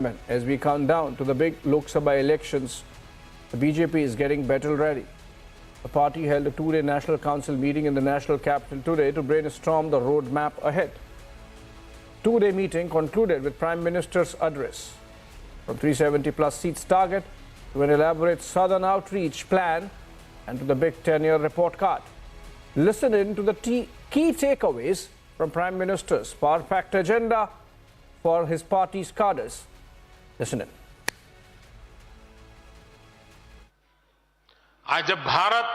As we count down to the big Lok Sabha elections, the BJP is getting battle ready. The party held a two-day National Council meeting in the national capital today to brainstorm the roadmap ahead. Two-day meeting concluded with Prime Minister's address. From 370 plus seats target to an elaborate southern outreach plan and to the big 10-year report card. Listen in to the key takeaways from Prime Minister's power-packed agenda for his party's cadres. Listen in. आज जब भारत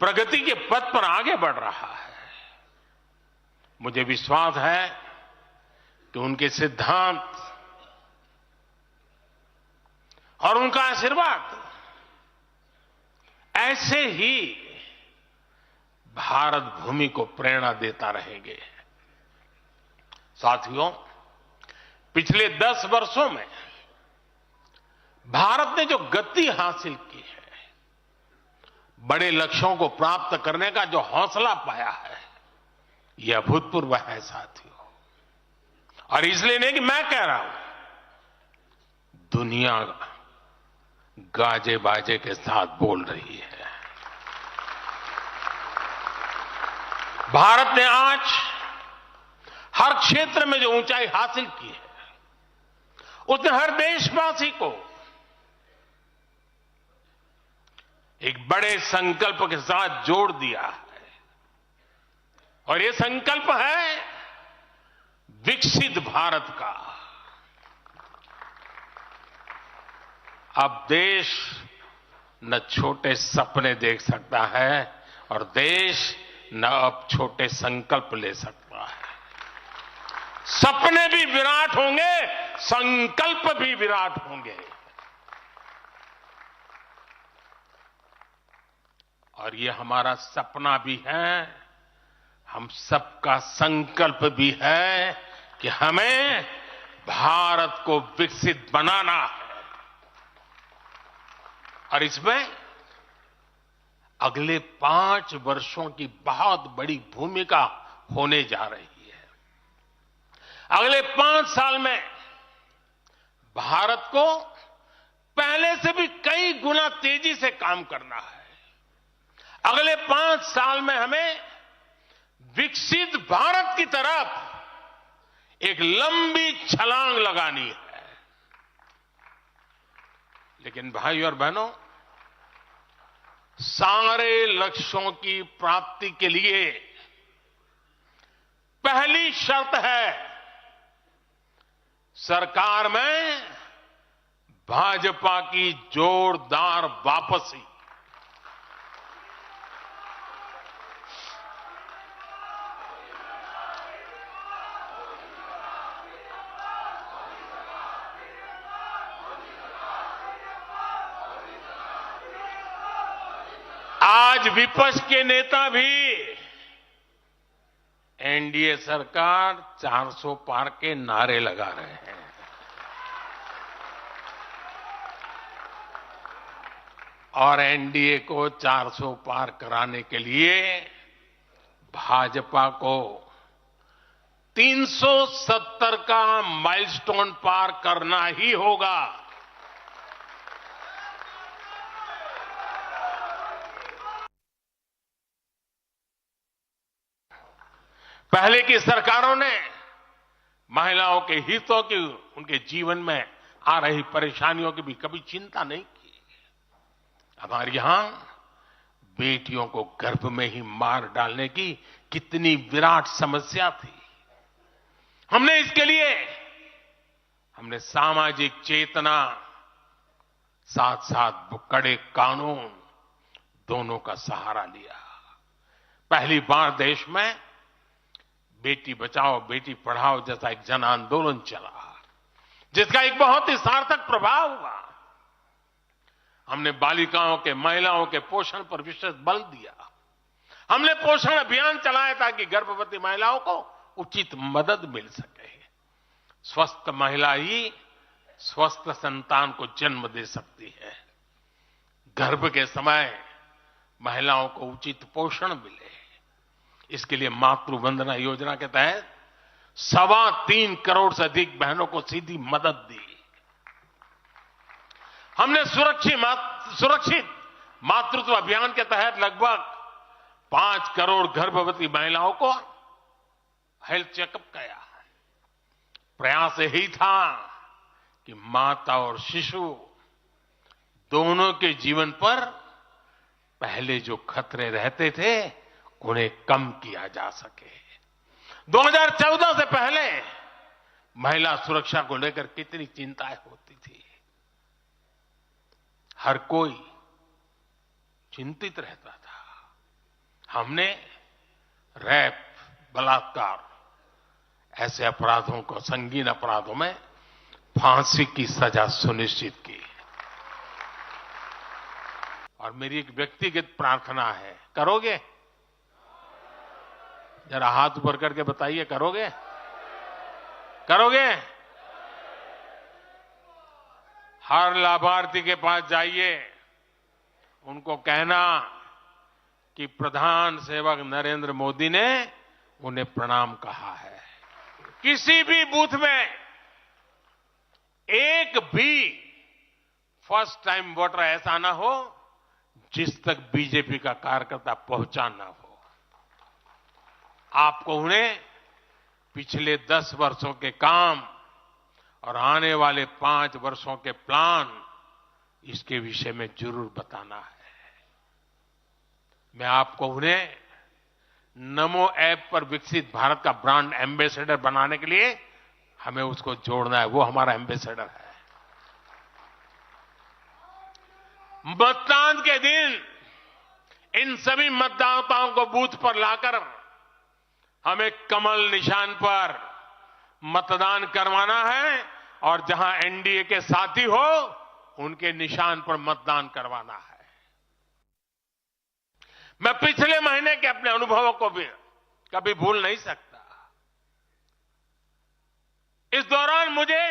प्रगति के पथ पर आगे बढ़ रहा है, मुझे विश्वास है कि उनके सिद्धांत और उनका आशीर्वाद ऐसे ही भारत भूमि को प्रेरणा देता रहेंगे। साथियों, पिछले 10 वर्षों में भारत ने जो गति हासिल की है, बड़े लक्ष्यों को प्राप्त करने का जो हौसला पाया है, यह अभूतपूर्व है साथियों। और इसलिए नहीं कि मैं कह रहा हूं, दुनिया गाजे बाजे के साथ बोल रही है। भारत ने आज हर क्षेत्र में जो ऊंचाई हासिल की है, उसने हर देशवासी को एक बड़े संकल्प के साथ जोड़ दिया है। और ये संकल्प है विकसित भारत का। अब देश न छोटे सपने देख सकता है और देश न अब छोटे संकल्प ले सकता है। सपने भी विराट होंगे, संकल्प भी विराट होंगे। और ये हमारा सपना भी है, हम सबका संकल्प भी है कि हमें भारत को विकसित बनाना है। और इसमें अगले 5 वर्षों की बहुत बड़ी भूमिका होने जा रही है। अगले 5 साल में भारत को पहले से भी कई गुना तेजी से काम करना है। अगले 5 साल में हमें विकसित भारत की तरफ एक लंबी छलांग लगानी है। लेकिन भाई और बहनों, सारे लक्ष्यों की प्राप्ति के लिए पहली शर्त है सरकार में भाजपा की जोरदार वापसी। आज विपक्ष के नेता भी एनडीए सरकार 400 पार के नारे लगा रहे हैं। और एनडीए को 400 पार कराने के लिए भाजपा को 370 का माइलस्टोन पार करना ही होगा। पहले की सरकारों ने महिलाओं के हितों की, उनके जीवन में आ रही परेशानियों की भी कभी चिंता नहीं की। हमारे यहां बेटियों को गर्भ में ही मार डालने की कितनी विराट समस्या थी। हमने इसके लिए सामाजिक चेतना, साथ साथ कड़े कानून दोनों का सहारा लिया। पहली बार देश में बेटी बचाओ बेटी पढ़ाओ जैसा एक जन आंदोलन चला, जिसका एक बहुत ही सार्थक प्रभाव हुआ। हमने बालिकाओं के, महिलाओं के पोषण पर विशेष बल दिया। हमने पोषण अभियान चलाया ताकि गर्भवती महिलाओं को उचित मदद मिल सके। स्वस्थ महिला ही स्वस्थ संतान को जन्म दे सकती है। गर्भ के समय महिलाओं को उचित पोषण मिले, इसके लिए मातृ वंदना योजना के तहत 3.25 करोड़ से अधिक बहनों को सीधी मदद दी। हमने सुरक्षित मातृत्व अभियान के तहत लगभग 5 करोड़ गर्भवती महिलाओं को हेल्थ चेकअप किया। प्रयास यही था कि माता और शिशु दोनों के जीवन पर पहले जो खतरे रहते थे उन्हें कम किया जा सके। 2014 से पहले महिला सुरक्षा को लेकर कितनी चिंताएं होती थी। हर कोई चिंतित रहता था। हमने रेप, बलात्कार ऐसे अपराधों को, संगीन अपराधों में फांसी की सजा सुनिश्चित की। और मेरी एक व्यक्तिगत प्रार्थना है, करोगे? जरा हाथ ऊपर करके बताइए, करोगे? करोगे? हर लाभार्थी के पास जाइए, उनको कहना कि प्रधान सेवक नरेंद्र मोदी ने उन्हें प्रणाम कहा है। किसी भी बूथ में एक भी फर्स्ट टाइम वोटर ऐसा ना हो जिस तक बीजेपी का कार्यकर्ता पहुंचा ना हो। आपको उन्हें पिछले 10 वर्षों के काम और आने वाले 5 वर्षों के प्लान, इसके विषय में जरूर बताना है। मैं आपको उन्हें नमो ऐप पर विकसित भारत का ब्रांड एम्बेसडर बनाने के लिए हमें उसको जोड़ना है। वो हमारा एम्बेसडर है। मतदान के दिन इन सभी मतदाताओं को बूथ पर लाकर हमें कमल निशान पर मतदान करवाना है और जहां एनडीए के साथी हो उनके निशान पर मतदान करवाना है। मैं पिछले महीने के अपने अनुभवों को भी कभी भूल नहीं सकता। इस दौरान मुझे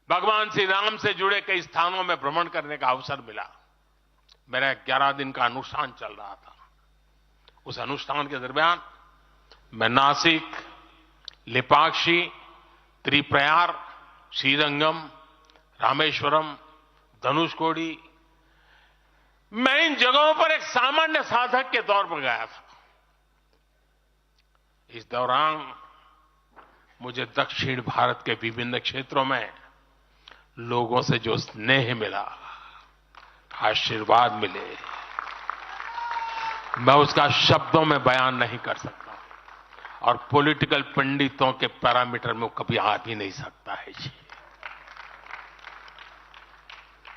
भगवान श्री राम से जुड़े कई स्थानों में भ्रमण करने का अवसर मिला। मेरा 11 दिन का अनुष्ठान चल रहा था। उस अनुष्ठान के दरमियान मैं नासिक, लेपाक्षी, त्रिप्रयार, श्रीरंगम, रामेश्वरम, धनुषकोडी, मैं इन जगहों पर एक सामान्य साधक के तौर पर गया था। इस दौरान मुझे दक्षिण भारत के विभिन्न क्षेत्रों में लोगों से जो स्नेह मिला, आशीर्वाद मिले, मैं उसका शब्दों में बयान नहीं कर सकता और पॉलिटिकल पंडितों के पैरामीटर में कभी आ भी नहीं सकता है जी।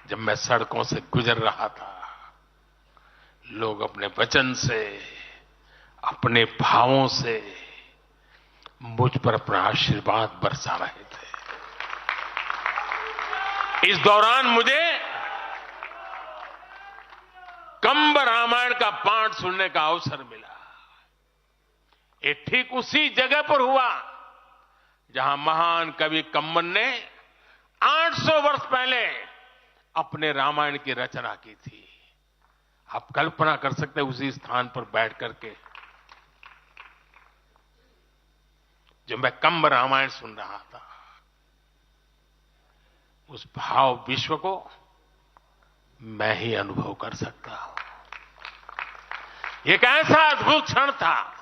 जब मैं सड़कों से गुजर रहा था, लोग अपने वचन से, अपने भावों से मुझ पर अपना आशीर्वाद बरसा रहे थे। इस दौरान मुझे कंब रामायण का पाठ सुनने का अवसर मिला। ये ठीक उसी जगह पर हुआ जहां महान कवि कंबन ने 800 वर्ष पहले अपने रामायण की रचना की थी। आप कल्पना कर सकते हैं उसी स्थान पर बैठ करके जब मैं कंब रामायण सुन रहा था, उस भाव विश्व को मैं ही अनुभव कर सकता हूं। एक ऐसा अद्भुत क्षण था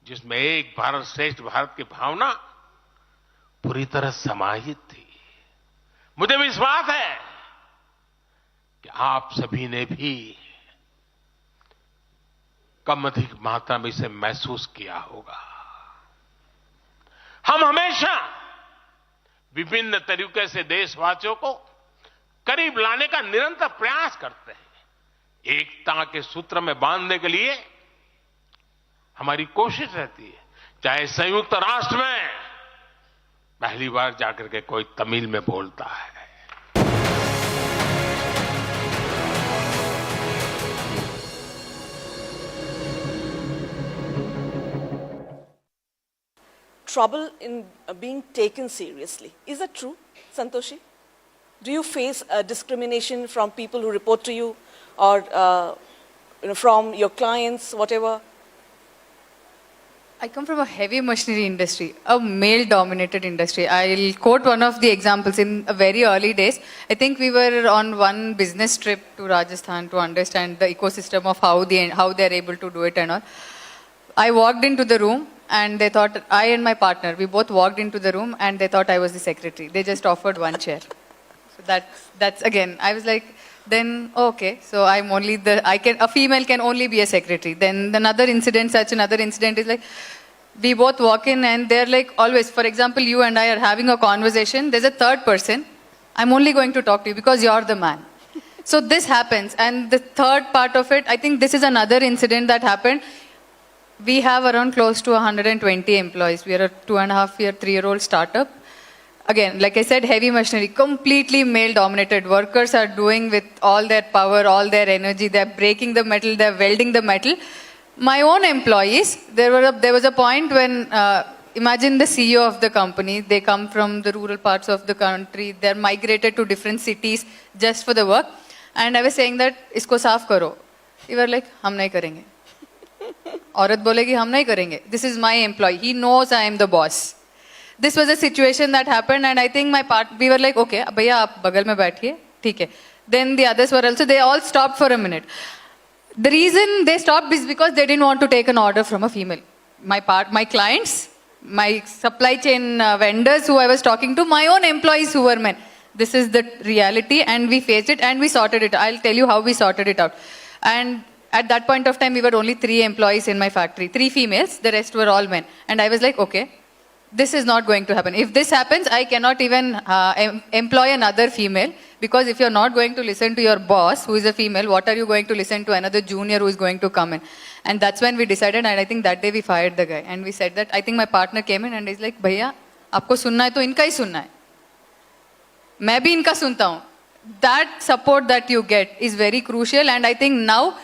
जिसमें एक भारत श्रेष्ठ भारत की भावना पूरी तरह समाहित थी। मुझे विश्वास है कि आप सभी ने भी कम अधिक मात्रा में इसे महसूस किया होगा। हम हमेशा विभिन्न तरीके से देशवासियों को करीब लाने का निरंतर प्रयास करते हैं। एकता के सूत्र में बांधने के लिए हमारी कोशिश रहती है। चाहे संयुक्त राष्ट्र में पहली बार जाकर के कोई तमिल में बोलता है, trouble in being taken seriously. Is that true, Santoshi? Do you face discrimination from people who report to you or from your clients, whatever? I come from a heavy machinery industry, a male-dominated industry. I'll quote one of the examples in very early days. I think we were on one business trip to Rajasthan to understand the ecosystem of how they're able to do it and all. I walked into the room and they thought, I and my partner, we both walked into the room and they thought I was the secretary. They just offered one chair. So that's again, I was like, then okay, so I'm only a female can only be a secretary. Then another incident is like, we both walk in and they're like always, for example, you and I are having a conversation, there's a third person, I'm only going to talk to you because you're the man. So this happens. And the third part of it, I think this is another incident that happened. We have around close to 120 employees. We are a 2.5-year, 3-year-old startup. Again, like I said, heavy machinery, completely male-dominated. Workers are doing with all their power, all their energy. They're breaking the metal, they're welding the metal. My own employees, there was a point when, imagine the CEO of the company, they come from the rural parts of the country, they're migrated to different cities just for the work. And I was saying that, isko saaf karo. They were like, hum nahi karenge. औरत बोलेगी हम नहीं करेंगे. This is my employee. He knows I am the boss. This was a situation that happened, and I think we were like, okay, भैया आप बगल में बैठिए, ठीक है. Then the others were also, they all stopped for a minute. The reason they stopped is because they didn't want to take an order from a female. My clients, my supply chain vendors who I was talking to, my own employees who were men. This is the reality, and we faced it and we sorted it. I'll tell you how we sorted it out. And at that point of time, we were only 3 employees in my factory, 3 females, the rest were all men. And I was like, okay, this is not going to happen. If this happens, I cannot even employ another female, because if you're not going to listen to your boss, who is a female, what are you going to listen to another junior who is going to come in? And that's when we decided, and I think that day we fired the guy. And we said that, I think my partner came in and he's like, भैया, आपको सुनना है तो इनका ही सुनना है. मैं भी इनका सुनता हूँ. That support that you get is very crucial, and I think now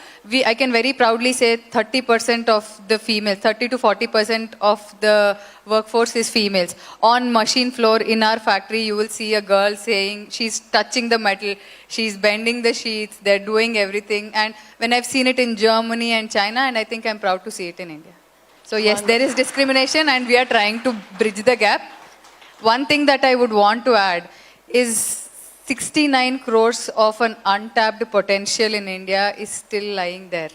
I can very proudly say 30% of the females, 30 to 40% of the workforce is females. On machine floor in our factory, you will see a girl saying she's touching the metal, she's bending the sheets, they're doing everything. And when I've seen it in Germany and China, and I think I'm proud to see it in India. So yes, there is discrimination and we are trying to bridge the gap. One thing that I would want to add is 69 crores of an untapped potential in India is still lying there.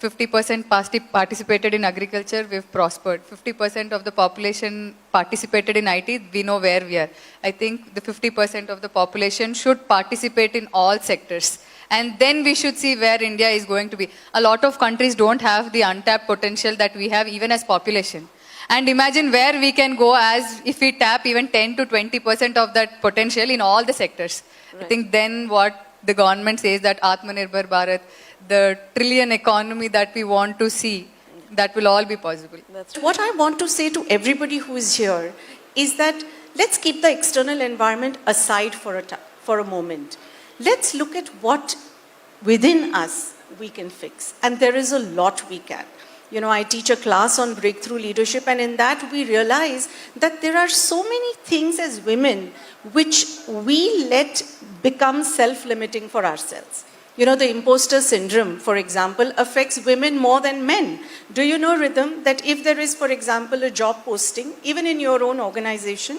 50% participated in agriculture, we've prospered. 50% of the population participated in IT, we know where we are. I think the 50% of the population should participate in all sectors. And then we should see where India is going to be. A lot of countries don't have the untapped potential that we have even as population. And imagine where we can go as if we tap even 10 to 20% of that potential in all the sectors. Right. I think then what the government says that Atmanirbhar Bharat, the trillion economy that we want to see, that will all be possible. That's what I want to say to everybody who is here is that let's keep the external environment aside for a moment. Let's look at what within us we can fix. And there is a lot we can. You know, I teach a class on breakthrough leadership, and in that we realize that there are so many things as women which we let become self-limiting for ourselves. You know, the imposter syndrome, for example, affects women more than men. Do you know, Rhythm, that if there is, for example, a job posting, even in your own organization,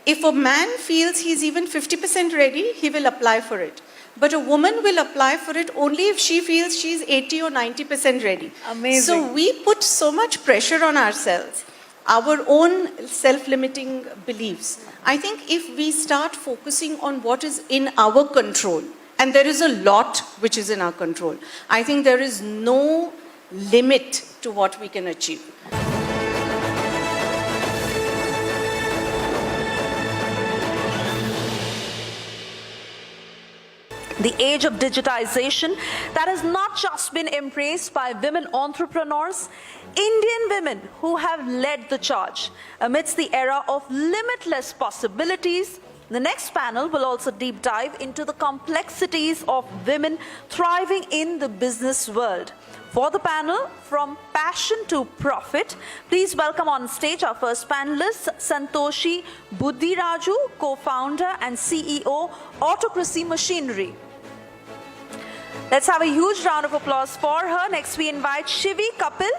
if a man feels he's even 50% ready, he will apply for it. But a woman will apply for it only if she feels she's 80 or 90% ready. Amazing. So we put so much pressure on ourselves, our own self-limiting beliefs. I think if we start focusing on what is in our control, and there is a lot which is in our control, I think there is no limit to what we can achieve. The age of digitization that has not just been embraced by women entrepreneurs, Indian women who have led the charge amidst the era of limitless possibilities. The next panel will also deep dive into the complexities of women thriving in the business world. For the panel, From Passion to Profit, please welcome on stage our first panelist, Santoshi Buddhiraju, co-founder and CEO, Autocracy Machinery. Let's have a huge round of applause for her. Next, we invite Shivi Kapil,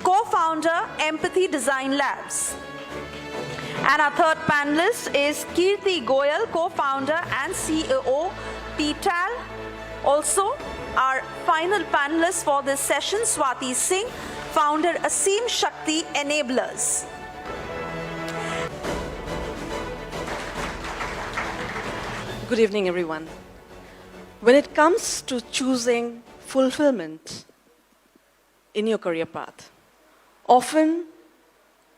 co-founder, Empathy Design Labs. And our third panelist is Kirti Goyal, co-founder and CEO, PTAL. Also, our final panelist for this session, Swati Singh, founder, Aseem Shakti Enablers. Good evening, everyone. When it comes to choosing fulfillment in your career path, often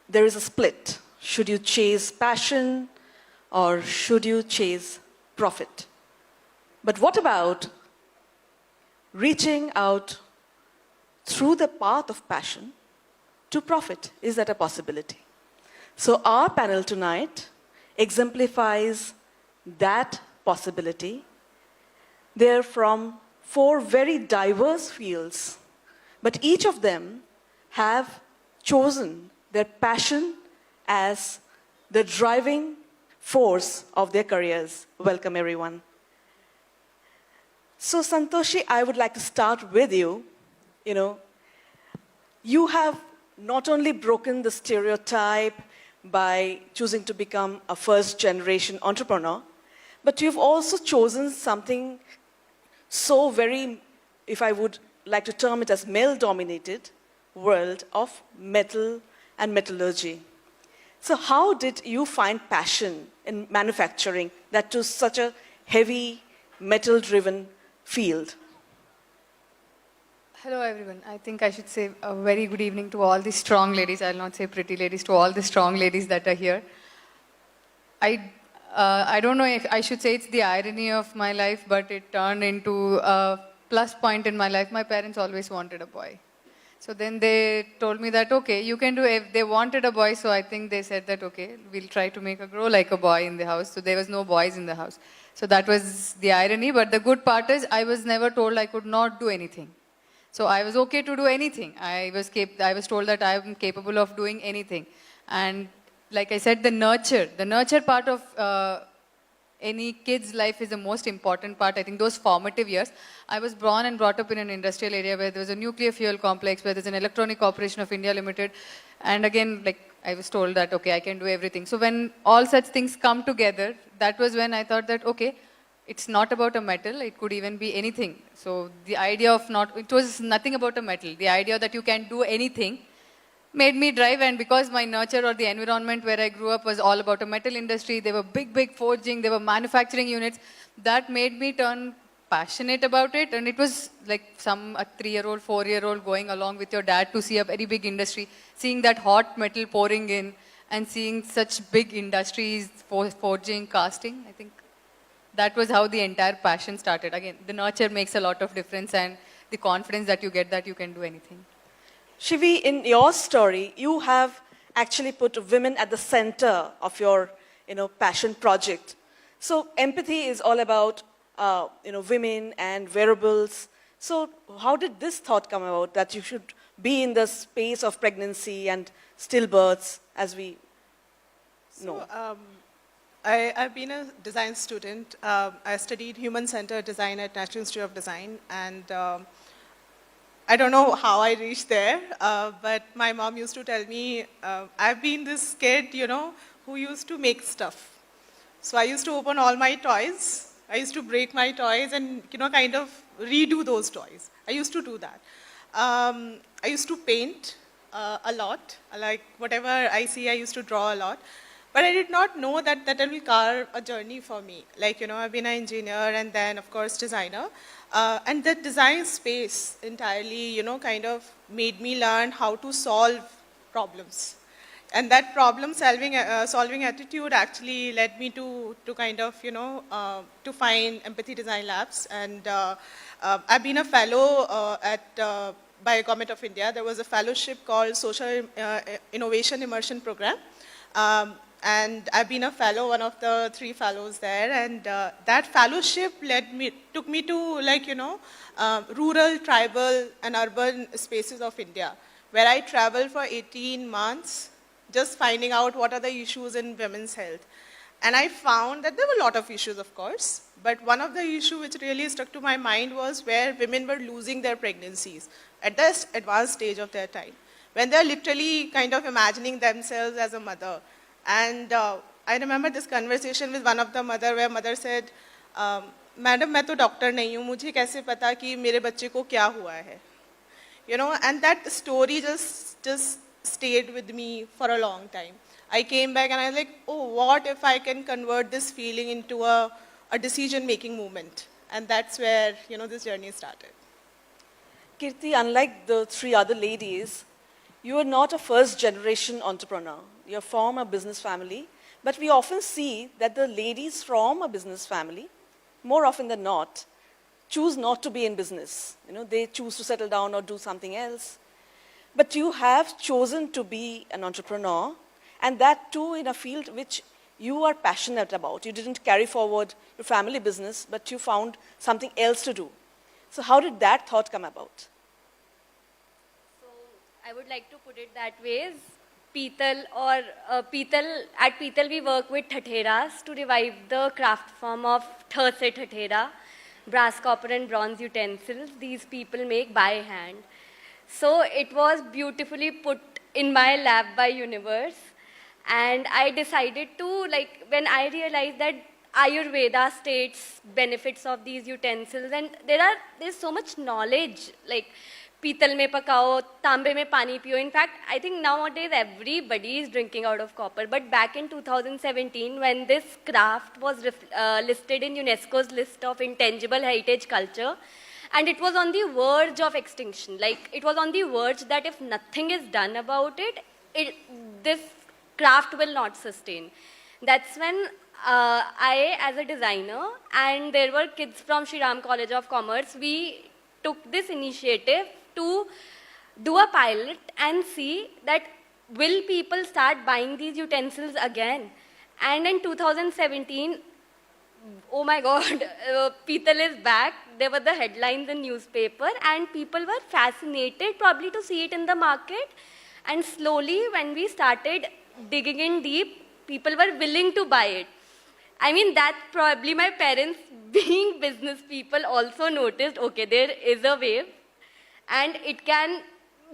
there is a split. Should you chase passion or should you chase profit? But what about reaching out through the path of passion to profit? Is that a possibility? So our panel tonight exemplifies that possibility. They're from 4 very diverse fields, but each of them have chosen their passion as the driving force of their careers. Welcome, everyone. So, Santoshi, I would like to start with you. You have not only broken the stereotype by choosing to become a first-generation entrepreneur, but you've also chosen something so very, if I would like to term it as male-dominated world of metal and metallurgy. So how did you find passion in manufacturing, that to such a heavy metal-driven field? Hello everyone. I think I should say a very good evening to all the strong ladies. I'll not say pretty ladies, to all the strong ladies that are here. I don't know if I should say it's the irony of my life, but it turned into a plus point in my life. My parents always wanted a boy. So then they told me that, okay, you can do it. They wanted a boy, so I think they said that, okay, we'll try to make her grow like a boy in the house. So there was no boys in the house. So that was the irony. But the good part is I was never told I could not do anything. So I was okay to do anything. I was told that I am capable of doing anything. And like I said, the nurture part of any kid's life is the most important part. I think those formative years. I was born and brought up in an industrial area where there was a nuclear fuel complex, where there's an Electronic Corporation of India Limited. And again, like I was told that, okay, I can do everything. So when all such things come together, that was when I thought that, okay, it's not about a metal, it could even be anything. So the idea of it was nothing about a metal. The idea that you can do anything made me drive, and because my nurture or the environment where I grew up was all about a metal industry, there were big forging, there were manufacturing units, that made me turn passionate about it. And it was like a 3-year-old, 4-year-old going along with your dad to see a very big industry, seeing that hot metal pouring in and seeing such big industries, forging, casting. I think that was how the entire passion started. Again, the nurture makes a lot of difference, and the confidence that you get that you can do anything. Shivi, in your story, you have actually put women at the center of your, passion project. So empathy is all about, women and wearables. So how did this thought come about that you should be in the space of pregnancy and stillbirths, as we know? So, I've been a design student. I studied human-centered design at National Institute of Design, and I don't know how I reached there, but my mom used to tell me, I've been this kid, who used to make stuff. So I used to open all my toys. I used to break my toys and, kind of redo those toys. I used to do that. I used to paint a lot. Like whatever I see, I used to draw a lot. But I did not know that will carve a journey for me. Like, I've been an engineer and then, of course, designer. And the design space entirely, kind of made me learn how to solve problems. And that problem-solving attitude actually led me to kind of, to find Empathy Design Labs. And I've been a fellow by Government of India. There was a fellowship called Social Innovation Immersion Program. And I've been a fellow, one of the 3 fellows there, and that fellowship took me to rural, tribal, and urban spaces of India, where I traveled for 18 months, just finding out what are the issues in women's health. And I found that there were a lot of issues, of course, but one of the issues which really stuck to my mind was where women were losing their pregnancies at the advanced stage of their time. when they're literally kind of imagining themselves as a mother. And I remember this conversation with one of the mother where mother said, "Madam, मैं तो doctor नहीं हूँ, मुझे कैसे पता कि मेरे बच्चे को क्या हुआ है?" You know, and that story just stayed with me for a long time. I came back and I was like, oh, what if I can convert this feeling into a decision-making movement? And that's where, this journey started. Kirti, unlike the three other ladies, you are not a first-generation entrepreneur. You're from a business family. But we often see that the ladies from a business family, more often than not, choose not to be in business. They choose to settle down or do something else. But you have chosen to be an entrepreneur, and that too in a field which you are passionate about. You didn't carry forward your family business, but you found something else to do. So how did that thought come about? So I would like to put it that way. At Pital we work with Thatheras to revive the craft form of Tha se Thathera, brass, copper and bronze utensils. These people make by hand. So it was beautifully put in my lab by universe. And I decided to, when I realized that Ayurveda states benefits of these utensils, and there's so much knowledge, pital mein pakao, tambe mein pani piyo. In fact, I think nowadays everybody is drinking out of copper. But back in 2017, when this craft was listed in UNESCO's list of intangible heritage culture, and it was on the verge of extinction, it was on the verge that if nothing is done about it, this craft will not sustain. That's when I, as a designer, and there were kids from Shri Ram College of Commerce, we took this initiative to do a pilot and see that will people start buying these utensils again. And in 2017, oh my God, Pital is back. There were the headlines in newspaper and people were fascinated probably to see it in the market. And slowly when we started digging in deep, people were willing to buy it. I mean, that probably my parents, being business people, also noticed, okay, there is a wave and it can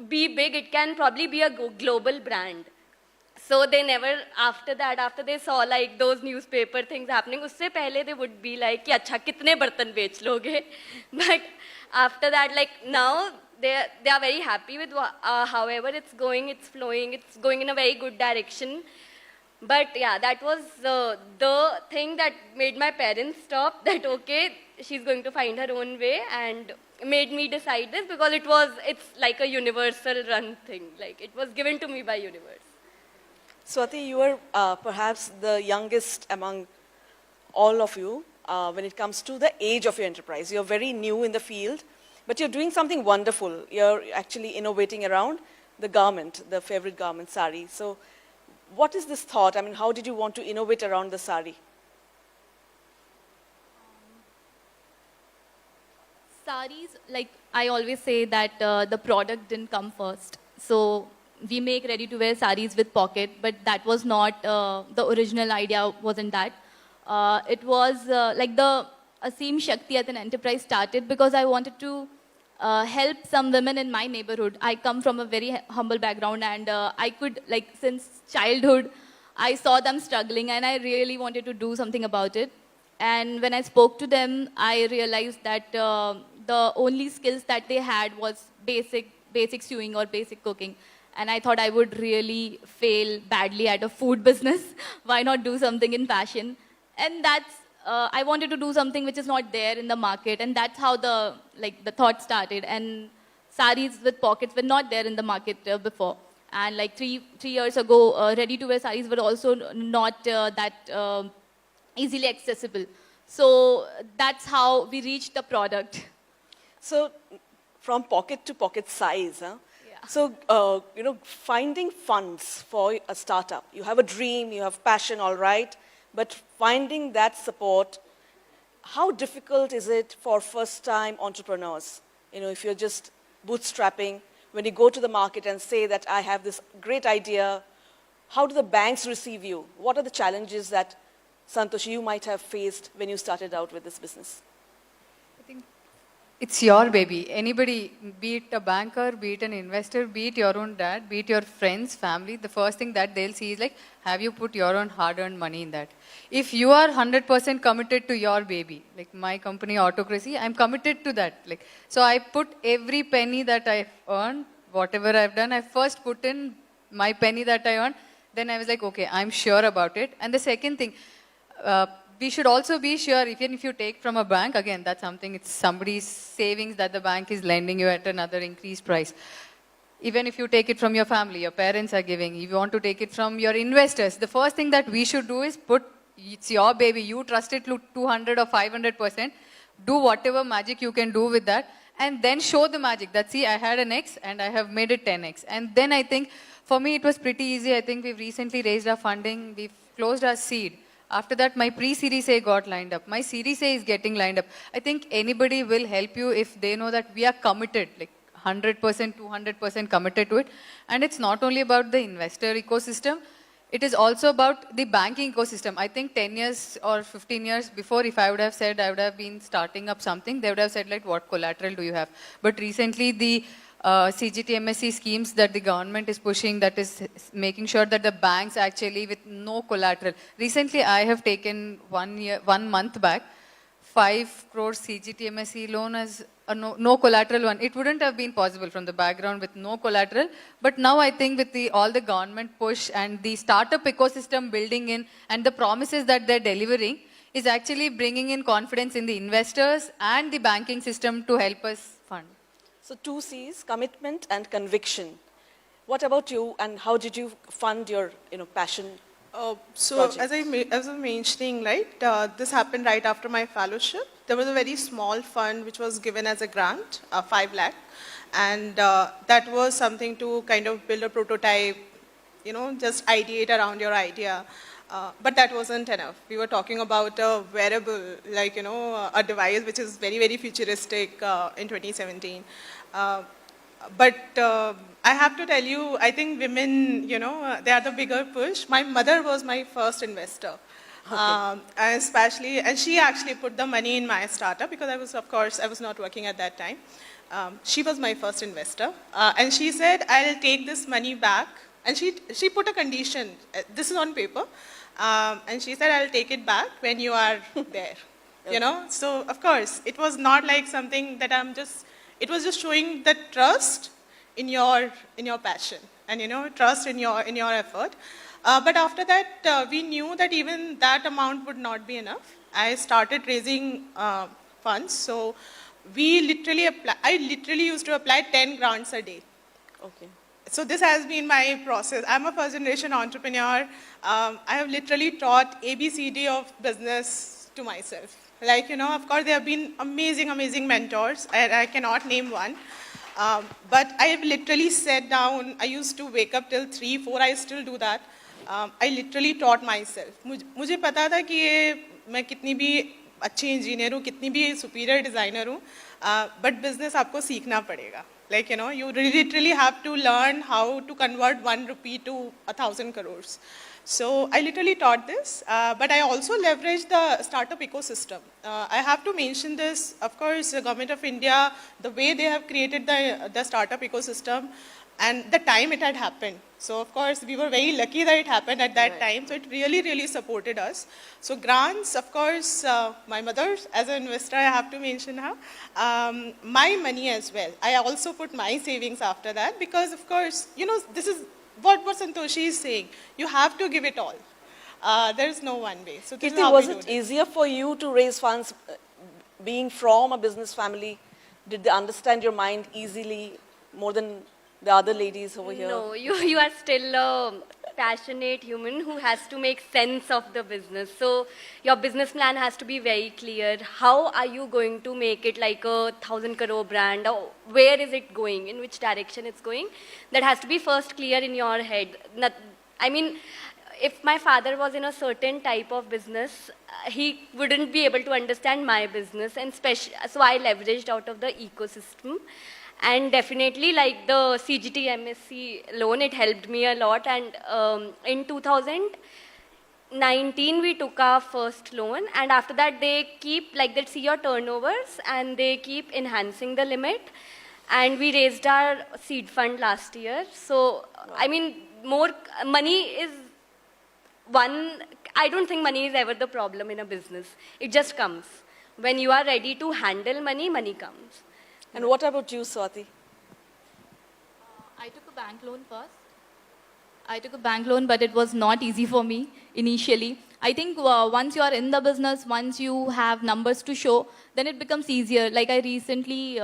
be big, it can probably be a global brand. So they never, after they saw those newspaper things happening, usse pehle they would be like, ki acha, kitne bartan bech loge? But after that, now, they are very happy with however it's going, it's flowing, it's going in a very good direction. But yeah, that was the thing that made my parents stop, that okay, she's going to find her own way, and made me decide this because it's like a universal run thing. It was given to me by universe. Swati, you are perhaps the youngest among all of you when it comes to the age of your enterprise. You're very new in the field, but you're doing something wonderful. You're actually innovating around the garment, the favorite garment, sari. So what is this thought? I mean, how did you want to innovate around the sari? Saris, I always say that the product didn't come first. So we make ready-to-wear saris with pocket, but that was not, the original idea wasn't that. It was the Aseem Shakti at an enterprise started because I wanted to help some women in my neighborhood. I come from a very humble background and I could, since childhood, I saw them struggling and I really wanted to do something about it. And when I spoke to them, I realized that the only skills that they had was basic sewing or basic cooking. And I thought I would really fail badly at a food business. Why not do something in fashion? And that's, I wanted to do something which is not there in the market. And that's how the thought started. And saris with pockets were not there in the market before. And 3 years ago, ready-to-wear saris were also not that easily accessible. So that's how we reached the product. So from pocket to pocket size, huh? Yeah. So, finding funds for a startup. You have a dream, you have passion, all right, but finding that support, how difficult is it for first-time entrepreneurs? If you're just bootstrapping, when you go to the market and say that I have this great idea, how do the banks receive you? What are the challenges that, Santoshi, you might have faced when you started out with this business? I think It's your baby. Anybody, be it a banker, be it an investor, be it your own dad, be it your friends, family, the first thing that they'll see is like, have you put your own hard-earned money in that? If you are 100% committed to your baby, like my company Autocracy, I'm committed to that. Like, so I put every penny that I've earned, whatever I've done, I first put in my penny that I earned. Then I was like, okay, I'm sure about it. And the second thing, we should also be sure, even if you take from a bank, again, that's something, it's somebody's savings that the bank is lending you at another increased price. Even if you take it from your family, your parents are giving, if you want to take it from your investors, the first thing that we should do is it's your baby, you trust it to 200 or 500%, do whatever magic you can do with that, and then show the magic that, see, I had an X and I have made it 10X. And then I think, for me, it was pretty easy. I think we've recently raised our funding, we've closed our seed. After that, my pre-Series A got lined up. My Series A is getting lined up. I think anybody will help you if they know that we are committed, like 100%, 200% committed to it. And it's not only about the investor ecosystem, it is also about the banking ecosystem. I think 10 years or 15 years before, if I would have said I would have been starting up something, they would have said, like, what collateral do you have? But recently, the CGT MSc schemes that the government is pushing, that is making sure that the banks actually with no collateral. Recently, I have taken 1 month back, 5 crore CGT MSc loan as a no collateral one. It wouldn't have been possible from the background with no collateral. But now I think with all the government push and the startup ecosystem building in and the promises that they're delivering is actually bringing in confidence in the investors and the banking system to help us fund. So 2 C's, commitment and conviction. What about you, and how did you fund your passion? So as I was mentioning, right, this happened right after my fellowship. There was a very small fund which was given as a grant, 5 lakh. And that was something to kind of build a prototype, just ideate around your idea. But that wasn't enough. We were talking about a wearable, like, a device which is very, very futuristic in 2017. But I have to tell you, I think women, they are the bigger push. My mother was my first investor. And she actually put the money in my startup because I was not working at that time. She was my first investor. And she said, I'll take this money back. And she put a condition. This is on paper. And she said, I'll take it back when you are there. So of course, it was not like something that it was just showing the trust in your passion and, trust in your effort. But after that, we knew that even that amount would not be enough. I started raising funds. So I literally used to apply 10 grants a day. Okay. So this has been my process. I'm a first generation entrepreneur. I have literally taught ABCD of business to myself. Like, of course, there have been amazing, amazing mentors. I cannot name one. But I have literally sat down. I used to wake up till 3, 4. I still do that. I literally taught myself. मुझे पता था कि मैं कितनी भी अच्छी engineer हूँ, कितनी भी सुपीरियर डिज़ाइनर हूँ, but business आपको सीखना पड़ेगा. Like, you literally have to learn how to convert 1 rupee to 1,000 crores. So I literally taught this, but I also leveraged the startup ecosystem. I have to mention this, of course, the government of India, the way they have created the startup ecosystem and the time it had happened. So of course, we were very lucky that it happened at that time. So it really, really supported us. So grants, of course, my mother, as an investor, I have to mention her, my money as well. I also put my savings after that because, of course, this is what Santoshi is saying. You have to give it all. There is no one way. So Kirti, was it easier for you to raise funds being from a business family? Did they understand your mind easily more than the other ladies over here? No, you are still a passionate human who has to make sense of the business. So your business plan has to be very clear. How are you going to make it like a 1,000 crore brand? Or where is it going? In which direction it's going? That has to be first clear in your head. I mean, if my father was in a certain type of business, he wouldn't be able to understand my business. And so I leveraged out of the ecosystem. And definitely, like the CGT MSc loan, it helped me a lot. And in 2000, 19 we took our first loan, and after that they keep, like, they see your turnovers and they keep enhancing the limit. And we raised our seed fund last year. So, I mean, more money is one, I don't think money is ever the problem in a business. It just comes. When you are ready to handle money, money comes. And what about you, Swati? I took a bank loan first. I took a bank loan, but it was not easy for me initially. I think once you are in the business, once you have numbers to show, then it becomes easier. Like I recently,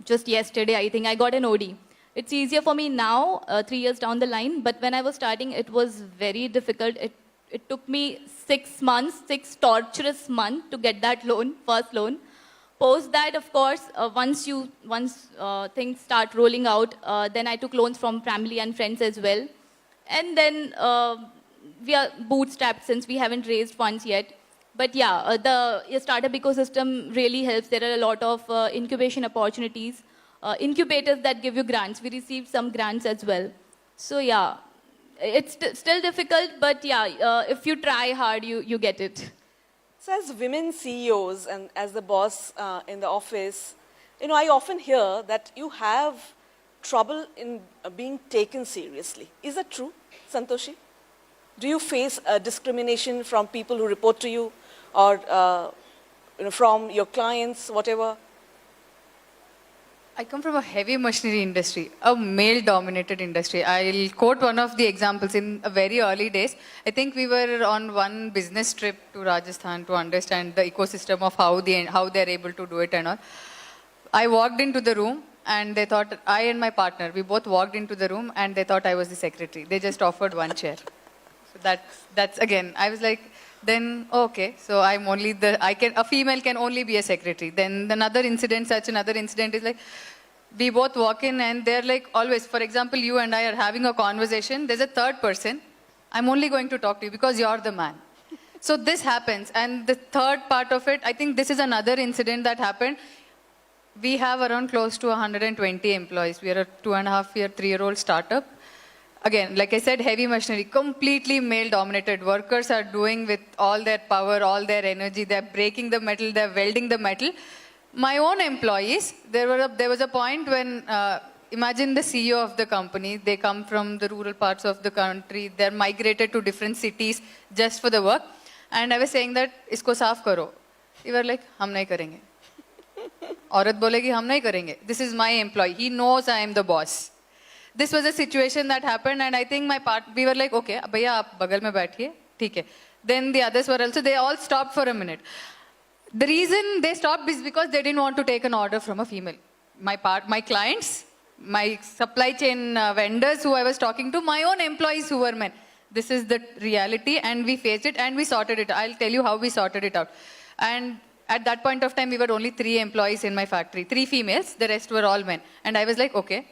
just yesterday, I think I got an OD. It's easier for me now, 3 years down the line, but when I was starting, it was very difficult. It took me 6 months, 6 torturous months to get that loan, first loan. Post that, of course, once things start rolling out, then I took loans from family and friends as well. And then we are bootstrapped since we haven't raised funds yet. But yeah, the startup ecosystem really helps. There are a lot of incubation opportunities, incubators that give you grants. We received some grants as well. So yeah, it's still difficult, but yeah, if you try hard, you get it. So as women CEOs and as the boss in the office, I often hear that you have trouble in being taken seriously. Is that true, Santoshi? Do you face discrimination from people who report to you or from your clients, whatever? I come from a heavy machinery industry, a male-dominated industry. I'll quote one of the examples in very early days. I think we were on one business trip to Rajasthan to understand the ecosystem of how they're able to do it and all. I walked into the room and they thought, I and my partner, we both walked into the room and they thought I was the secretary. They just offered one chair. So that's again, I was like, then okay, so I'm only a female can only be a secretary. Then another incident is like, we both walk in and they're like always, for example, you and I are having a conversation, there's a third person, I'm only going to talk to you because you're the man. So this happens. And the third part of it, I think this is another incident that happened. We have around close to 120 employees. We are a 2.5-year, 3-year-old startup. Again, like I said, heavy machinery, completely male-dominated. Workers are doing with all their power, all their energy. They're breaking the metal, they're welding the metal. My own employees, there was a point when, imagine the CEO of the company, they come from the rural parts of the country, they're migrated to different cities just for the work. And I was saying that, isko saaf karo. They were like, hum nahi karenge. औरत बोलेगी हम नहीं करेंगे. This is my employee. He knows I am the boss. This was a situation that happened, and I think we were like, okay, भैया आप बगल में बैठिए, ठीक है. Then the others were also, they all stopped for a minute. The reason they stopped is because they didn't want to take an order from a female. My clients, my supply chain vendors who I was talking to, my own employees who were men. This is the reality, and we faced it and we sorted it. I'll tell you how we sorted it out. And at that point of time, we were only 3 employees in my factory, 3 females, the rest were all men. And I was like, okay,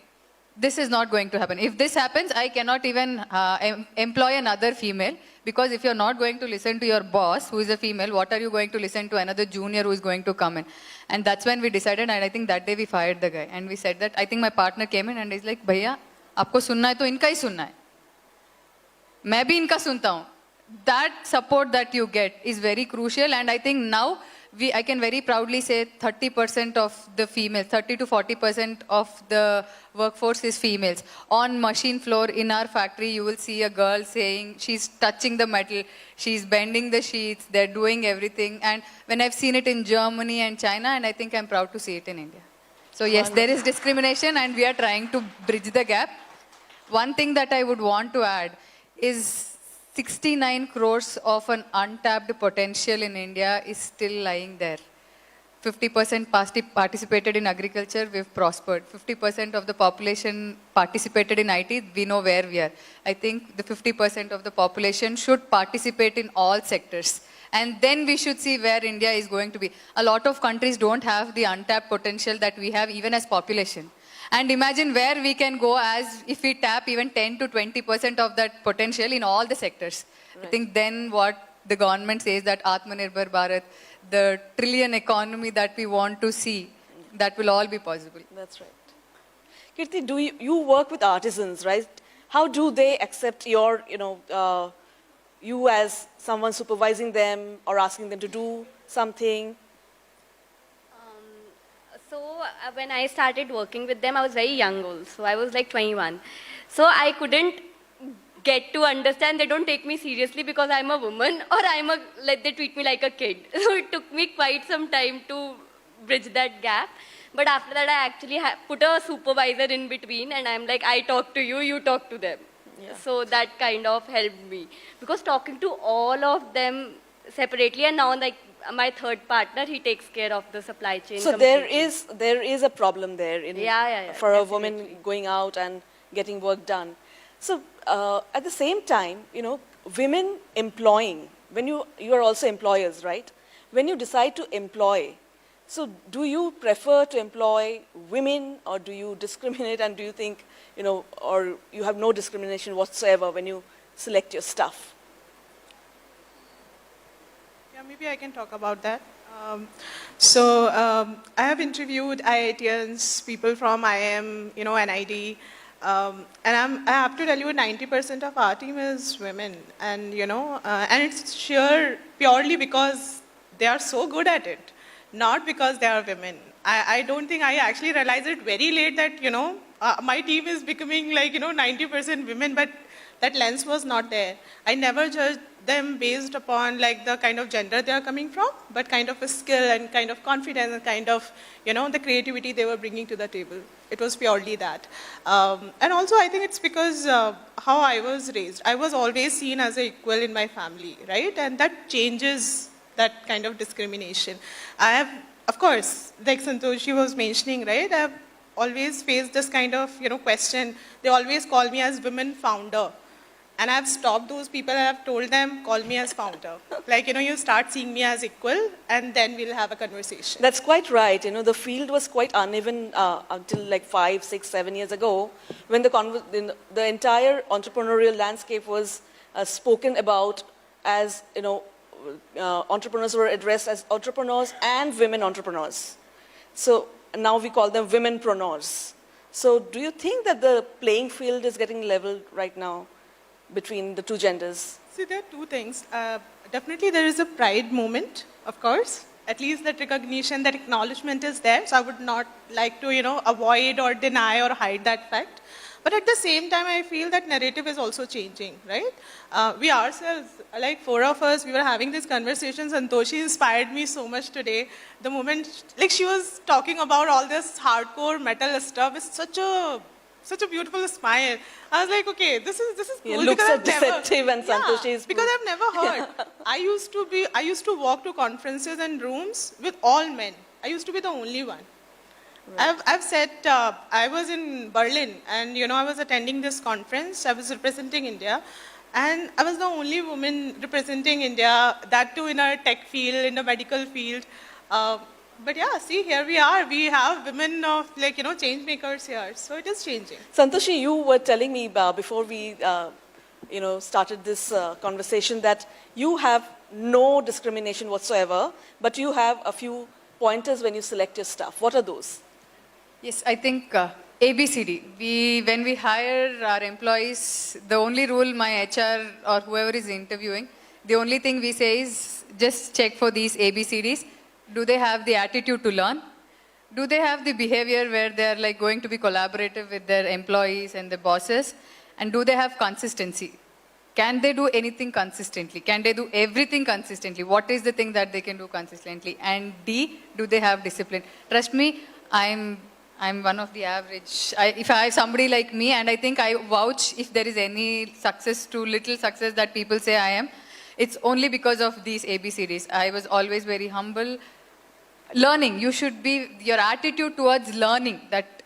this is not going to happen. If this happens, I cannot even employ another female, because if you're not going to listen to your boss, who is a female, what are you going to listen to another junior who is going to come in? And that's when we decided, and I think that day we fired the guy. And we said that, I think my partner came in and he's like, भैया, आपको सुनना है तो इनका ही सुनना है. मैं भी इनका सुनता हूँ. That support that you get is very crucial, and I think now, I can very proudly say 30% of the females, 30 to 40% of the workforce is females. On machine floor in our factory, you will see a girl saying, she's touching the metal, she's bending the sheets, they're doing everything. And when I've seen it in Germany and China, and I think I'm proud to see it in India. So yes, there is discrimination and we are trying to bridge the gap. One thing that I would want to add is 69 crores of an untapped potential in India is still lying there. 50% participated in agriculture, we've prospered. 50% of the population participated in IT, we know where we are. I think the 50% of the population should participate in all sectors. And then we should see where India is going to be. A lot of countries don't have the untapped potential that we have even as population. And imagine where we can go as if we tap even 10 to 20% of that potential in all the sectors. Right. I think then what the government says that Atmanirbhar Bharat, the trillion economy that we want to see, that will all be possible. That's right. Kirti, you work with artisans, right? How do they accept your, you as someone supervising them or asking them to do something? When I started working with them, I was very young also. I was like 21. So I couldn't get to understand. They don't take me seriously because I'm a woman, or like they treat me like a kid. So it took me quite some time to bridge that gap. But after that, I actually put a supervisor in between, and I'm like, I talk to you, you talk to them. Yeah. So that kind of helped me. Because talking to all of them separately, and now like my third partner, he takes care of the supply chain. So there is a problem there for a woman going out and getting work done. So at the same time, women employing, when you are also employers, right? When you decide to employ, so do you prefer to employ women, or do you discriminate, and do you think, or you have no discrimination whatsoever when you select your staff? Yeah, maybe I can talk about that. I have interviewed IITians, people from IIM, NID, and I have to tell you, 90% of our team is women, and and it's purely because they are so good at it, not because they are women. I don't think I actually realized it very late that my team is becoming like 90% women, but that lens was not there. I never judged them based upon like the kind of gender they are coming from, but kind of a skill and kind of confidence and kind of the creativity they were bringing to the table. It was purely that. And also I think it's because how I was raised. I was always seen as an equal in my family, right? And that changes that kind of discrimination. I have, of course, like Santoshi was mentioning, right? I have always faced this kind of question. They always call me as women founder. And I've stopped those people and I've told them, call me as founder. Like, you start seeing me as equal, and then we'll have a conversation. That's quite right. The field was quite uneven until like 5, 6, 7 years ago, when the entire entrepreneurial landscape was spoken about as, entrepreneurs were addressed as entrepreneurs and women entrepreneurs. So now we call them womenpreneurs. So do you think that the playing field is getting leveled right now between the two genders? See, there are two things. Definitely there is a pride movement, of course. At least that recognition, that acknowledgement is there. So I would not like to, avoid or deny or hide that fact. But at the same time, I feel that narrative is also changing, right? We ourselves, like 4 of us, we were having these conversations, and Toshi inspired me so much today. The moment, like she was talking about all this hardcore metal stuff, it's such a beautiful smile. I was like, okay, this is cool. It looks so deceptive, and Santoshi is because I've never heard. I used to walk to conferences and rooms with all men. I used to be the only one. Right. I've said, I was in Berlin, and I was attending this conference. I was representing India, and I was the only woman representing India, that too in a tech field, in the medical field. But yeah, see, here we are. We have women of change makers here. So it is changing. Santoshi, you were telling me before we started this conversation that you have no discrimination whatsoever, but you have a few pointers when you select your staff. What are those? Yes, I think ABCD. When we hire our employees, the only rule my HR or whoever is interviewing, the only thing we say is just check for these ABCDs. Do they have the attitude to learn? Do they have the behavior where they are like going to be collaborative with their employees and the bosses? And do they have consistency? Can they do anything consistently? Can they do everything consistently? What is the thing that they can do consistently? And D, do they have discipline? Trust me, I'm one of the average. If I have somebody like me, and I think I vouch if there is any success, too little success that people say I am, it's only because of these ABCDs. I was always very humble. Learning, you should be, your attitude towards learning, that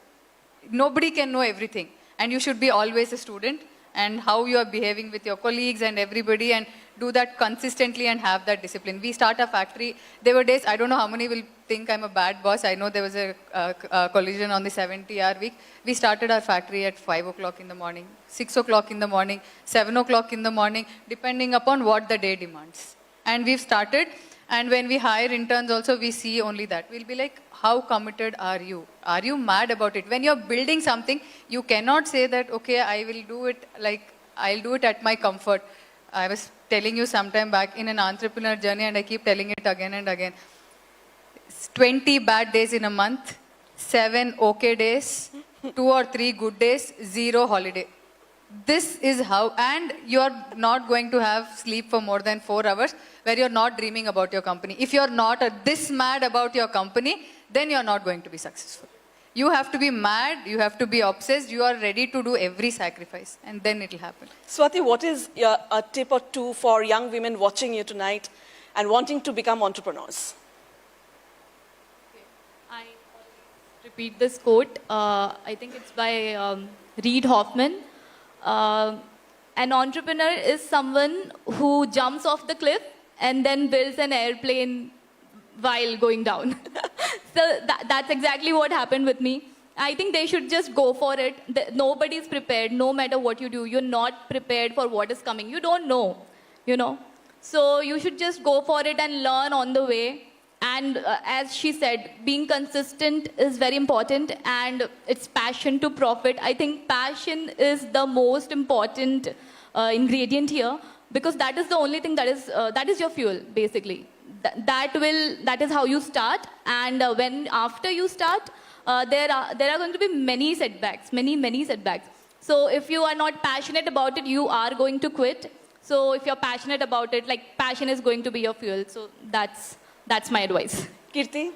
nobody can know everything. And you should be always a student, and how you are behaving with your colleagues and everybody, and do that consistently and have that discipline. We start a factory. There were days, I don't know how many will think I'm a bad boss. I know there was a collision on the 70-hour week. We started our factory at 5 o'clock in the morning, 6 o'clock in the morning, 7 o'clock in the morning, depending upon what the day demands. And we've started. And when we hire interns also, we see only that. We'll be like, how committed are you? Are you mad about it? When you're building something, you cannot say that, okay, I will do it like, I'll do it at my comfort. I was telling you sometime back in an entrepreneur journey, and I keep telling it again and again. It's 20 bad days in a month, 7 okay days, 2 or 3 good days, 0 holiday. This is how, and you're not going to have sleep for more than 4 hours where you're not dreaming about your company. If you're not this mad about your company, then you're not going to be successful. You have to be mad, you have to be obsessed, you are ready to do every sacrifice, and then it'll happen. Swati, what is a tip or two for young women watching you tonight and wanting to become entrepreneurs? I repeat this quote. I think it's by Reid Hoffman. An entrepreneur is someone who jumps off the cliff and then builds an airplane while going down. So that's exactly what happened with me. I think they should just go for it. Nobody's prepared, no matter what you do. You're not prepared for what is coming. You don't know, you know. So you should just go for it and learn on the way. And as she said, being consistent is very important, and it's passion to profit. I think passion is the most important ingredient here, because that is the only thing that is your fuel, basically. That is how you start, and when after you start, there are going to be many setbacks, many setbacks. So if you are not passionate about it, you are going to quit. So if you're passionate about it, like, passion is going to be your fuel. So that's my advice. Kirti?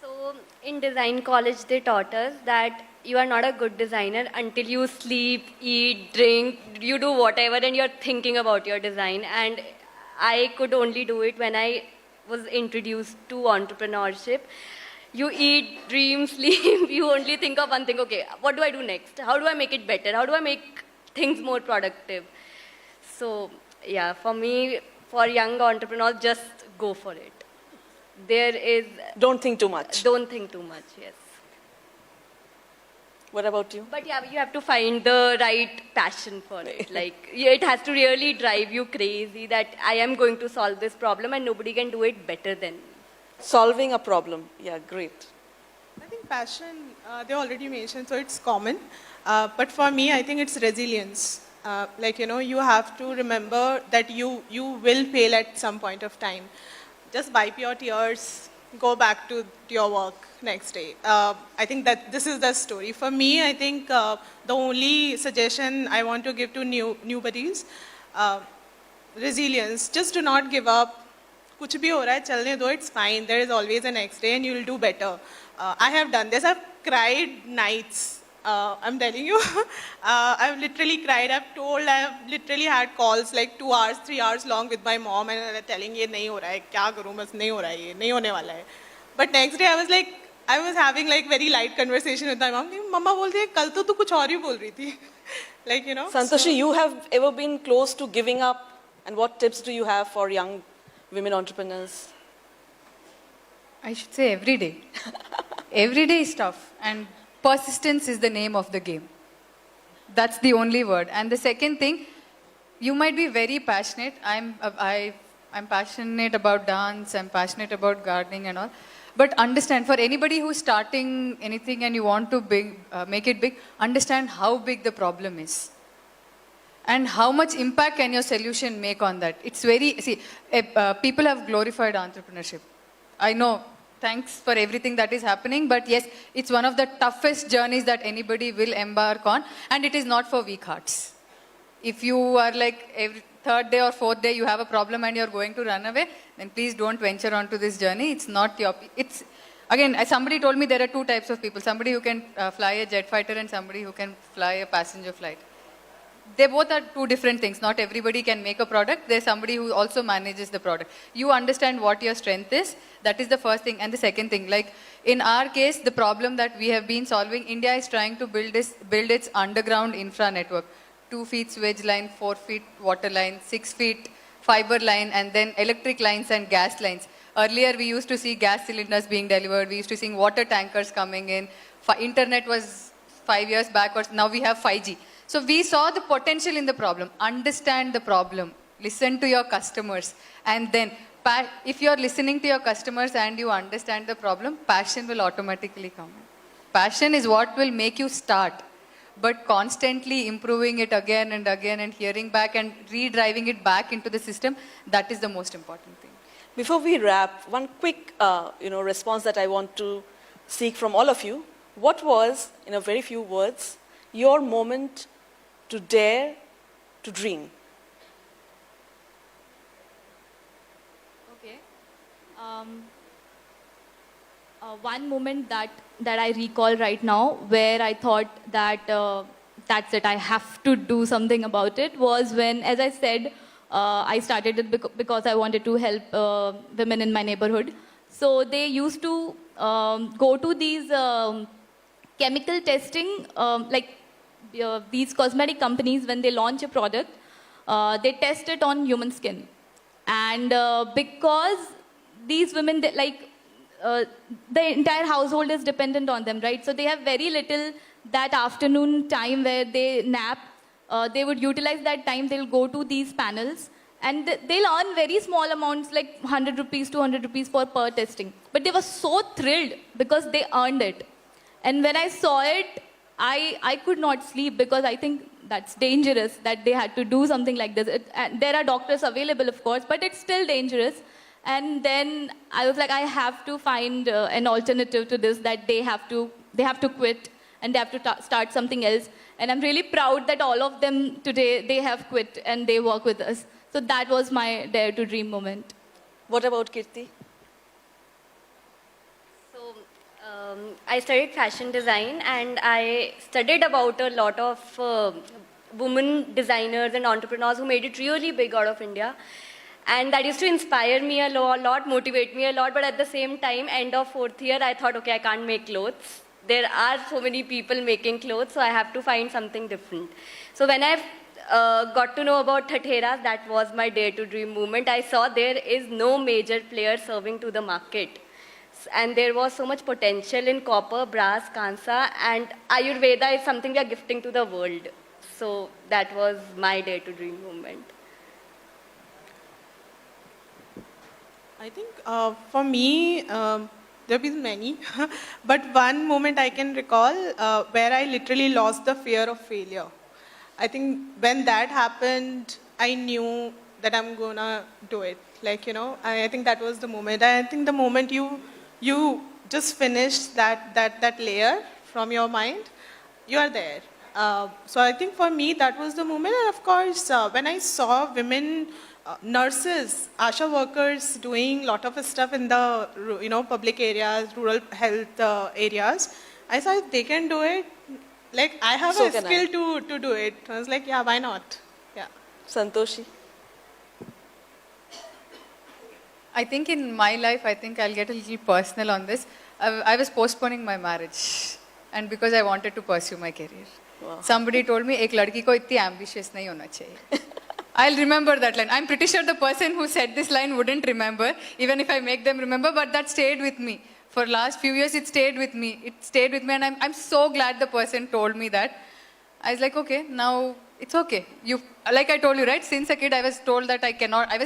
So in design college, they taught us that you are not a good designer until you sleep, eat, drink, you do whatever, and you're thinking about your design. And I could only do it when I was introduced to entrepreneurship. You eat, dream, sleep, you only think of one thing, okay, what do I do next? How do I make it better? How do I make things more productive? So yeah, for me, for young entrepreneurs, just go for it. Don't think too much. Don't think too much, yes. What about you? But yeah, you have to find the right passion for it. Like, it has to really drive you crazy that I am going to solve this problem and nobody can do it better than me. Solving a problem. Yeah, great. I think passion, they already mentioned, so it's common. But for me, I think it's resilience. You have to remember that you will fail at some point of time. Just wipe your tears, go back to your work next day. I think that this is the story. For me, I think the only suggestion I want to give to newbies, resilience. Just do not give up. Kuch bhi ho raha hai, chalne do, it's fine. There is always a next day and you will do better. I have done this. I've cried nights. I'm telling you, I've literally cried. I've literally had calls like 2 hours, 3 hours long with my mom, and telling ye nahi ho raha hai, kya karu, bas nahi ho raha hai, ye nahi hone wala hai. But next day I was having like very light conversation with my mom. Mama bolti hai, kal to tu kuch aur hi bol rahi thi. Santoshi, you have ever been close to giving up, and what tips do you have for young women entrepreneurs? I should say every day. Every day is tough, and persistence is the name of the game. That's the only word. And the second thing, you might be very passionate. I'm passionate about dance, I'm passionate about gardening and all. But understand, for anybody who's starting anything and you want to make it big, understand how big the problem is. And how much impact can your solution make on that? It's very, people have glorified entrepreneurship. I know, thanks for everything that is happening, but yes, it's one of the toughest journeys that anybody will embark on, and it is not for weak hearts. If you are like every third day or fourth day you have a problem and you're going to run away, then please don't venture onto this journey. It's not your, again, as somebody told me there are 2 types of people, somebody who can fly a jet fighter and somebody who can fly a passenger flight. They both are 2 different things. Not everybody can make a product. There's somebody who also manages the product. You understand what your strength is. That is the first thing. And the second thing, like in our case, the problem that we have been solving, India is trying to build its underground infra network. 2 feet sewage line, 4 feet water line, 6 feet fiber line, and then electric lines and gas lines. Earlier, we used to see gas cylinders being delivered. We used to see water tankers coming in. Internet was 5 years backwards. Now we have 5G. So we saw the potential in the problem. Understand the problem. Listen to your customers. And then, if you're listening to your customers and you understand the problem, passion will automatically come. Passion is what will make you start. but constantly improving it again and again and hearing back and redriving it back into the system, that is the most important thing. Before we wrap, one quick response that I want to seek from all of you. What was, in a very few words, your moment to dare to dream? Okay. One moment that I recall right now where I thought that that's it, I have to do something about it, was when, as I said, I started it because I wanted to help women in my neighborhood. So they used to go to these chemical testing, these cosmetic companies, when they launch a product, they test it on human skin. And because these women, the entire household is dependent on them, right? So they have very little that afternoon time where they nap. They would utilize that time, they'll go to these panels, and they'll earn very small amounts, like 100 rupees, 200 rupees for per testing. But they were so thrilled because they earned it. And when I saw it, I could not sleep, because I think that's dangerous that they had to do something like this. There are doctors available, of course, but it's still dangerous. And then I was like, I have to find an alternative to this, that they have to quit and they have to start something else. And I'm really proud that all of them today, they have quit and they work with us. So that was my dare to dream moment. What about Kirti? So I studied fashion design, and I studied about a lot of women designers and entrepreneurs who made it really big out of India. And that used to inspire me a lot, motivate me a lot. But at the same time, end of 4th year, I thought, okay, I can't make clothes. There are so many people making clothes, so I have to find something different. So when I got to know about Thatheras, that was my dare to dream movement. I saw there is no major player serving to the market. And there was so much potential in copper, brass, kansa, and Ayurveda is something we are gifting to the world. So that was my dare to dream movement. I think for me, there have been many, but one moment I can recall where I literally lost the fear of failure. I think when that happened, I knew that I'm gonna do it. I think that was the moment. I think the moment you just finished that layer from your mind, you are there. So I think for me, that was the moment. And of course, when I saw women, nurses, ASHA workers doing a lot of stuff in the public areas, rural health areas, I saw they can do it. Like, I have a skill to do it. I was like, yeah, why not? Yeah. Santoshi? I think in my life, I think I'll get a little personal on this. I was postponing my marriage, and because I wanted to pursue my career. Wow. Somebody told me, ek ladki ko itni ambitious nahi hona chahiye. I'll remember that line. I'm pretty sure the person who said this line wouldn't remember, even if I make them remember, but that stayed with me. For last few years, it stayed with me. It stayed with me, and I'm so glad the person told me that. I was like, okay, now it's okay. Like I told you, right? Since a kid, I was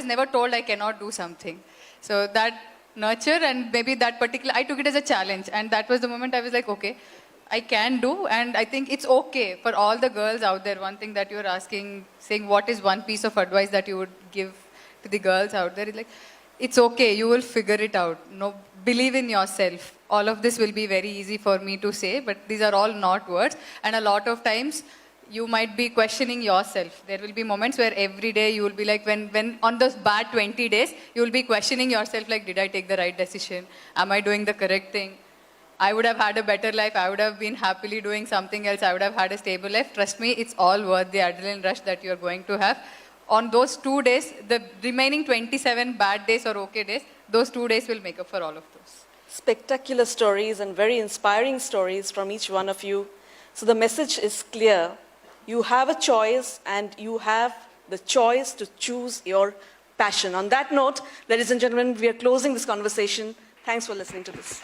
never told I cannot do something. So that nurture, and maybe that particular, I took it as a challenge, and that was the moment I was like, okay, I can do. And I think it's okay for all the girls out there. One thing that you're asking, saying what is one piece of advice that you would give to the girls out there, is like, it's okay, you will figure it out. No, believe in yourself. All of this will be very easy for me to say, but these are all not words. And a lot of times, you might be questioning yourself. There will be moments where every day you will be like, when on those bad 20 days, you will be questioning yourself like, did I take the right decision? Am I doing the correct thing? I would have had a better life. I would have been happily doing something else. I would have had a stable life. Trust me, it's all worth the adrenaline rush that you're going to have. On those 2 days, the remaining 27 bad days or okay days, those 2 days will make up for all of those. Spectacular stories and very inspiring stories from each one of you. So the message is clear. You have a choice, and you have the choice to choose your passion. On that note, ladies and gentlemen, we are closing this conversation. Thanks for listening to this.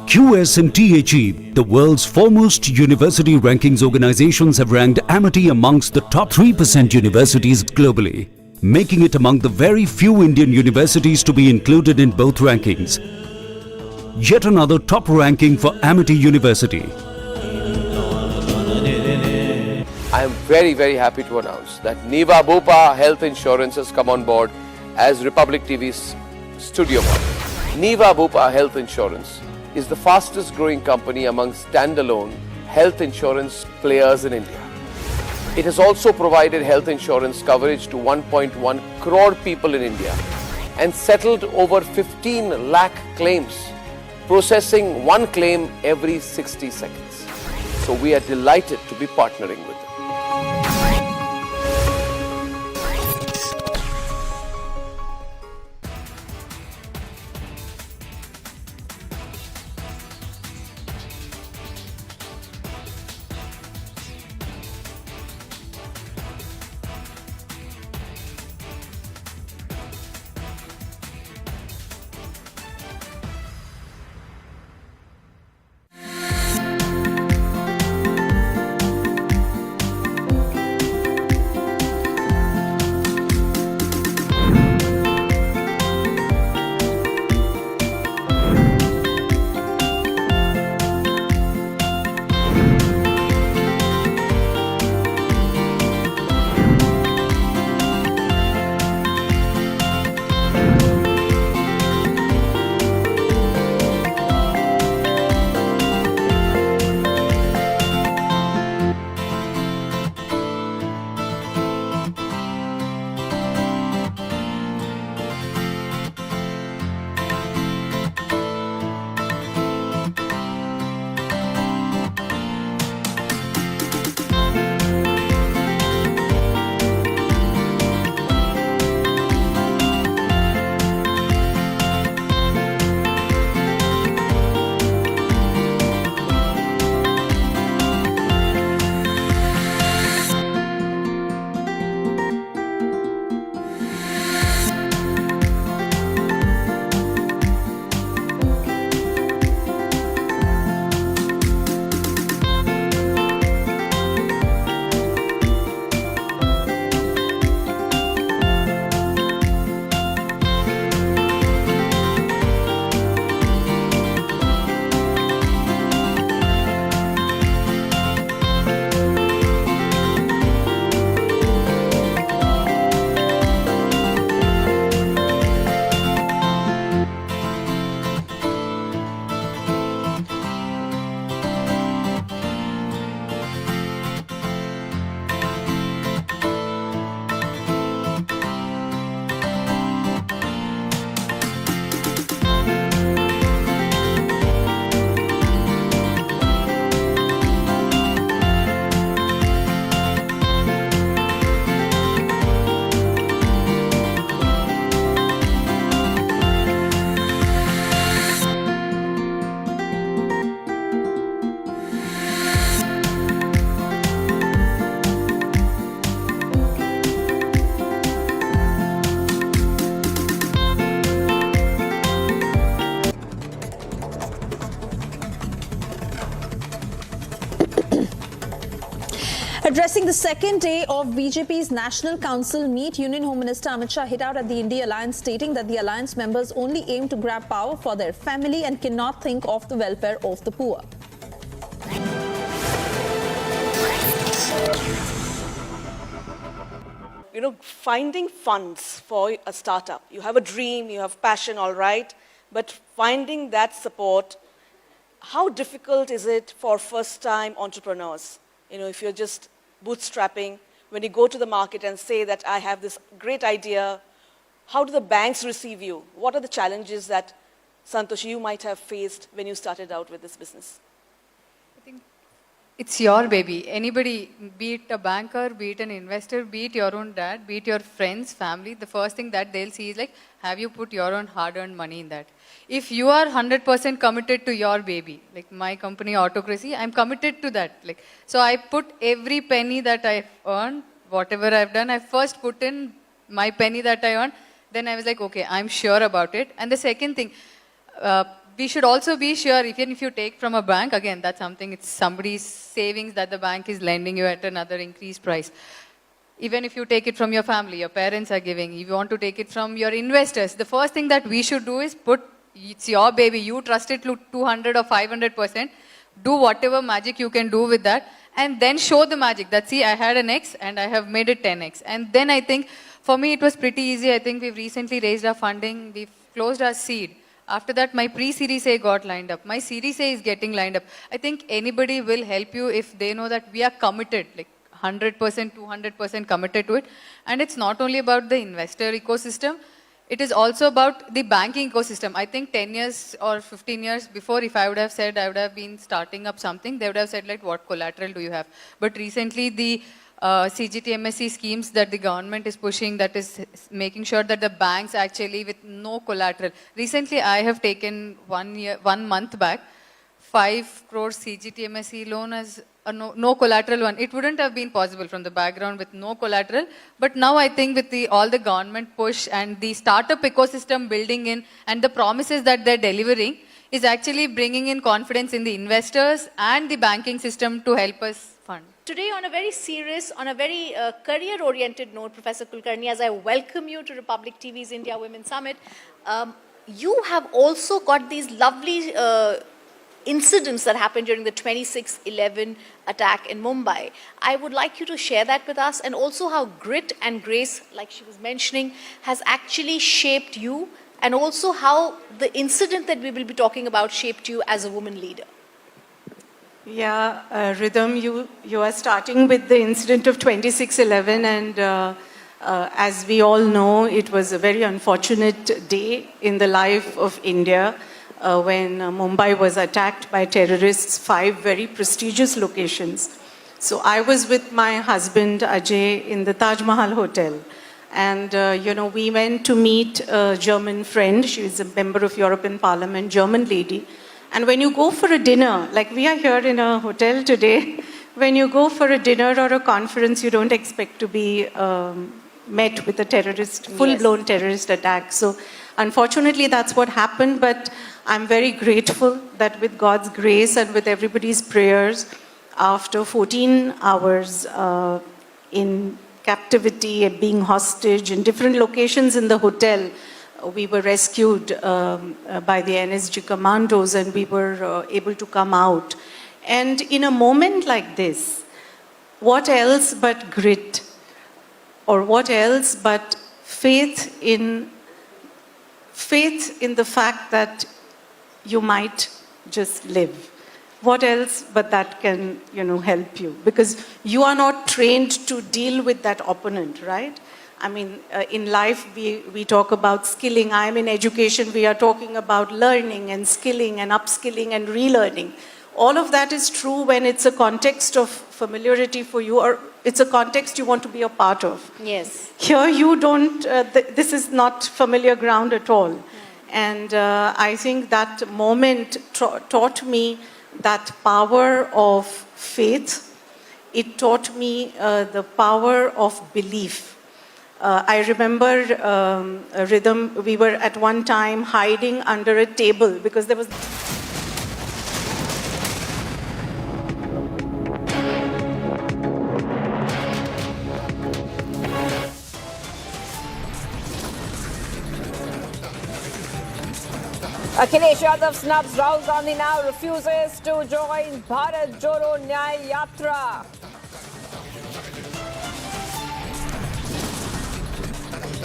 QSMTHE, the world's foremost university rankings organizations, have ranked Amity amongst the top 3% universities globally. making it among the very few Indian universities to be included in both rankings. Yet another top ranking for Amity University. I am very, very happy to announce that Niva Bupa Health Insurance has come on board as Republic TV's studio partner. Niva Bupa Health Insurance is the fastest growing company among standalone health insurance players in India. It has also provided health insurance coverage to 1.1 crore people in India and settled over 15 lakh claims, processing one claim every 60 seconds. So we are delighted to be partnering with them. Addressing the second day of BJP's National Council meet, Union Home Minister Amit Shah hit out at the India Alliance, stating that the alliance members only aim to grab power for their family and cannot think of the welfare of the poor. You know, finding funds for a startup. You have a dream, you have passion, all right, but finding that support, how difficult is it for first-time entrepreneurs? You know, if you're just bootstrapping, when you go to the market and say that I have this great idea, how do the banks receive you? What are the challenges that, Santosh, you might have faced when you started out with this business? I think it's your baby. Anybody, be it a banker, be it an investor, be it your own dad, be it your friends, family, the first thing that they'll see is like, have you put your own hard-earned money in that? If you are 100% committed to your baby, like my company Autocracy, I'm committed to that. Like, so I put every penny that I've earned, whatever I've done, I first put in my penny that I earned. Then I was like, okay, I'm sure about it. And the second thing, we should also be sure, even if you take from a bank, again, that's something, it's somebody's savings that the bank is lending you at another increased price. Even if you take it from your family, your parents are giving, if you want to take it from your investors, the first thing that we should do is it's your baby, you trust it to 200 or 500%, do whatever magic you can do with that, and then show the magic that, see, I had an X and I have made it 10X. And then I think, for me, it was pretty easy. I think we've recently raised our funding, we've closed our seed. After that, my pre-Series A got lined up. My Series A is getting lined up. I think anybody will help you if they know that we are committed, like 100%, 200% committed to it. And it's not only about the investor ecosystem, it is also about the banking ecosystem. I think 10 years or 15 years before, if I would have said I would have been starting up something, they would have said, like, what collateral do you have? But recently, the CGTMSE schemes that the government is pushing, that is making sure that the banks actually with no collateral. Recently, I have taken 1 month back, 5 crore CGTMSE loan as a no collateral one. It wouldn't have been possible from the background with no collateral. But now I think with all the government push and the startup ecosystem building in and the promises that they're delivering is actually bringing in confidence in the investors and the banking system to help us fund. Today, on a very serious, on a very career-oriented note, Professor Kulkarni, as I welcome you to Republic TV's India Women Summit, you have also got these lovely incidents that happened during the 26/11 attack in Mumbai. I would like you to share that with us, and also how grit and grace, like she was mentioning, has actually shaped you, and also how the incident that we will be talking about shaped you as a woman leader. Yeah, Rhythm, you are starting with the incident of 26/11, and as we all know, it was a very unfortunate day in the life of India when Mumbai was attacked by terrorists, 5 very prestigious locations. So I was with my husband Ajay in the Taj Mahal Hotel, and we went to meet a German friend. She is a member of European Parliament, German lady. And when you go for a dinner, like we are here in a hotel today, when you go for a dinner or a conference, you don't expect to be met with a terrorist, full-blown terrorist attack. So unfortunately, that's what happened, but I'm very grateful that with God's grace and with everybody's prayers, after 14 hours in captivity, being hostage in different locations in the hotel, we were rescued by the NSG commandos, and we were able to come out. And in a moment like this, what else but grit, or what else but faith in the fact that you might just live? What else but that can, help you? Because you are not trained to deal with that opponent, right? I mean, in life, we talk about skilling. I'm in education, we are talking about learning and skilling and upskilling and relearning. All of that is true when it's a context of familiarity for you, or it's a context you want to be a part of. Yes. Here you don't, this is not familiar ground at all. And I think that moment taught me that power of faith. It taught me the power of belief. I remember, Rhythm, we were at one time hiding under a table because there was... Akhilesh Yadav snubs Rahul Gandhi, now refuses to join Bharat Jodo Nyay Yatra.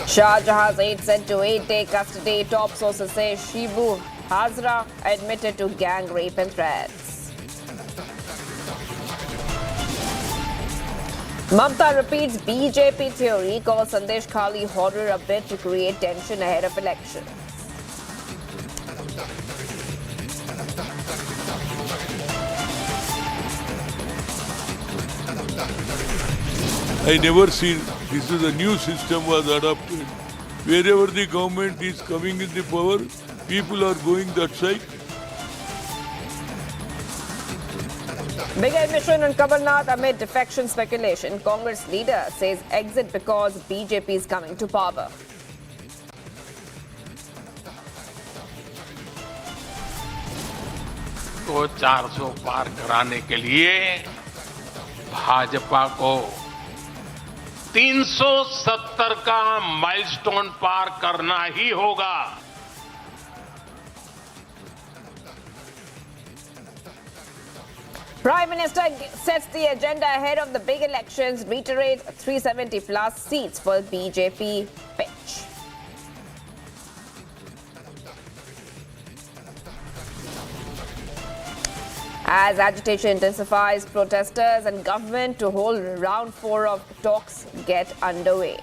Shah Jahan's aide sent to 8-day custody. Top sources say Shibu Hazra admitted to gang rape and threats. Mamta repeats BJP theory, calls Sandesh Khali horror a bit to create tension ahead of elections. I never seen, this is a new system was adopted. Wherever the government is coming in the power, people are going that side. Big admission on Kamalnath amid defection speculation. Congress leader says exit because BJP is coming to power. तो 400 पार कराने के लिए भाजपा को 370 का milestone पार करना ही होगा। Prime Minister sets the agenda ahead of the big elections, reiterates 370 plus seats for BJP pitch. As agitation intensifies, protesters and government to hold round 4 of talks get underway.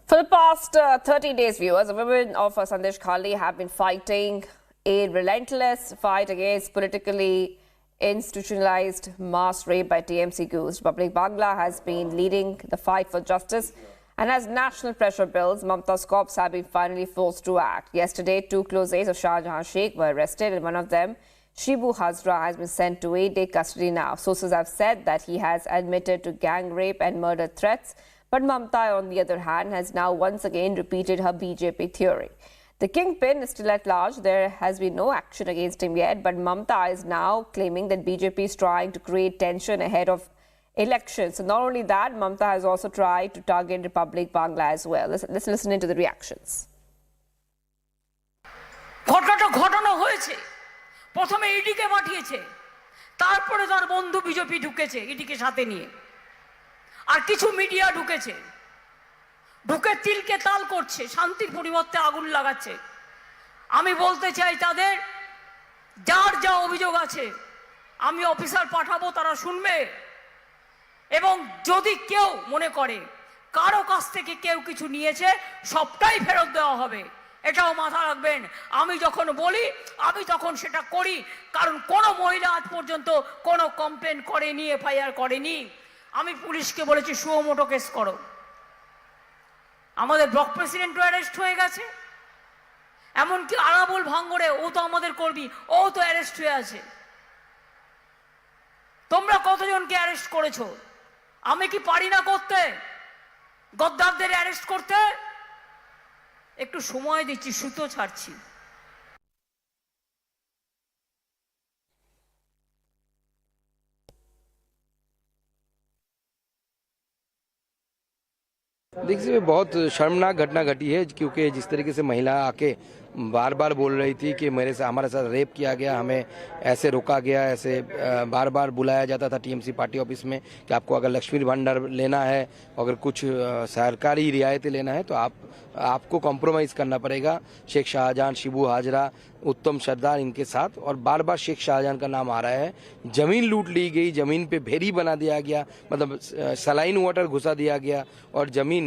For the past 30 days, viewers, the women of Sandesh Khali have been fighting a relentless fight against politically institutionalized mass rape by TMC Goose. Republic Bangla has been leading the fight for justice, and as national pressure builds, Mamta's corps have been finally forced to act. Yesterday, 2 close aides of Shah Jahan Sheikh were arrested, and one of them, Shibu Hazra, has been sent to 8-day custody now. Sources have said that he has admitted to gang rape and murder threats. But Mamta, on the other hand, has now once again repeated her BJP theory. The kingpin is still at large. There has been no action against him yet, but Mamta is now claiming that BJP is trying to create tension ahead of elections. So not only that, Mamta has also tried to target Republic Bangla as well. Let's listen into the reactions. ঘটনা হয়েছে প্রথমে ইডিকে পাঠিয়েছে তারপরে তার বন্ধু BJP ঢুকেছে ইডিকে সাথে নিয়ে আর কিছু মিডিয়া ঢুকেছে ঢুকে তিলকে তাল করছে শান্তির পরিবর্তে আগুন লাগাচ্ছে আমি বলতে চাই তাদের যার যা অভিযোগ আছে আমি অফিসার পাঠাবো তারা শুনবে এবং যদি কেউ মনে করে কারো কাছ থেকে কেউ কিছু নিয়েছে সবটাই ফেরত দেওয়া হবে এটাও মাথা রাখবেন আমি যখন বলি আমি তখন সেটা করি কারণ কোনো মহিলা আজ পর্যন্ত কোনো কমপ্লেন করেনি এফআইআর করেনি আমি পুলিশকে বলেছি সুমোটো কেস করো আমাদের ব্লক প্রেসিডেন্টও অ্যারেস্ট হয়ে গেছে এমনকি আরাবুল ভাঙ্গরে ও তো আমাদের কর্মী ও তো অ্যারেস্ট হয়ে আছে তোমরা কতজনকে অ্যারেস্ট করেছো আমি কি পারি না করতে গদ্দারদের অ্যারেস্ট করতে একটু সময় দিচ্ছি সুতো ছাড়ছি देखिए बहुत शर्मनाक घटना घटी है क्योंकि जिस तरीके से महिला आके बार बार बोल रही थी कि मेरे से हमारे साथ रेप किया गया हमें ऐसे रोका गया ऐसे बार बार बुलाया जाता था टीएमसी पार्टी ऑफिस में कि आपको अगर लक्ष्मी भंडार लेना है अगर कुछ सरकारी रियायतें लेना है तो आपको कॉम्प्रोमाइज़ करना पड़ेगा शेख शाहजहां शिबू हाजरा उत्तम सरदार इनके साथ और बार बार शेख शाहजहां का नाम आ रहा है ज़मीन लूट ली गई ज़मीन पे भेरी बना दिया गया मतलब सलाइन वाटर घुसा दिया गया और ज़मीन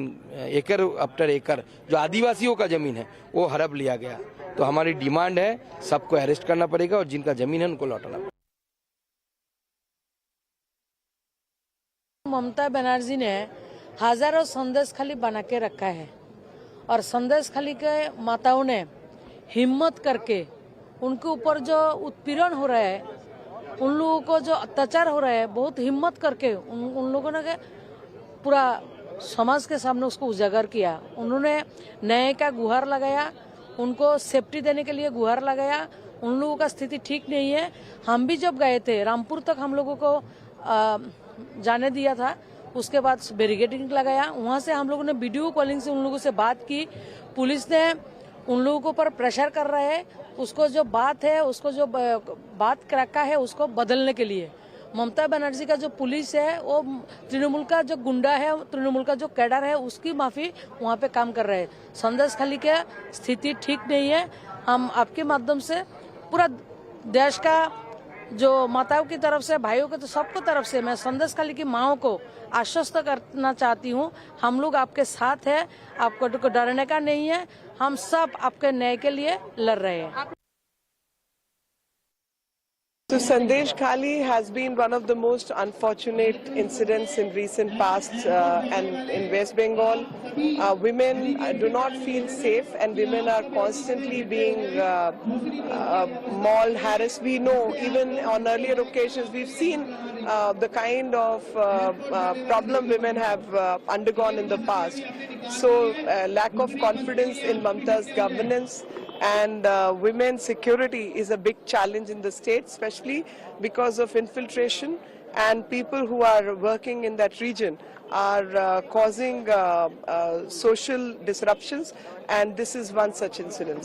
एकड़ आफ्टर एकड़ जो आदिवासियों का ज़मीन है वो हड़प लिया गया तो हमारी डिमांड है सबको अरेस्ट करना पड़ेगा और जिनका ज़मीन है उनको लौटाना पड़ेगा। ममता बनर्जी ने हजारों संदेश खाली बना के रखा है और संदेश खाली के माताओं ने हिम्मत करके उनके ऊपर जो उत्पीड़न हो रहा है उन लोगों को जो अत्याचार हो रहा है बहुत हिम्मत करके उन लोगों ने पूरा समाज के सामने उसको उजागर किया उन्होंने न्याय का गुहार लगाया उनको सेफ्टी देने के लिए गुहार लगाया उन लोगों का स्थिति ठीक नहीं है हम भी जब गए थे रामपुर तक हम लोगों को जाने दिया था उसके बाद बैरिकेडिंग लगाया वहाँ से हम लोगों ने वीडियो कॉलिंग से उन लोगों से बात की पुलिस ने उन लोगों के ऊपर प्रेशर कर रहा है उसको जो बात है उसको जो बात रखा है उसको बदलने के लिए ममता बनर्जी का जो पुलिस है वो तृणमूल का जो गुंडा है तृणमूल का जो कैडर है उसकी माफी वहाँ पे काम कर रहे हैं संदेश खाली की स्थिति ठीक नहीं है हम आपके माध्यम से पूरा देश का जो माताओं की तरफ से भाइयों के तो सबको तरफ से मैं संदेश खाली की माओं को आश्वस्त करना चाहती हूँ हम लोग आपके साथ है आपको डरने का नहीं है हम सब आपके न्याय के लिए लड़ रहे हैं। So Sandesh Khali has been one of the most unfortunate incidents in recent past and in West Bengal. Women do not feel safe and women are constantly being mauled, harassed. We know even on earlier occasions we've seen the kind of problem women have undergone in the past. So lack of confidence in Mamta's governance and women's security is a big challenge in the state, especially because of infiltration, and people who are working in that region are causing social disruptions, and this is one such incident.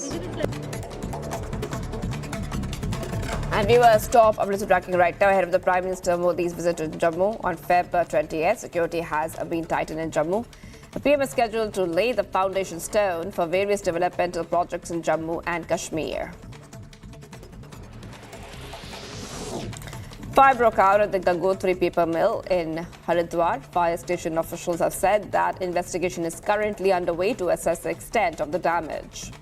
And viewers, stop our list tracking right now ahead of the Prime Minister Modi's visit to Jammu on Feb 20th. Security has been tightened in Jammu. The PM is scheduled to lay the foundation stone for various developmental projects in Jammu and Kashmir. Fire broke out at the Gangotri paper mill in Haridwar. Fire station officials have said that investigation is currently underway to assess the extent of the damage.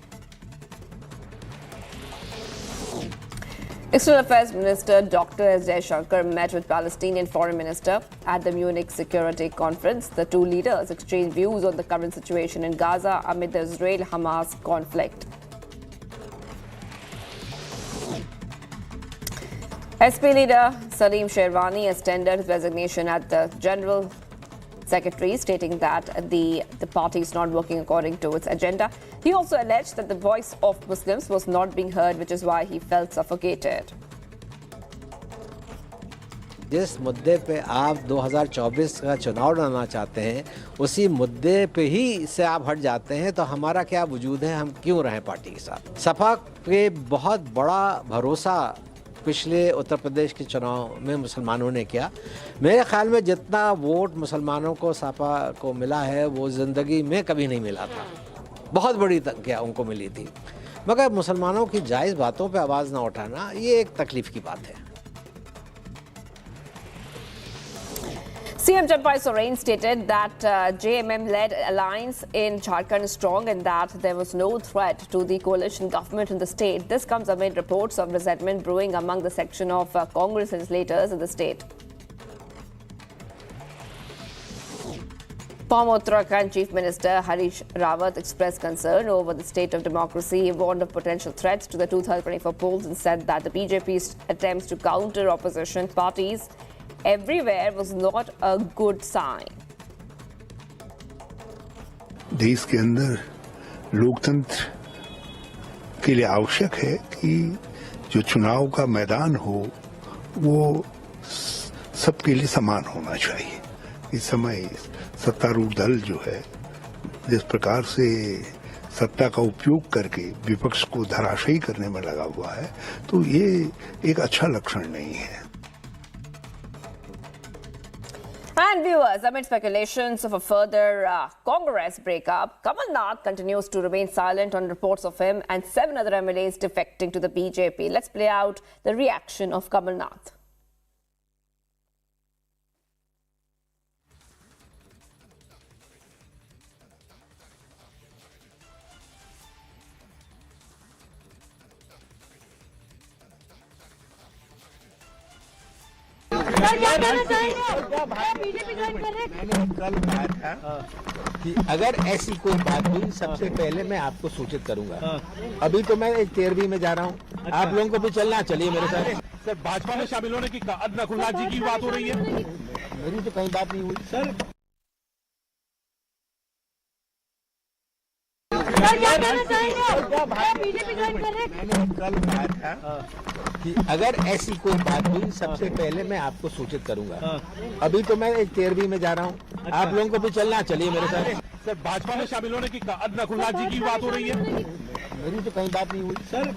External Affairs Minister Dr. S. Jaishankar met with Palestinian Foreign Minister at the Munich Security Conference. The two leaders exchanged views on the current situation in Gaza amid the Israel-Hamas conflict. SP leader Salim Sherwani has tendered his resignation at the General Secretary, stating that the party is not working according to its agenda. He also alleged that the voice of Muslims was not being heard, which is why he felt suffocated. जिस मुद्दे पे आप 2024 का चुनाव लड़ना चाहते हैं, उसी मुद्दे पे ही से आप हट जाते हैं, तो हमारा क्या वजूद है, हम क्यों रहें पार्टी के साथ। सपा पे बहुत बड़ा भरोसा पिछले उत्तर प्रदेश के चुनाव में मुसलमानों ने किया। मेरे ख्याल में जितना वोट मुसलमानों को सपा को मिला है, वो ज़िंदगी में कभी नहीं मिला था। बहुत बड़ी संख्या उनको मिली थी, मगर मुसलमानों की जायज़ बातों पे आवाज़ ना उठाना, ये एक तकलीफ की बात है। CM Champai Soren stated that JMM-led alliance in Jharkhand is strong and that there was no threat to the coalition government in the state. This comes amid reports of resentment brewing among the section of Congress legislators in the state. Former Uttarakhand Chief Minister Harish Rawat expressed concern over the state of democracy. He warned of potential threats to the 2024 polls and said that the BJP's attempts to counter opposition parties everywhere was not a good sign. देश के अंदर लोकतंत्र के लिए आवश्यक है कि जो चुनाव का मैदान हो वो सबके लिए समान होना चाहिए। इस समय सत्तारूढ़ दल जो है जिस प्रकार से सत्ता का उपयोग करके विपक्ष को धराशायी करने में लगा हुआ है, तो ये एक अच्छा लक्षण नहीं है। And viewers, amid speculations of a further Congress breakup, Kamal Nath continues to remain silent on reports of him and 7 other MLAs defecting to the BJP. Let's play out the reaction of Kamal Nath. मैंने कल कहा था कि अगर ऐसी कोई बात हुई सबसे पहले मैं आपको सूचित करूंगा। अभी तो मैं 13वीं में जा रहा हूं, आप लोगों को भी चलना, चलिए मेरे साथ। सर, भाजपा में शामिल होने की नकुलनाथ जी की बात हो रही है। मेरी तो कहीं बात नहीं हुई सर। मैंने कल कहा था कि अगर ऐसी कोई बात हुई सबसे पहले मैं आपको सूचित करूंगा। अभी तो मैं 13वीं में जा रहा हूं, आप लोगों को भी चलना, चलिए मेरे साथ। सर, भाजपा में शामिल होने की नकुलनाथ जी की बात हो रही है। मेरी तो कहीं बात नहीं हुई sir.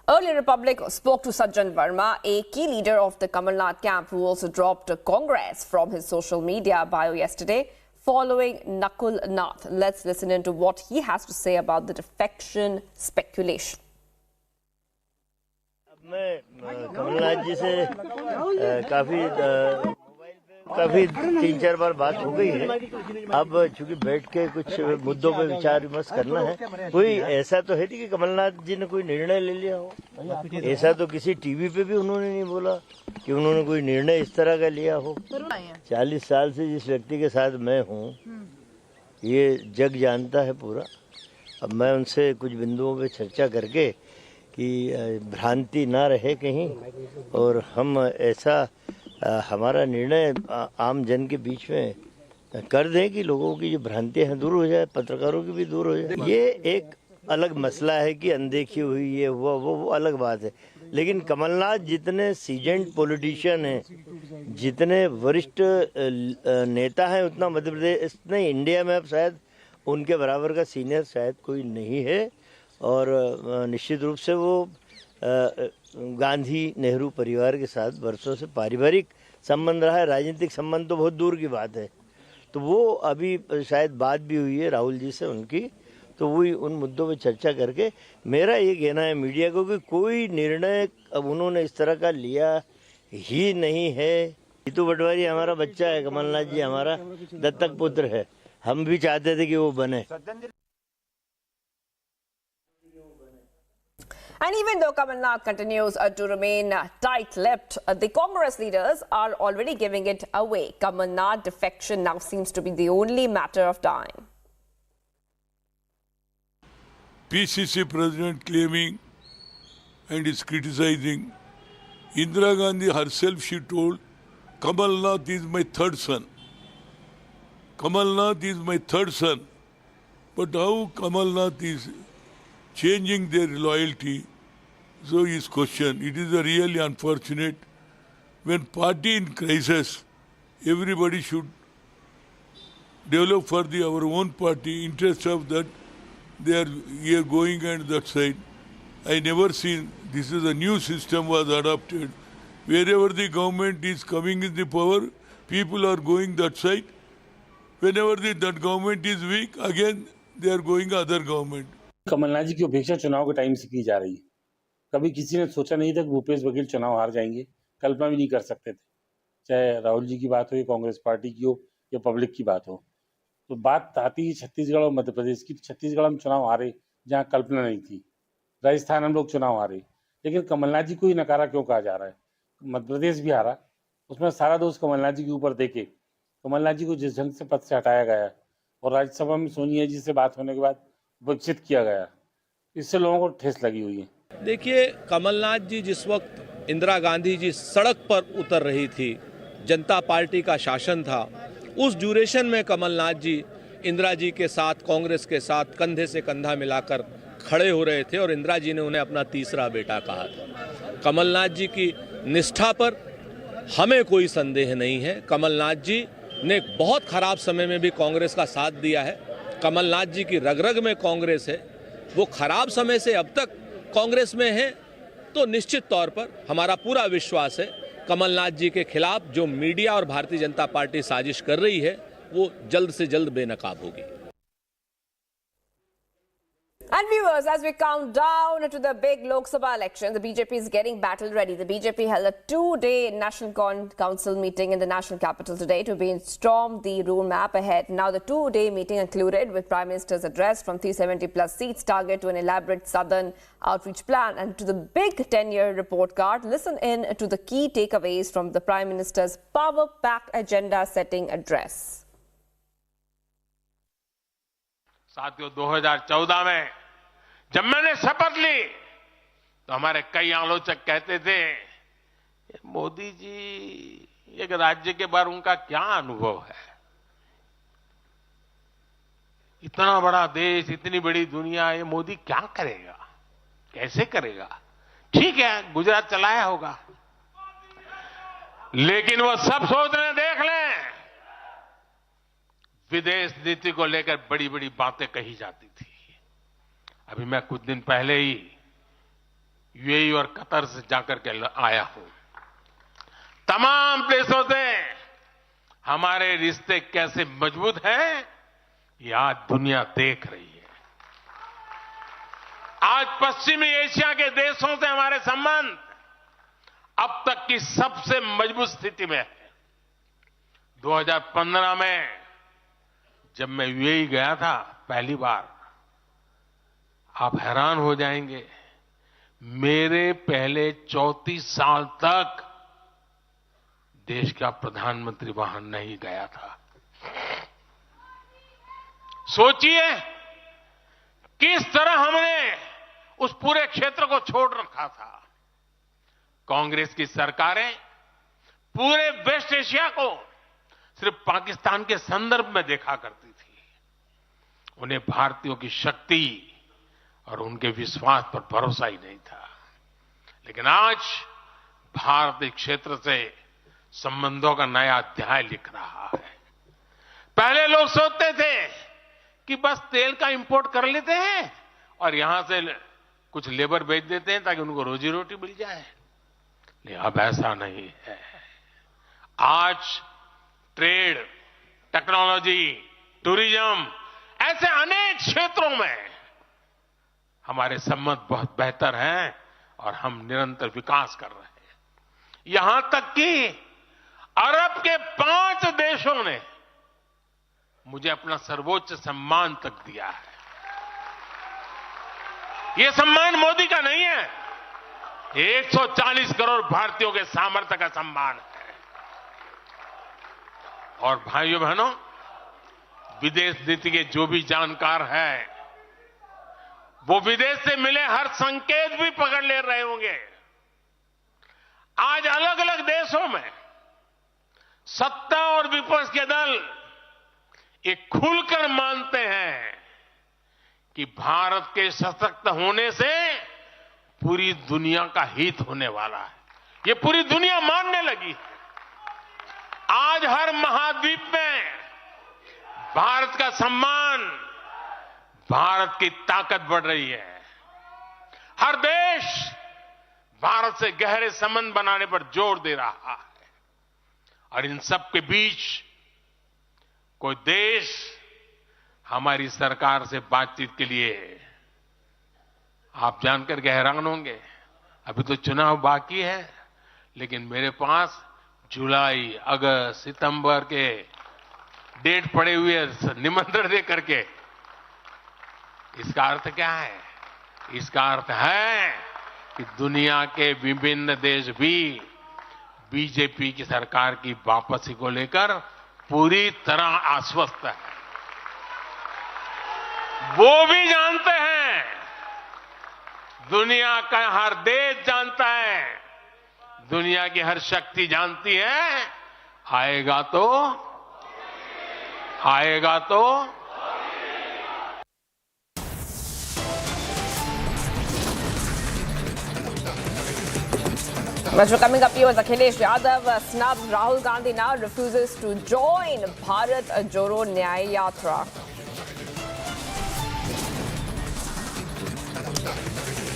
Earlier, Republic spoke to Sajjan Verma, a key leader of the Kamal Nath camp, who also dropped Congress from his social media bio yesterday following Nakul Nath. Let's listen into what he has to say about the defection speculation. मैं कमलनाथ जी से काफ़ी काफी 3-4 बार बात हो गई है। अब चूंकि बैठ के कुछ मुद्दों पे विचार विमर्श करना है, कोई ऐसा तो है नहीं कि कमलनाथ जी ने कोई निर्णय ले लिया हो। ऐसा तो किसी टीवी पे भी उन्होंने नहीं बोला कि उन्होंने कोई निर्णय इस तरह का लिया हो। 40 साल से जिस व्यक्ति के साथ मैं हूँ, ये जग जानता है पूरा। अब मैं उनसे कुछ बिंदुओं पे चर्चा करके कि भ्रांति ना रहे कहीं, और हम ऐसा हमारा निर्णय आम जन के बीच में कर दें कि लोगों की जो भ्रांतियां हैं दूर हो जाए, पत्रकारों की भी दूर हो जाए। ये एक अलग मसला है कि अनदेखी हुई, ये हुआ, वो अलग बात है। लेकिन कमलनाथ जितने सीजेंट पॉलिटिशियन हैं, जितने वरिष्ठ नेता हैं, उतना मध्य प्रदेश नहीं, इंडिया में अब शायद उनके बराबर का सीनियर शायद कोई नहीं है। और निश्चित रूप से वो गांधी नेहरू परिवार के साथ वर्षों से पारिवारिक संबंध रहा है, राजनीतिक संबंध तो बहुत दूर की बात है। तो वो अभी शायद बात भी हुई है राहुल जी से उनकी, तो वही उन मुद्दों पे चर्चा करके मेरा ये कहना है मीडिया को कि कोई निर्णय अब उन्होंने इस तरह का लिया ही नहीं है। जीतू पटवारी हमारा बच्चा है, कमलनाथ जी हमारा दत्तक पुत्र है, हम भी चाहते थे कि वो बने। And even though Kamalnath continues to remain tight-lipped, the Congress leaders are already giving it away. Kamalnath defection now seems to be the only matter of time. PCC president claiming and is criticizing. Indira Gandhi herself, she told, Kamalnath is my third son. Kamalnath is my third son. But how Kamalnath is changing their loyalty, so is question. It is a really unfortunate. When party in crisis, everybody should develop for our own party interest of that. They are here going and that side. I never seen, this is a new system was adopted. Wherever the government is coming in the power, people are going that side. Whenever that government is weak, again they are going other government. Kamal Nath जी की उपेक्षा चुनाव के time से की जा रही है। कभी किसी ने सोचा नहीं था कि भूपेश बघेल चुनाव हार जाएंगे, कल्पना भी नहीं कर सकते थे। चाहे राहुल जी की बात हो या कांग्रेस पार्टी की हो या पब्लिक की बात हो। तो बात आती है छत्तीसगढ़ और मध्य प्रदेश की। छत्तीसगढ़ हम चुनाव हारे जहाँ कल्पना नहीं थी, राजस्थान हम लोग चुनाव हारे, लेकिन कमलनाथ जी को ही नकारा क्यों कहा जा रहा है? मध्य प्रदेश भी हारा, उसमें सारा दोष कमलनाथ जी के ऊपर देके कमलनाथ जी को जिस ढंग से पद से हटाया गया और राज्यसभा में सोनिया जी से बात होने के बाद विकसित किया गया, इससे लोगों को ठेस लगी हुई है। देखिए, कमलनाथ जी जिस वक्त इंदिरा गांधी जी सड़क पर उतर रही थी, जनता पार्टी का शासन था, उस ड्यूरेशन में कमलनाथ जी इंदिरा जी के साथ, कांग्रेस के साथ कंधे से कंधा मिलाकर खड़े हो रहे थे और इंदिरा जी ने उन्हें अपना तीसरा बेटा कहा था। कमलनाथ जी की निष्ठा पर हमें कोई संदेह नहीं है। कमलनाथ जी ने बहुत खराब समय में भी कांग्रेस का साथ दिया है। कमलनाथ जी की रग-रग में कांग्रेस है, वो खराब समय से अब तक कांग्रेस में है। तो निश्चित तौर पर हमारा पूरा विश्वास है कमलनाथ जी के खिलाफ जो मीडिया और भारतीय जनता पार्टी साजिश कर रही है वो जल्द से जल्द बेनकाब होगी। And viewers, as we count down to the big Lok Sabha election, the BJP is getting battle ready. The BJP held a 2-day National Council meeting in the national capital today to brainstorm the roadmap ahead. Now, the 2-day meeting concluded with Prime Minister's address from 370 plus seats, target to an elaborate southern outreach plan, and to the big 10-year report card. Listen in to the key takeaways from the Prime Minister's power-packed agenda-setting address. साथियों, 2014 में जब मैंने शपथ ली तो हमारे कई आलोचक कहते थे मोदी जी एक राज्य के बारे उनका क्या अनुभव है, इतना बड़ा देश, इतनी बड़ी दुनिया, ये मोदी क्या करेगा, कैसे करेगा? ठीक है, गुजरात चलाया होगा, लेकिन वो सब सोचने देख लें, विदेश नीति को लेकर बड़ी बड़ी बातें कही जाती थी। अभी मैं कुछ दिन पहले ही यूएई और कतर से जाकर के आया हूं। तमाम देशों से हमारे रिश्ते कैसे मजबूत हैं, ये आज दुनिया देख रही है। आज पश्चिमी एशिया के देशों से हमारे संबंध अब तक की सबसे मजबूत स्थिति में है। 2015 में जब मैं यूएई गया था पहली बार, आप हैरान हो जाएंगे, मेरे पहले 34 साल तक देश का प्रधानमंत्री वहां नहीं गया था। सोचिए किस तरह हमने उस पूरे क्षेत्र को छोड़ रखा था। कांग्रेस की सरकारें पूरे वेस्ट एशिया को सिर्फ पाकिस्तान के संदर्भ में देखा करती थी। उन्हें भारतीयों की शक्ति और उनके विश्वास पर भरोसा ही नहीं था। लेकिन आज भारत इस क्षेत्र से संबंधों का नया अध्याय लिख रहा है। पहले लोग सोचते थे कि बस तेल का इंपोर्ट कर लेते हैं और यहां से कुछ लेबर बेच देते हैं ताकि उनको रोजी रोटी मिल जाए, लेकिन अब ऐसा नहीं है। आज ट्रेड, टेक्नोलॉजी, टूरिज्म, ऐसे अनेक क्षेत्रों में हमारे संबंध बहुत बेहतर हैं और हम निरंतर विकास कर रहे हैं। यहां तक कि अरब के 5 देशों ने मुझे अपना सर्वोच्च सम्मान तक दिया है। यह सम्मान मोदी का नहीं है, 140 करोड़ भारतीयों के सामर्थ्य का सम्मान है। और भाइयों बहनों, विदेश नीति के जो भी जानकार हैं, वो विदेश से मिले हर संकेत भी पकड़ ले रहे होंगे। आज अलग अलग देशों में सत्ता और विपक्ष के दल ये खुलकर मानते हैं कि भारत के सशक्त होने से पूरी दुनिया का हित होने वाला है। ये पूरी दुनिया मानने लगी है। आज हर महाद्वीप में भारत का सम्मान, भारत की ताकत बढ़ रही है। हर देश भारत से गहरे संबंध बनाने पर जोर दे रहा है। और इन सब के बीच कोई देश हमारी सरकार से बातचीत के लिए, आप जानकर के हैरान होंगे, अभी तो चुनाव बाकी है, लेकिन मेरे पास जुलाई, अगस्त, सितंबर के डेट पड़े हुए निमंत्रण दे करके। इसका अर्थ क्या है? इसका अर्थ है कि दुनिया के विभिन्न देश भी बीजेपी की सरकार की वापसी को लेकर पूरी तरह आश्वस्त है। वो भी जानते हैं, दुनिया का हर देश जानता है, दुनिया की हर शक्ति जानती है, आएगा तो Well, coming up here was Akhilesh Yadav snubs Rahul Gandhi now refuses to join Bharat Jodo Nyaya Yatra.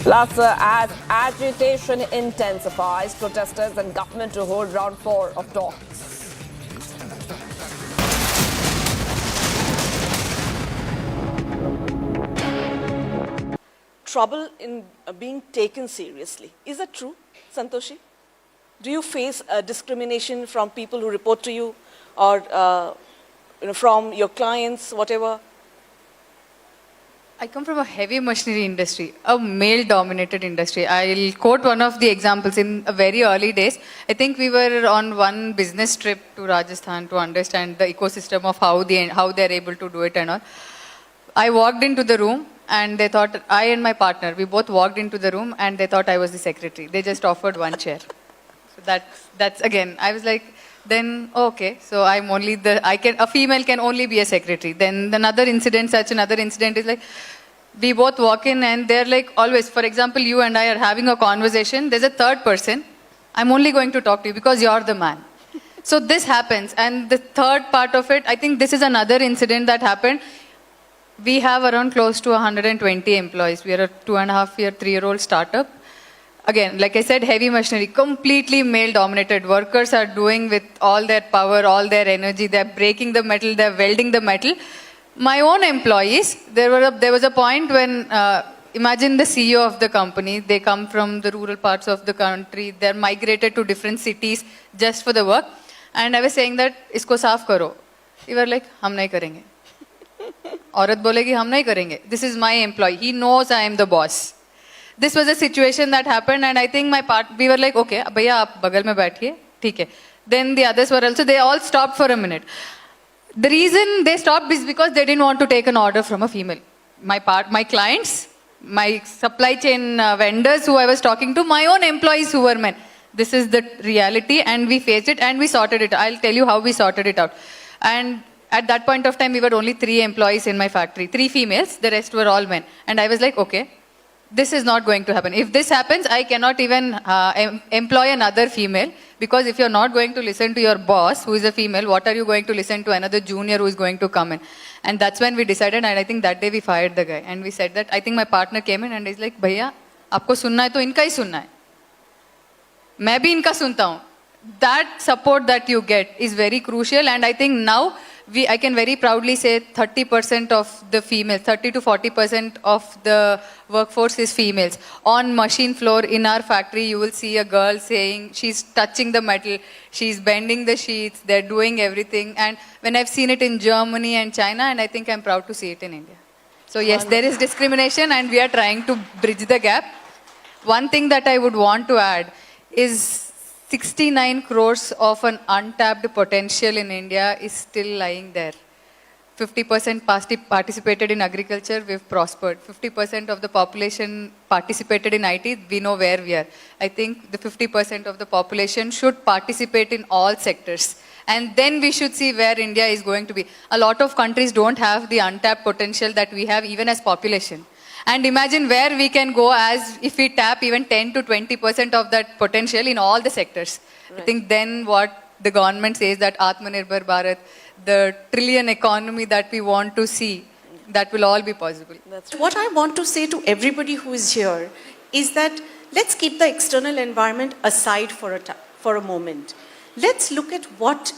Plus, as agitation intensifies, protesters and government to hold round 4 of talks. Trouble in being taken seriously. Is that true, Santoshi? Do you face discrimination from people who report to you, or from your clients, whatever? I come from a heavy machinery industry, a male-dominated industry. I'll quote one of the examples. In very early days, I think we were on one business trip to Rajasthan to understand the ecosystem of how they're able to do it and all. I walked into the room and they thought, I and my partner, we both walked into the room and they thought I was the secretary. They just offered one chair. So that's again, I was like, then okay, so I'm only a female can only be a secretary. Then another incident is like, we both walk in and they're like, always, for example, you and I are having a conversation, there's a third person, I'm only going to talk to you because you're the man. So this happens. And the third part of it, I think this is another incident that happened. We have around close to 120 employees. We are a 2.5-year, 3-year-old startup. Again, like I said, heavy machinery, completely male-dominated. Workers are doing with all their power, all their energy. They're breaking the metal, they're welding the metal. My own employees, there was a point when, imagine the CEO of the company, they come from the rural parts of the country, they're migrated to different cities just for the work. And I was saying that, इसको साफ करो. We were like, हम नहीं करेंगे. औरत बोलेगी हम नहीं करेंगे. This is my employee. He knows I am the boss. This was a situation that happened, and I think we were like, okay, भैया आप बगल में बैठिए, ठीक है. Then the others were also, they all stopped for a minute. The reason they stopped is because they didn't want to take an order from a female. My clients, my supply chain vendors who I was talking to, my own employees who were men. This is the reality, and we faced it and we sorted it. I'll tell you how we sorted it out. And at that point of time, we were only 3 employees in my factory, 3 females, the rest were all men. And I was like, okay, this is not going to happen. If this happens, I cannot even employ another female, because if you're not going to listen to your boss, who is a female, what are you going to listen to another junior who is going to come in? And that's when we decided, and I think that day we fired the guy. And we said that, I think my partner came in and he's like, भैया आपको सुनना है तो इनका ही सुनना है, मैं भी इनका सुनता हूँ. That support that you get is very crucial, and I think now I can very proudly say 30% of the females, 30 to 40% of the workforce is females. On machine floor in our factory, you will see a girl saying, she's touching the metal, she's bending the sheets, they're doing everything. And when I've seen it in Germany and China, and I think I'm proud to see it in India. So yes, there is discrimination, and we are trying to bridge the gap. One thing that I would want to add is 69 crores of an untapped potential in India is still lying there. 50% participated in agriculture, we've prospered. 50% of the population participated in IT, we know where we are. I think the 50% of the population should participate in all sectors. And then we should see where India is going to be. A lot of countries don't have the untapped potential that we have even as population. And imagine where we can go as if we tap even 10 to 20% of that potential in all the sectors. Right. I think then what the government says, that Atmanirbhar Bharat, the trillion economy that we want to see, that will all be possible. What I want to say to everybody who is here is that let's keep the external environment aside for a moment. Let's look at what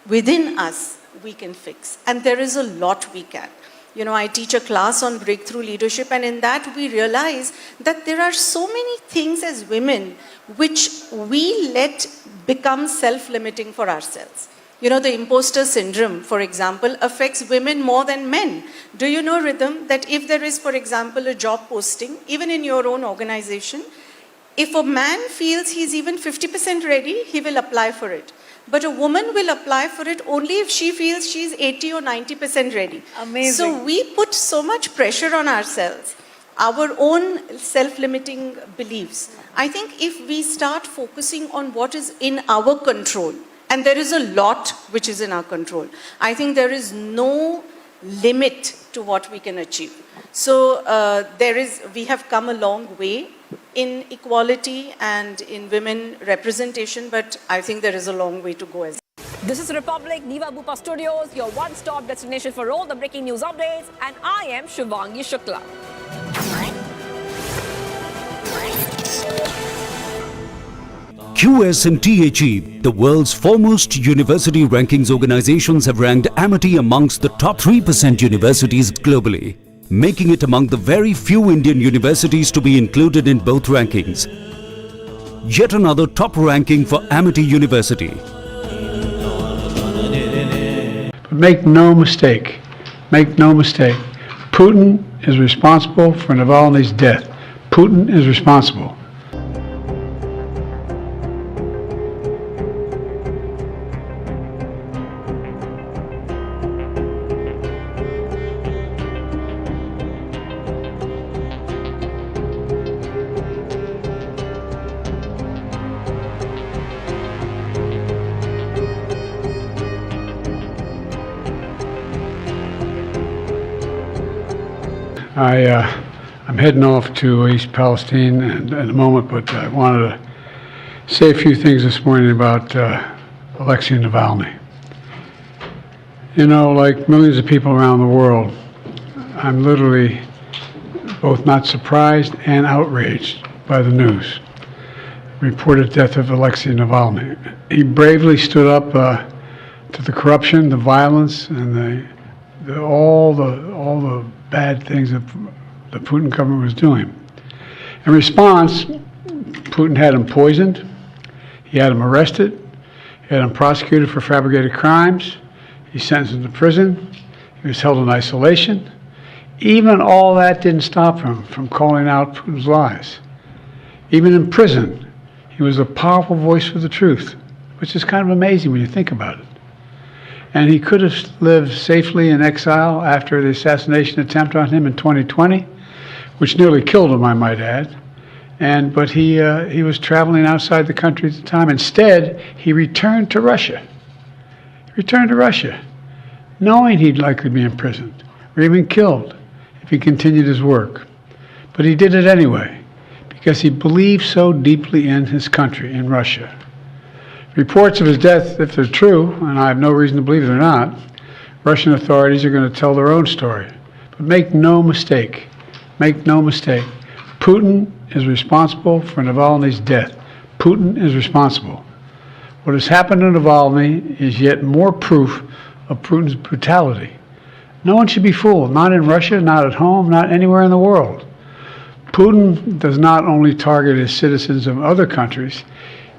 within us we can fix. And there is a lot we can. You know, I teach a class on breakthrough leadership, and in that we realize that there are so many things as women which we let become self-limiting for ourselves. You know, the imposter syndrome, for example, affects women more than men. Do you know, Rhythm, that if there is, for example, a job posting, even in your own organization, if a man feels he's even 50% ready, he will apply for it. But a woman will apply for it only if she feels she's 80 or 90% ready. Amazing. So we put so much pressure on ourselves, our own self-limiting beliefs. I think if we start focusing on what is in our control, and there is a lot which is in our control, I think there is no limit to what we can achieve. So we have come a long way in equality and in women representation, but I think there is a long way to go as well. This is Republic, Niva Bupa Studios, your one-stop destination for all the breaking news updates, and I am Shivangi Shukla. QS and THE, the world's foremost university rankings organizations, have ranked Amity amongst the top 3% universities globally, making it among the very few Indian universities to be included in both rankings. Yet another top ranking for Amity University. But make no mistake, Putin is responsible for Navalny's death. Putin is responsible. I'm heading off to East Palestine in a moment, but I wanted to say a few things this morning about Alexei Navalny. You know, like millions of people around the world, I'm literally both not surprised and outraged by the news. Reported death of Alexei Navalny. He bravely stood up to the corruption, the violence, and all the bad things that the Putin government was doing. In response, Putin had him poisoned, he had him arrested, He had him prosecuted for fabricated crimes. He sentenced him to prison. He was held in isolation. Even all that didn't stop him from calling out Putin's lies. Even in prison, he was a powerful voice for the truth, which is kind of amazing when you think about it. And he could have lived safely in exile after the assassination attempt on him in 2020, which nearly killed him, I might add. But he was traveling outside the country at the time. Instead, he returned to Russia. He returned to Russia, knowing he'd likely be imprisoned or even killed if he continued his work. But he did it anyway, because he believed so deeply in his country, in Russia. Reports of his death, if they're true, and I have no reason to believe they're not, Russian authorities are going to tell their own story. But make no mistake, Putin is responsible for Navalny's death. Putin is responsible. What has happened to Navalny is yet more proof of Putin's brutality. No one should be fooled, not in Russia, not at home, not anywhere in the world. Putin does not only target his citizens of other countries,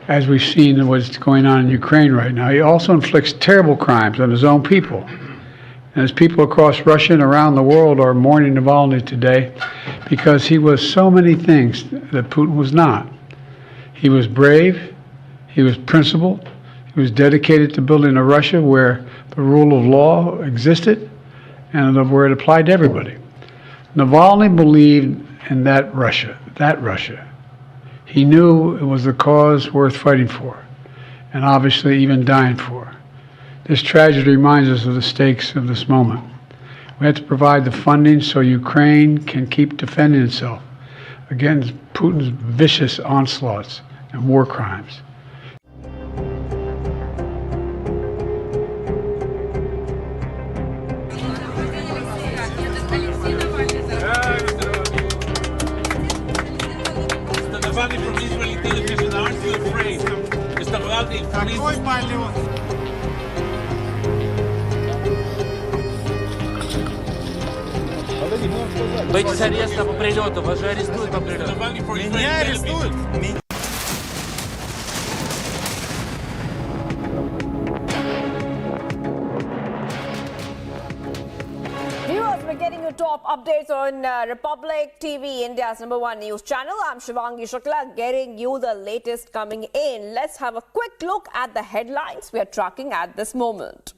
as we've seen in what's going on in Ukraine right now, he also inflicts terrible crimes on his own people. And as people across Russia and around the world are mourning Navalny today because he was so many things that Putin was not. He was brave, he was principled, he was dedicated to building a Russia where the rule of law existed and where it applied to everybody. Navalny believed in that Russia. He knew it was a cause worth fighting for, and obviously even dying for. This tragedy reminds us of the stakes of this moment. We have to provide the funding so Ukraine can keep defending itself against Putin's vicious onslaughts and war crimes. Бойтесь ареста по прилету, вас же арестуют по прилету. Меня арестуют? Viewers, we're getting your top updates on Republic TV, India's #1 news channel. I'm Shivangi Shukla, getting you the latest coming in. Let's have a quick look at the headlines we are tracking at this moment.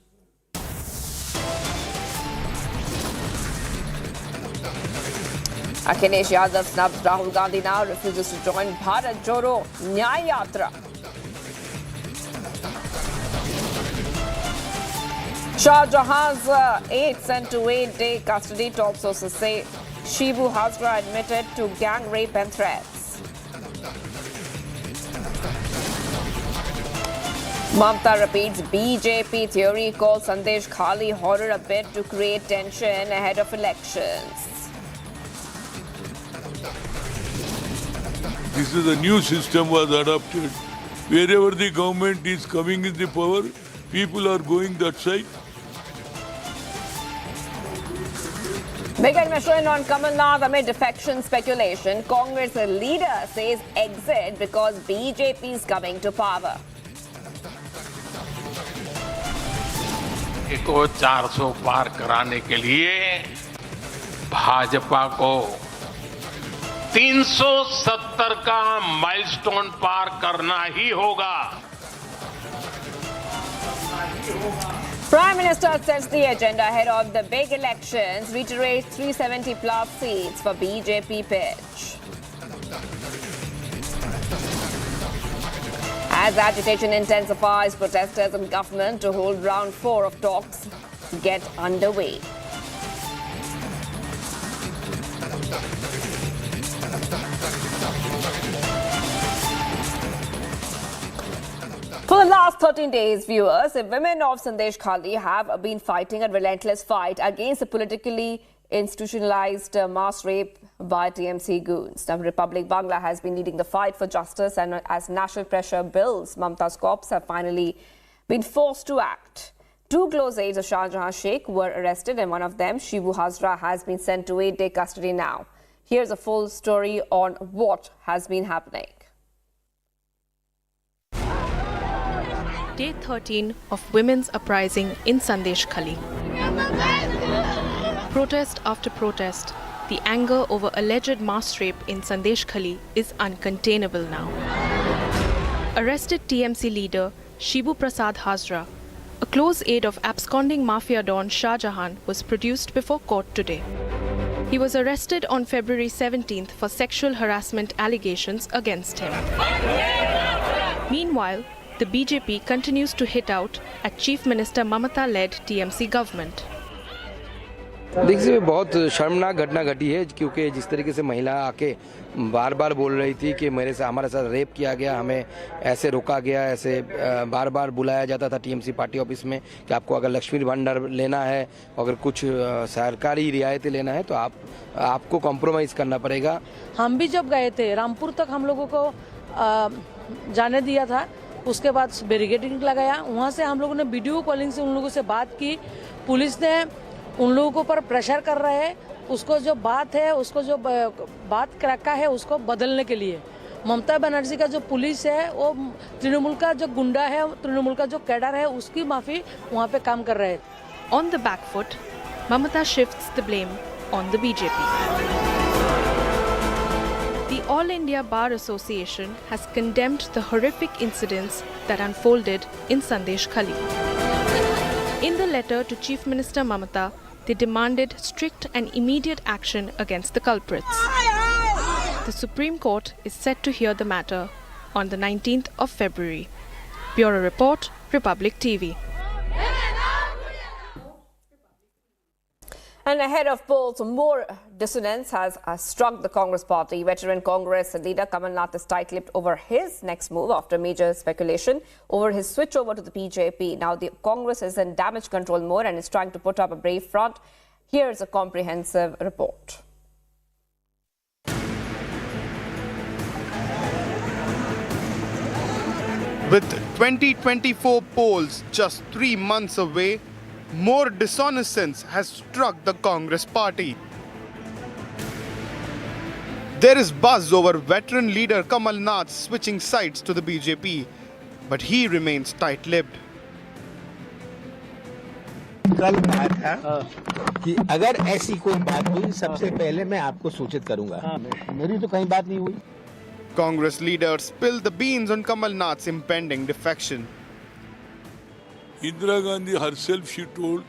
Akhilesh Yadav snubs Rahul Gandhi now, refuses to join Bharat Jodo Nyay Yatra. Shah Jahan's 8 sent to 8-day custody. Top sources say Shibu Hazra admitted to gang rape and threats. Mamta repeats BJP theory, calls Sandesh Khali horror a bit to create tension ahead of elections. This is a new system was adopted. Wherever the government is coming in the power, people are going that side. Big admission on Kamal Nath amid defection speculation. Congress leader says exit because BJP is coming to power. को 400 पार कराने के लिए भाजपा को 370 का milestone पार करना ही होगा. Prime Minister sets the agenda ahead of the big elections, reiterates 370 plus seats for BJP pitch. As agitation intensifies, protesters and government to hold round 4 of talks get underway. For the last 13 days, viewers, the women of Sandesh Khali have been fighting a relentless fight against the politically institutionalized mass rape by TMC goons. Now, Republic Bangla has been leading the fight for justice, and as national pressure builds, Mamta's cops have finally been forced to act. 2 close aides of Shah Jahan Sheikh were arrested, and one of them, Shibu Hazra, has been sent to 8-day custody now. Here's a full story on what has been happening. Day 13 of Women's Uprising in Sandesh Khali. Protest after protest, the anger over alleged mass rape in Sandesh Khali is uncontainable now. Arrested TMC leader Shibu Prasad Hazra, a close aide of absconding mafia don Shah Jahan, was produced before court today. He was arrested on February 17th for sexual harassment allegations against him. Meanwhile, the BJP continues to hit out at Chief Minister Mamata-led TMC government. देखिए बहुत शर्मनाक घटना घटी है क्योंकि जिस तरीके से महिला आके बार बार बोल रही थी कि हमारे साथ रेप किया गया, हमें ऐसे रोका गया, ऐसे बार बार बुलाया जाता था टीएमसी पार्टी ऑफिस में कि आपको अगर लक्ष्मी भंडार लेना है, अगर कुछ सरकारी रियायतें लेना है तो आपको कॉम्प्रोमाइज़ करना पड़ेगा। हम भी जब गए थे रामपुर तक हम लोगों को जाने दिया था, उसके बाद बैरिकेडिंग लगाया। वहाँ से हम लोगों ने वीडियो कॉलिंग से उन लोगों से बात की। पुलिस ने उन लोगों के ऊपर प्रेशर कर रहे हैं, उसको जो बात है, उसको जो बात रखा है उसको बदलने के लिए। ममता बनर्जी का जो पुलिस है वो तृणमूल का जो गुंडा है, तृणमूल का जो कैडर है, उसकी माफी वहाँ पे काम कर रहे हैं। On the back foot, Mamata shifts the blame on the BJP. The All India Bar Association has condemned the horrific incidents that unfolded in Sandesh Khali. In the letter to Chief Minister Mamata, they demanded strict and immediate action against the culprits. The Supreme Court is set to hear the matter on the 19th of February. Bureau Report, Republic TV. And ahead of polls, more dissonance has struck the Congress party. Veteran Congress leader Kamal Nath is tight-lipped over his next move after major speculation over his switch over to the BJP. Now the Congress is in damage control mode and is trying to put up a brave front. Here's a comprehensive report. With 2024 polls just 3 months away, more dissonance has struck the Congress party. There is buzz over veteran leader Kamal Nath switching sides to the BJP, but he remains tight-lipped. कल कहा था कि अगर ऐसी कोई बात हुई सबसे पहले मैं आपको सूचित करूंगा। मेरी तो कहीं बात नहीं हुई। Congress leaders spilled the beans on Kamal Nath's impending defection. Indira Gandhi herself, she told,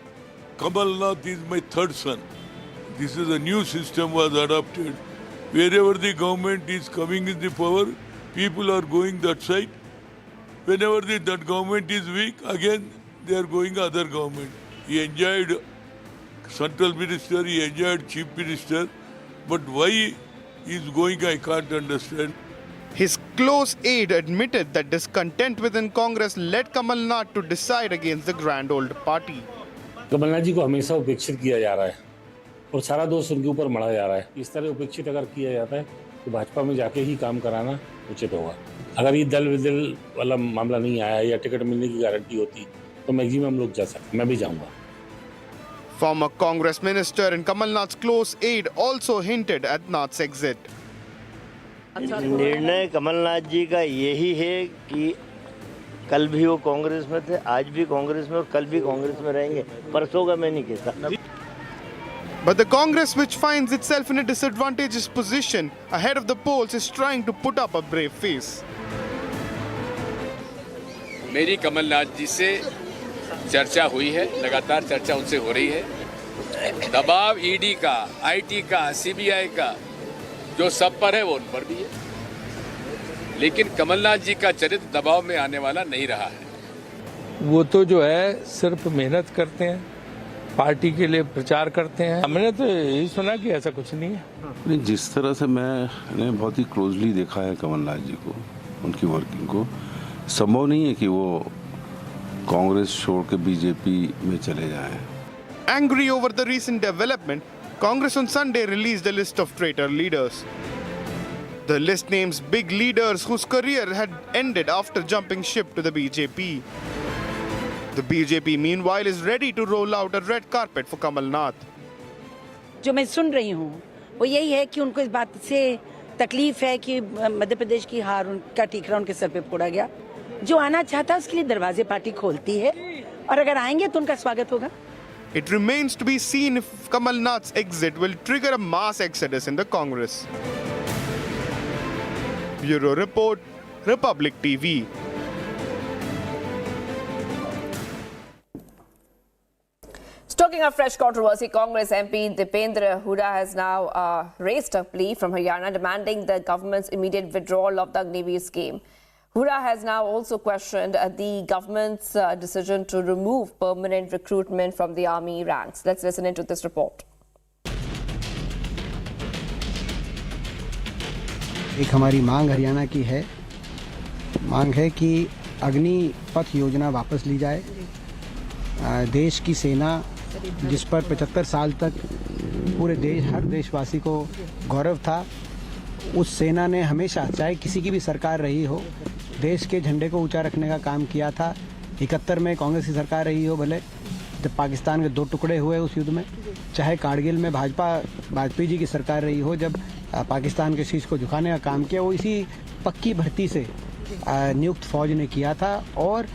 Kamal Nath is my third son. This is a new system was adopted. Wherever the government is coming in the power, people are going that side. Whenever that government is weak, again they are going other government. He enjoyed central minister, he enjoyed chief minister, but why he is going, I can't understand. His close aide admitted that discontent within Congress led Kamal Nath to decide against the grand old party. Kamal Nath जी को हमेशा उपेक्षित किया जा रहा है और सारा दोष उनके ऊपर मढ़ा जा रहा है। इस तरह उपेक्षित अगर किया जाता है तो भाजपा में जाके ही काम कराना उचित होगा। अगर ये दल विदल वाला मामला नहीं आया या टिकट मिलने की गारंटी होती तो मैक्सिमम लोग जा सकते, मैं भी जाऊंगा। Former Congress minister and Kamal Nath's close aide also hinted at Nath's exit. निर्णय कमलनाथ जी का यही है कि कल भी वो कांग्रेस में थे, आज भी कांग्रेस में और कल भी कांग्रेस में रहेंगे। परसों का मैं नहीं कहता। But the Congress, which finds itself in a disadvantageous position ahead of the polls, is trying to put up a brave face. मेरी कमलनाथ जी से चर्चा हुई है, लगातार चर्चा उनसे हो रही है। दबाव ईडी का, आईटी का, सीबीआई का जो सब पर है वो उन पर भी है, लेकिन कमलनाथ जी का चरित्र दबाव में आने वाला नहीं रहा है। वो तो जो है सिर्फ मेहनत करते हैं, पार्टी के लिए प्रचार करते हैं। हमने तो यही सुना कि ऐसा कुछ नहीं है। जिस तरह से मैंने बहुत ही क्लोजली देखा है कमलनाथ जी को, उनकी वर्किंग को, संभव नहीं है कि वो कांग्रेस छोड़ के बीजेपी में चले जाएं। Angry over the recent development, Congress on Sunday released a list of traitor leaders. The list names big leaders whose career had ended after jumping ship to the BJP. The BJP, meanwhile, is ready to roll out a red carpet for Kamal Nath. जो मैं सुन रही हूँ वो यही है कि उनको इस बात से तकलीफ है कि मध्य प्रदेश की हार उनका ठीकरा उनके सर पे फोड़ा गया जो आना चाहता है उसके लिए दरवाजे पार्टी खोलती है और अगर आएंगे तो उनका स्वागत होगा. It remains to be seen if Kamal Nath's exit will trigger a mass exodus in the Congress. Bureau Report, Republic TV. Talking of fresh controversy, Congress MP Dipendra Hooda has now raised a plea from Haryana demanding the government's immediate withdrawal of the Agniveer scheme. Hooda has now also questioned the government's decision to remove permanent recruitment from the army ranks. Let's listen into this report. एक हमारी मांग हरियाणा की है, मांग है कि अग्निपथ योजना वापस ली जाए. देश की सेना जिस पर 75 साल तक पूरे देश हर देशवासी को गौरव था, उस सेना ने हमेशा चाहे किसी की भी सरकार रही हो देश के झंडे को ऊंचा रखने का काम किया था. 71 में कांग्रेस की सरकार रही हो, भले जब पाकिस्तान के 2 टुकड़े हुए उस युद्ध में, चाहे कारगिल में वाजपेयी जी की सरकार रही हो जब पाकिस्तान के शीश को झुकाने का काम किया, वो इसी पक्की भर्ती से नियुक्त फौज ने किया था. और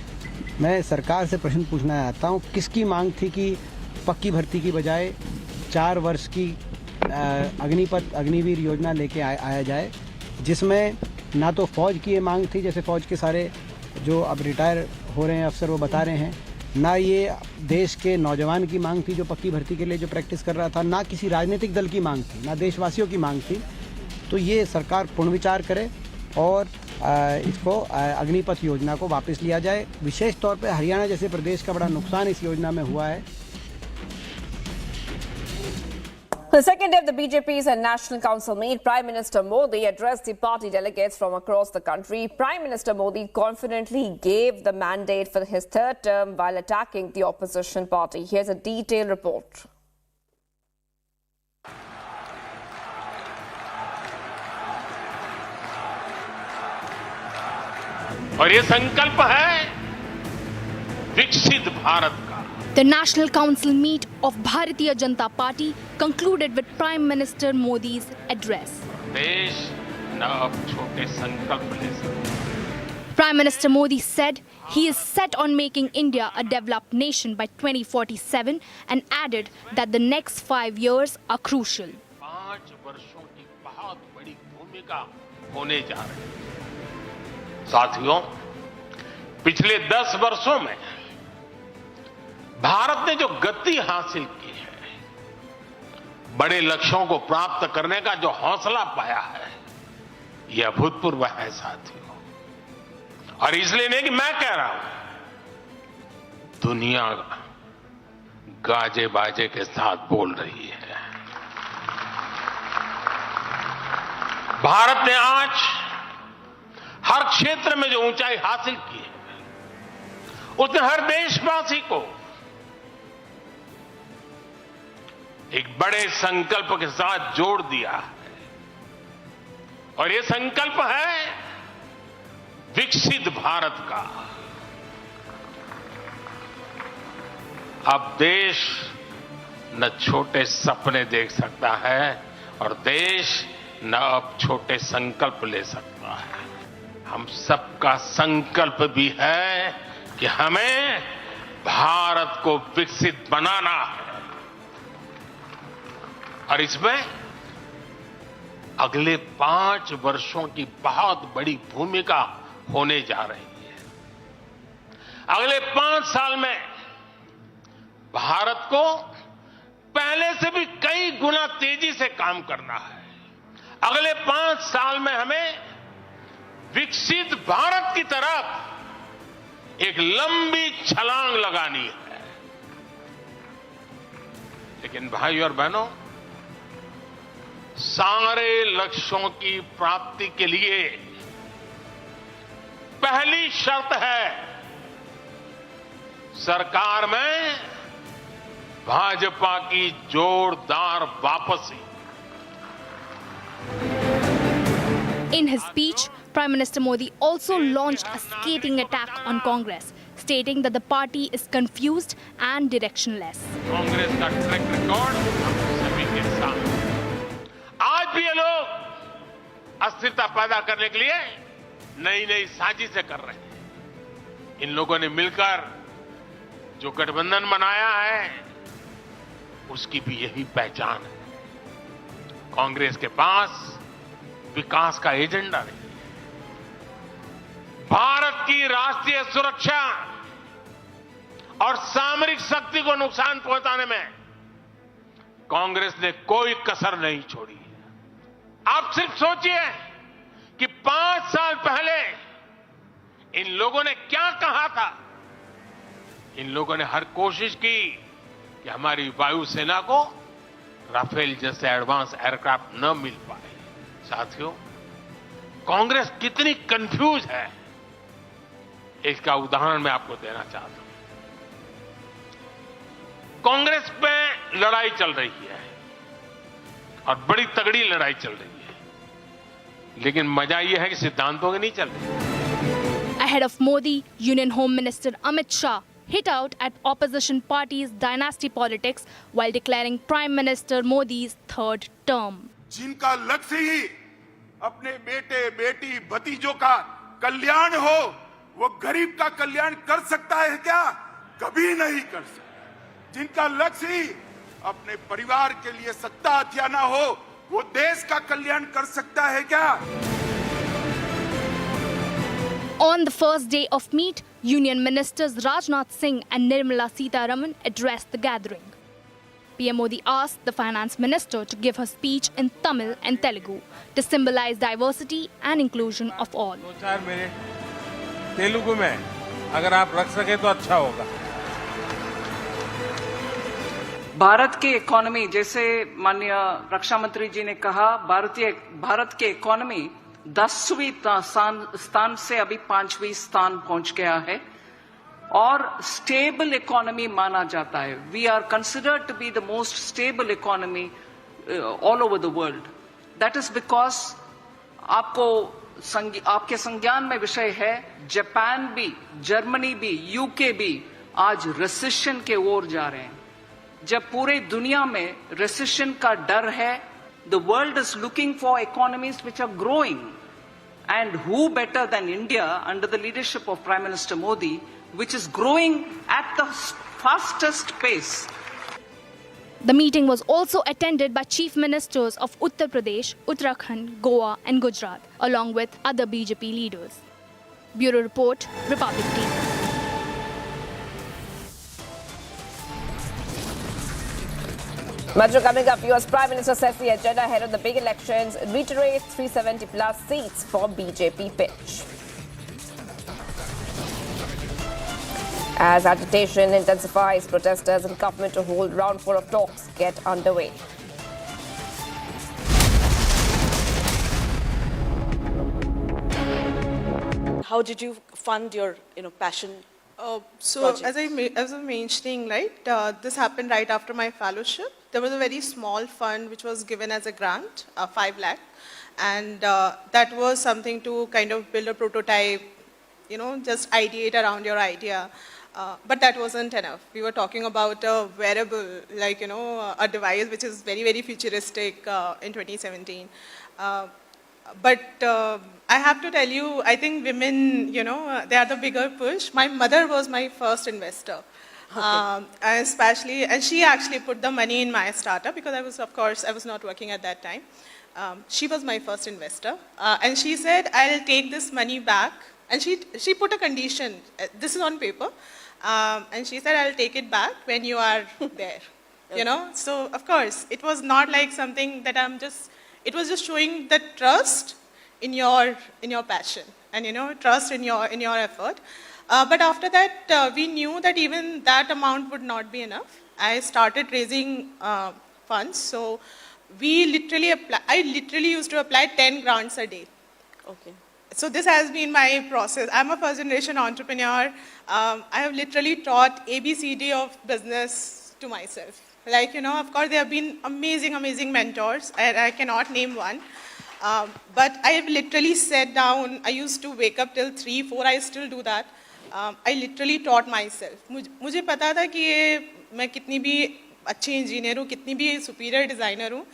मैं सरकार से प्रश्न पूछना चाहता हूँ, किसकी मांग थी कि पक्की भर्ती की बजाय 4 वर्ष की अग्निवीर योजना लेके आया जाए, जिसमें ना तो फौज की ये मांग थी जैसे फौज के सारे जो अब रिटायर हो रहे हैं अफसर वो बता रहे हैं, ना ये देश के नौजवान की मांग थी जो पक्की भर्ती के लिए जो प्रैक्टिस कर रहा था, ना किसी राजनीतिक दल की मांग थी, ना देशवासियों की मांग थी. तो ये सरकार पुनर्विचार करे और इसको अग्निपथ योजना को वापस लिया जाए. विशेष तौर पे हरियाणा जैसे प्रदेश का बड़ा नुकसान इस योजना में हुआ है. The second day of the BJP's National Council meet, Prime Minister Modi addressed the party delegates from across the country. Prime Minister Modi confidently gave the mandate for his third term while attacking the opposition party. Here's a detailed report. और ये संकल्प है विकसित भारत का. The National Council meet of Bharatiya Janata Party concluded with Prime Minister Modi's address. देश न अब छोटे संकल्प ले सकता. Prime Minister Modi said he is set on making India a developed nation by 2047 and added that the next 5 years are crucial. 5 वर्षों की बहुत बड़ी भूमिका होने जा रही है. साथियों, पिछले 10 वर्षों में भारत ने जो गति हासिल की है, बड़े लक्ष्यों को प्राप्त करने का जो हौसला पाया है, यह अभूतपूर्व है साथियों. और इसलिए नहीं कि मैं कह रहा हूं, दुनिया गाजे बाजे के साथ बोल रही है. भारत ने आज हर क्षेत्र में जो ऊंचाई हासिल की है, उसने हर देशवासी को एक बड़े संकल्प के साथ जोड़ दिया है. और ये संकल्प है विकसित भारत का. अब देश न छोटे सपने देख सकता है और देश न अब छोटे संकल्प ले सकता है. हम सबका संकल्प भी है कि हमें भारत को विकसित बनाना है. और इसमें अगले 5 वर्षों की बहुत बड़ी भूमिका होने जा रही है. अगले 5 साल में भारत को पहले से भी कई गुना तेजी से काम करना है. अगले 5 साल में हमें विकसित भारत की तरफ एक लंबी छलांग लगानी है. लेकिन भाई और बहनों, सारे लक्ष्यों की प्राप्ति के लिए पहली शर्त है सरकार में भाजपा की जोरदार वापसी. In his speech, Prime Minister Modi also launched a scathing attack on Congress, stating that the party is confused and directionless. Congress का ट्रैक रिकॉर्ड हम सभी के सामने. आज भी ये लोग अस्थिरता पैदा करने के लिए नई नई साजिशें कर रहे हैं. इन लोगों ने मिलकर जो गठबंधन बनाया है उसकी भी यही पहचान है। कांग्रेस के पास विकास का एजेंडा नहीं है। भारत की राष्ट्रीय सुरक्षा और सामरिक शक्ति को नुकसान पहुंचाने में कांग्रेस ने कोई कसर नहीं छोड़ी। आप सिर्फ सोचिए कि 5 साल पहले इन लोगों ने क्या कहा था। इन लोगों ने हर कोशिश की कि हमारी वायुसेना को राफेल जैसे एडवांस एयरक्राफ्ट न मिल पाए। साथियों, कांग्रेस कितनी कंफ्यूज है, इसका उदाहरण मैं आपको देना चाहता हूं। कांग्रेस में लड़ाई चल रही है और बड़ी तगड़ी लड़ाई चल रही है, लेकिन मजा यह है कि सिद्धांतों की नहीं चल रही। Ahead of Modi, Union Home Minister Amit Shah hit out at opposition parties' dynasty politics while declaring Prime Minister Modi's third term. जिनका लक्ष्य ही अपने बेटे, बेटी, भतीजों का कल्याण हो, वो गरीब का कल्याण कर सकता है क्या? कभी नहीं कर सकता। जिनका लक्ष्य ही अपने परिवार के लिए सत्ता हथियाना हो, वो देश का कल्याण कर सकता है क्या? On the first day of meet, Union Ministers Rajnath Singh and Nirmala Sitharaman addressed the gathering. PM Modi asked the Finance Minister to give her speech in Tamil and Telugu to symbolize diversity and inclusion of all. 2-4 minute Telugu में अगर आप रख सके तो अच्छा होगा। भारत की economy, जैसे माननीय रक्षा मंत्री जी ने कहा, भारत की इकोनॉमी 10वीं स्थान से अभी 5वीं स्थान पहुंच गया है और स्टेबल इकोनॉमी माना जाता है। We are considered to be the most stable economy all over the world. That is because आपके संज्ञान में विषय है, जापान भी, जर्मनी भी, यूके भी आज रिसेशन के ओर जा रहे हैं। जब पूरे दुनिया में रिसेशन का डर है, the world is looking for economies which are growing, and who better than India under the leadership of Prime Minister Modi, which is growing at the fastest pace. The meeting was also attended by chief ministers of Uttar Pradesh, Uttarakhand, Goa and Gujarat, along with other BJP leaders. Bureau Report, Republic TV. Much coming up, US Prime Minister says the agenda ahead of the big elections reiterates 370 plus seats for BJP pitch. As agitation intensifies, protesters and government to hold round 4 of talks get underway. How did you fund your, passion? As I was mentioning, right, this happened right after my fellowship. There was a very small fund which was given as a grant, 5 lakh, and that was something to kind of build a prototype, just ideate around your idea. But that wasn't enough. We were talking about a wearable, like, a device which is very, very futuristic in 2017. But I have to tell you, I think women, they are the bigger push. My mother was my first investor. Especially, and she actually put the money in my startup because I was not working at that time. She was my first investor. And she said, I'll take this money back. And she put a condition, this is on paper. And she said, I'll take it back when you are there. So of course, it was not like something that it was just showing the trust in your passion and, trust in your effort. But after that, we knew that even that amount would not be enough. I started raising funds. So I literally used to apply 10 grants a day. Okay. So this has been my process. I'm a first generation entrepreneur. I have literally taught ABCD of business to myself. Like, of course, there have been amazing, amazing mentors. I cannot name one. But I have literally sat down. I used to wake up till 3, 4. I still do that. I literally taught myself. मुझे पता था कि मैं कितनी भी अच्छी engineer हूँ, कितनी भी सुपीरियर डिज़ाइनर हूँ,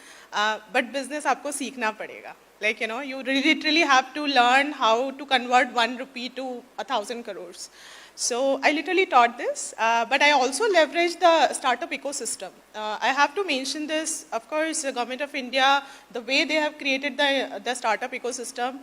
but business आपको सीखना पड़ेगा. Like, you literally have to learn how to convert 1 rupee to 1,000 crores. So I literally taught this, but I also leveraged the startup ecosystem. I have to mention this, of course, the Government of India, the way they have created the startup ecosystem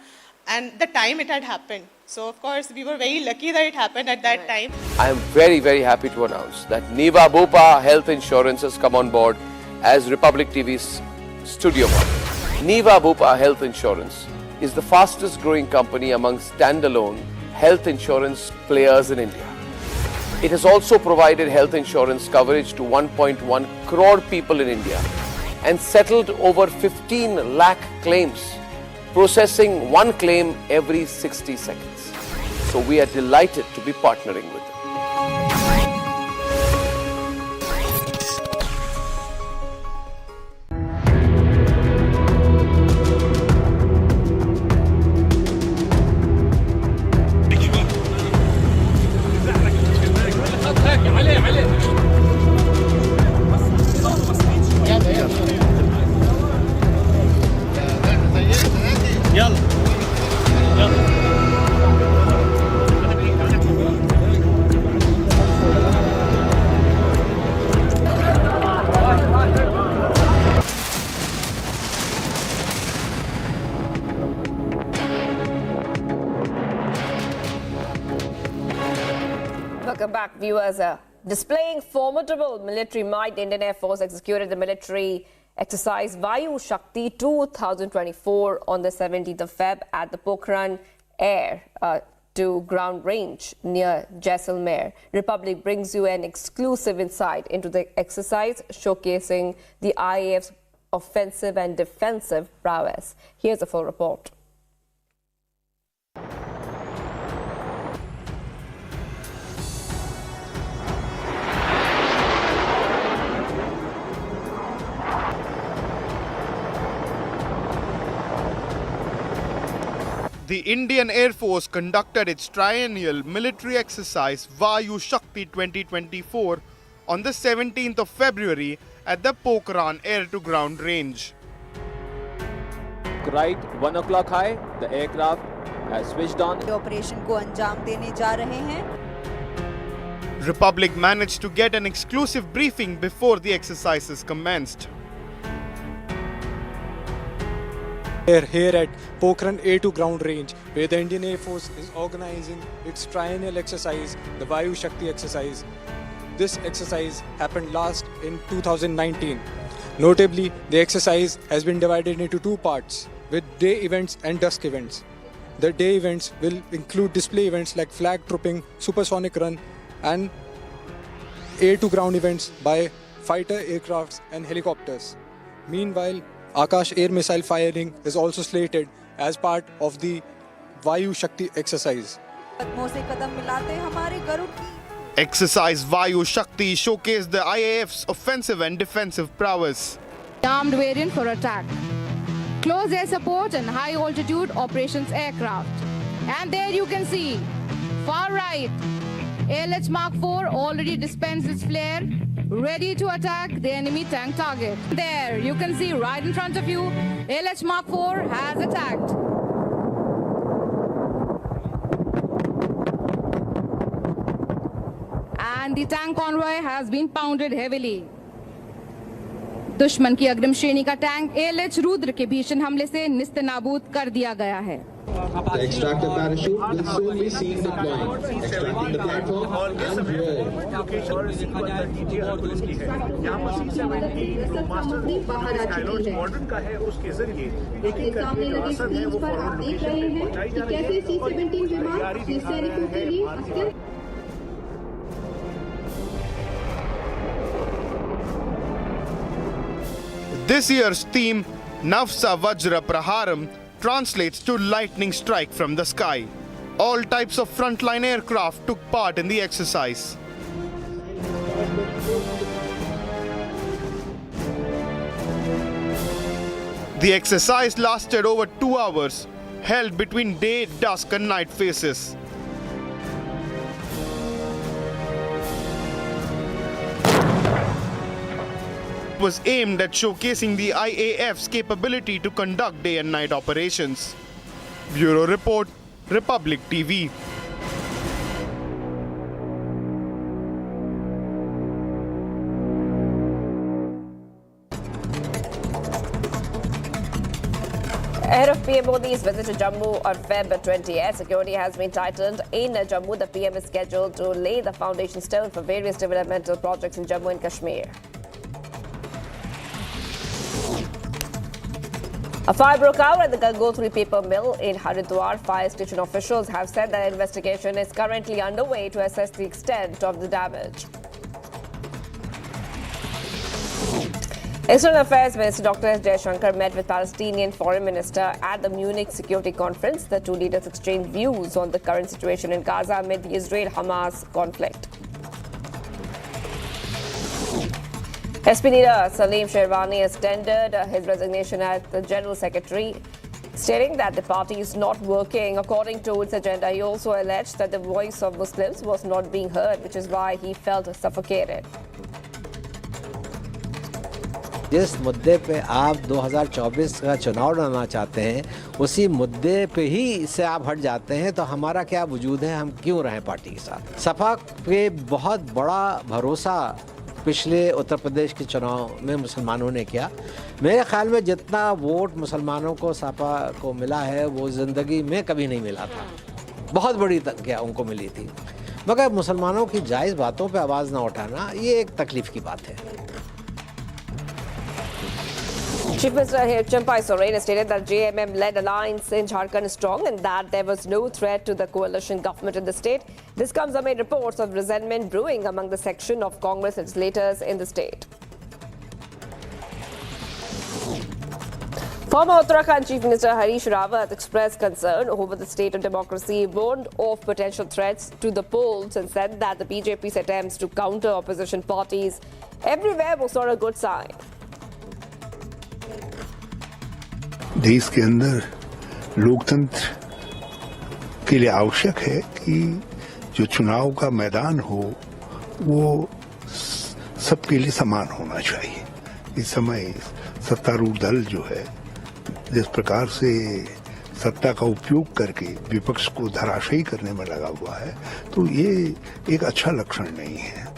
and the time it had happened. So of course, we were very lucky that it happened at that time. I am very, very happy to announce that Niva Bupa Health Insurance has come on board as Republic TV's studio partner. Niva Bupa Health Insurance is the fastest growing company among standalone health insurance players in India. It has also provided health insurance coverage to 1.1 crore people in India and settled over 15 lakh claims, processing one claim every 60 seconds. So we are delighted to be partnering with them. Welcome back, viewers. Displaying formidable military might, the Indian Air Force executed the military exercise Vayu Shakti 2024 on the 17th of Feb at the Pokhran Air to ground range near Jaisalmer. Republic brings you an exclusive insight into the exercise, showcasing the IAF's offensive and defensive prowess. Here's a full report. The Indian Air Force conducted its triennial military exercise Vayu Shakti 2024 on the 17th of February at the Pokhran air-to-ground range. Right 1 o'clock high, the aircraft has switched on. Operation को अंजाम देने जा रहे हैं. Republic managed to get an exclusive briefing before the exercises commenced. Here at Pokhran A2 ground range, where the Indian Air Force is organizing its triennial exercise, the Vayu Shakti exercise. This exercise happened last in 2019. Notably, the exercise has been divided into two parts, with day events and dusk events. The day events will include display events like flag trooping, supersonic run, and A2 ground events by fighter aircrafts and helicopters. Meanwhile, Akash air missile firing is also slated as part of the Vayu Shakti exercise. Exercise Vayu Shakti showcased the IAF's offensive and defensive prowess. Armed variant for attack. Close air support and high altitude operations aircraft. And there you can see, far right, ALH Mark IV already dispensed its flare, ready to attack the enemy tank target. There, you can see right in front of you, ALH Mark IV has attacked. And the tank convoy has been pounded heavily. दुश्मन की अग्रिम श्रेणी का tank ALH Rudra के भीषण हमले से निस्तेनाबूद कर दिया गया है. The extractor parachute will soon be seen deploying, extracting the platform and rear. यहाँ पर C-17 ब्रह्मास्टर स्काईलॉन्च मॉडर्न का है, उसके जरिए एक करके जो असर है वो फॉरवर्ड लोकेशन पे पहुंचाई जा रही है और तैयारी दिखा रहे हैं. This year's theme, Navsa Vajra Praharam, translates to lightning strike from the sky. All types of frontline aircraft took part in the exercise. The exercise lasted over 2 hours, held between day, dusk and night phases. Was aimed at showcasing the IAF's capability to conduct day and night operations. Bureau Report, Republic TV. PM Modi's visit to Jammu on Feb 20th, security has been tightened in Jammu. The PM is scheduled to lay the foundation stone for various developmental projects in Jammu and Kashmir. A fire broke out at the Gangotri paper mill in Haridwar. Fire station officials have said that an investigation is currently underway to assess the extent of the damage. External Affairs Minister Dr. S. Jaishankar met with Palestinian Foreign Minister at the Munich Security Conference. The two leaders exchanged views on the current situation in Gaza amid the Israel-Hamas conflict. SP leader Salim Sherwani has tendered his resignation as the General Secretary, stating that the party is not working according to its agenda. He also alleged that the voice of Muslims was not being heard, which is why he felt suffocated. जिस मुद्दे पे आप 2024 का चुनाव लड़ना चाहते हैं उसी मुद्दे पे ही से आप हट जाते हैं तो हमारा क्या वजूद है, हम क्यों रहें पार्टी के साथ। सपा पे बहुत बड़ा भरोसा पिछले उत्तर प्रदेश के चुनाव में मुसलमानों ने किया। मेरे ख्याल में जितना वोट मुसलमानों को सपा को मिला है वो ज़िंदगी में कभी नहीं मिला था। बहुत बड़ी क्या उनको मिली थी, मगर मुसलमानों की जायज़ बातों पे आवाज़ ना उठाना ये एक तकलीफ़ की बात है। Chief Minister Champai Soren stated that JMM-led alliance in Jharkhand is strong and that there was no threat to the coalition government in the state. This comes amid reports of resentment brewing among the section of Congress legislators in the state. Former Uttarakhand Chief Minister Harish Rawat expressed concern over the state of democracy, warned of potential threats to the polls and said that the BJP's attempts to counter opposition parties everywhere was not a good sign. देश के अंदर लोकतंत्र के लिए आवश्यक है कि जो चुनाव का मैदान हो वो सबके लिए समान होना चाहिए। इस समय सत्तारूढ़ दल जो है जिस प्रकार से सत्ता का उपयोग करके विपक्ष को धराशायी करने में लगा हुआ है तो ये एक अच्छा लक्षण नहीं है।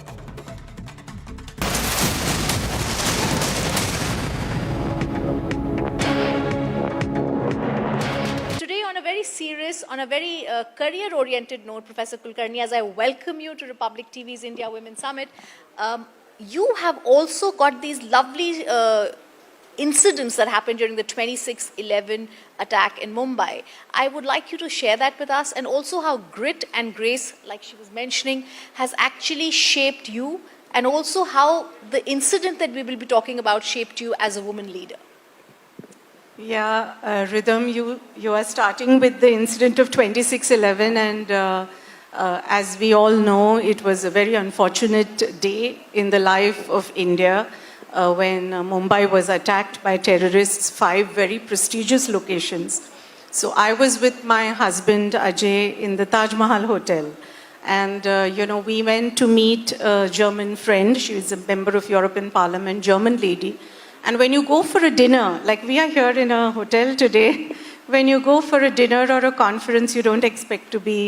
Serious, on a very career-oriented note, Professor Kulkarni, as I welcome you to Republic TV's India Women's Summit, you have also got these lovely incidents that happened during the 26/11 attack in Mumbai. I would like you to share that with us, and also how grit and grace, like she was mentioning, has actually shaped you, and also how the incident that we will be talking about shaped you as a woman leader. Yeah, Rhythm, you are starting with the incident of 26/11, and as we all know, it was a very unfortunate day in the life of India when Mumbai was attacked by terrorists, 5 very prestigious locations. So I was with my husband Ajay in the Taj Mahal Hotel, and we went to meet a German friend. She is a member of European Parliament, German lady. And when you go for a dinner, like we are here in a hotel today, when you go for a dinner or a conference, you don't expect to be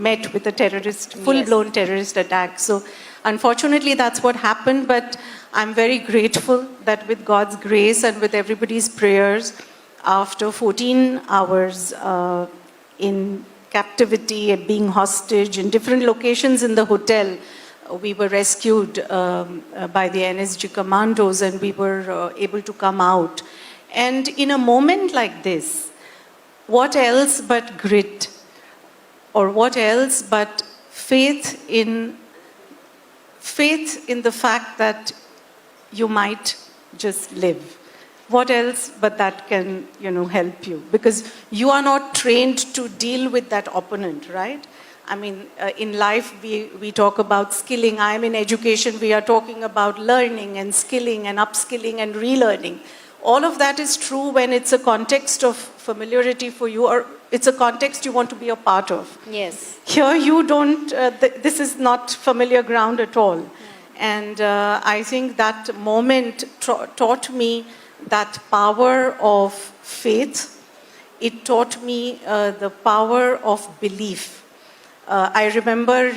met with a terrorist, full-blown terrorist attack. So unfortunately, that's what happened. But I'm very grateful that with God's grace and with everybody's prayers, after 14 hours in captivity, being hostage in different locations in the hotel, we were rescued by the NSG commandos, and we were able to come out. And in a moment like this, what else but grit, or what else but faith in the fact that you might just live? What else but that can, help you? Because you are not trained to deal with that opponent, right? I mean, in life, we talk about skilling. I'm in education. We are talking about learning and skilling and upskilling and relearning. All of that is true when it's a context of familiarity for you, or it's a context you want to be a part of. Yes. Here you don't, this is not familiar ground at all. And I think that moment taught me that power of faith. It taught me the power of belief. I remember,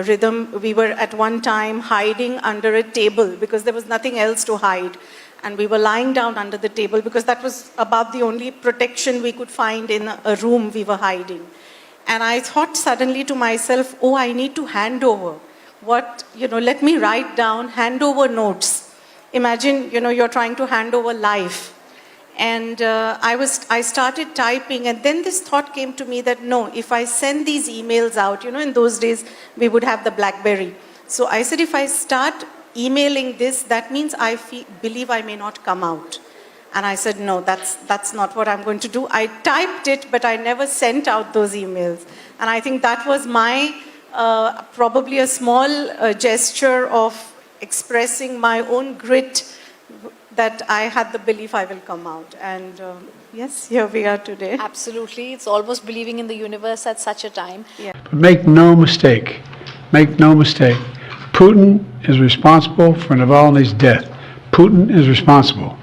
Rhythm, we were at one time hiding under a table because there was nothing else to hide. and we were lying down under the table because that was about the only protection we could find in a room we were hiding. And I thought suddenly to myself, oh, I need to hand over. Let me write down, hand over notes. Imagine, you're trying to hand over life. And I started typing, and then this thought came to me that no, if I send these emails out, in those days we would have the BlackBerry. So I said, if I start emailing this, that means I believe I may not come out. And I said, no, that's not what I'm going to do. I typed it, but I never sent out those emails. And I think that was my, probably a small gesture of expressing my own grit, that I had the belief I will come out. And yes, here we are today. Absolutely. It's almost believing in the universe at such a time. Yeah. But make no mistake, Putin is responsible for Navalny's death. Putin is responsible.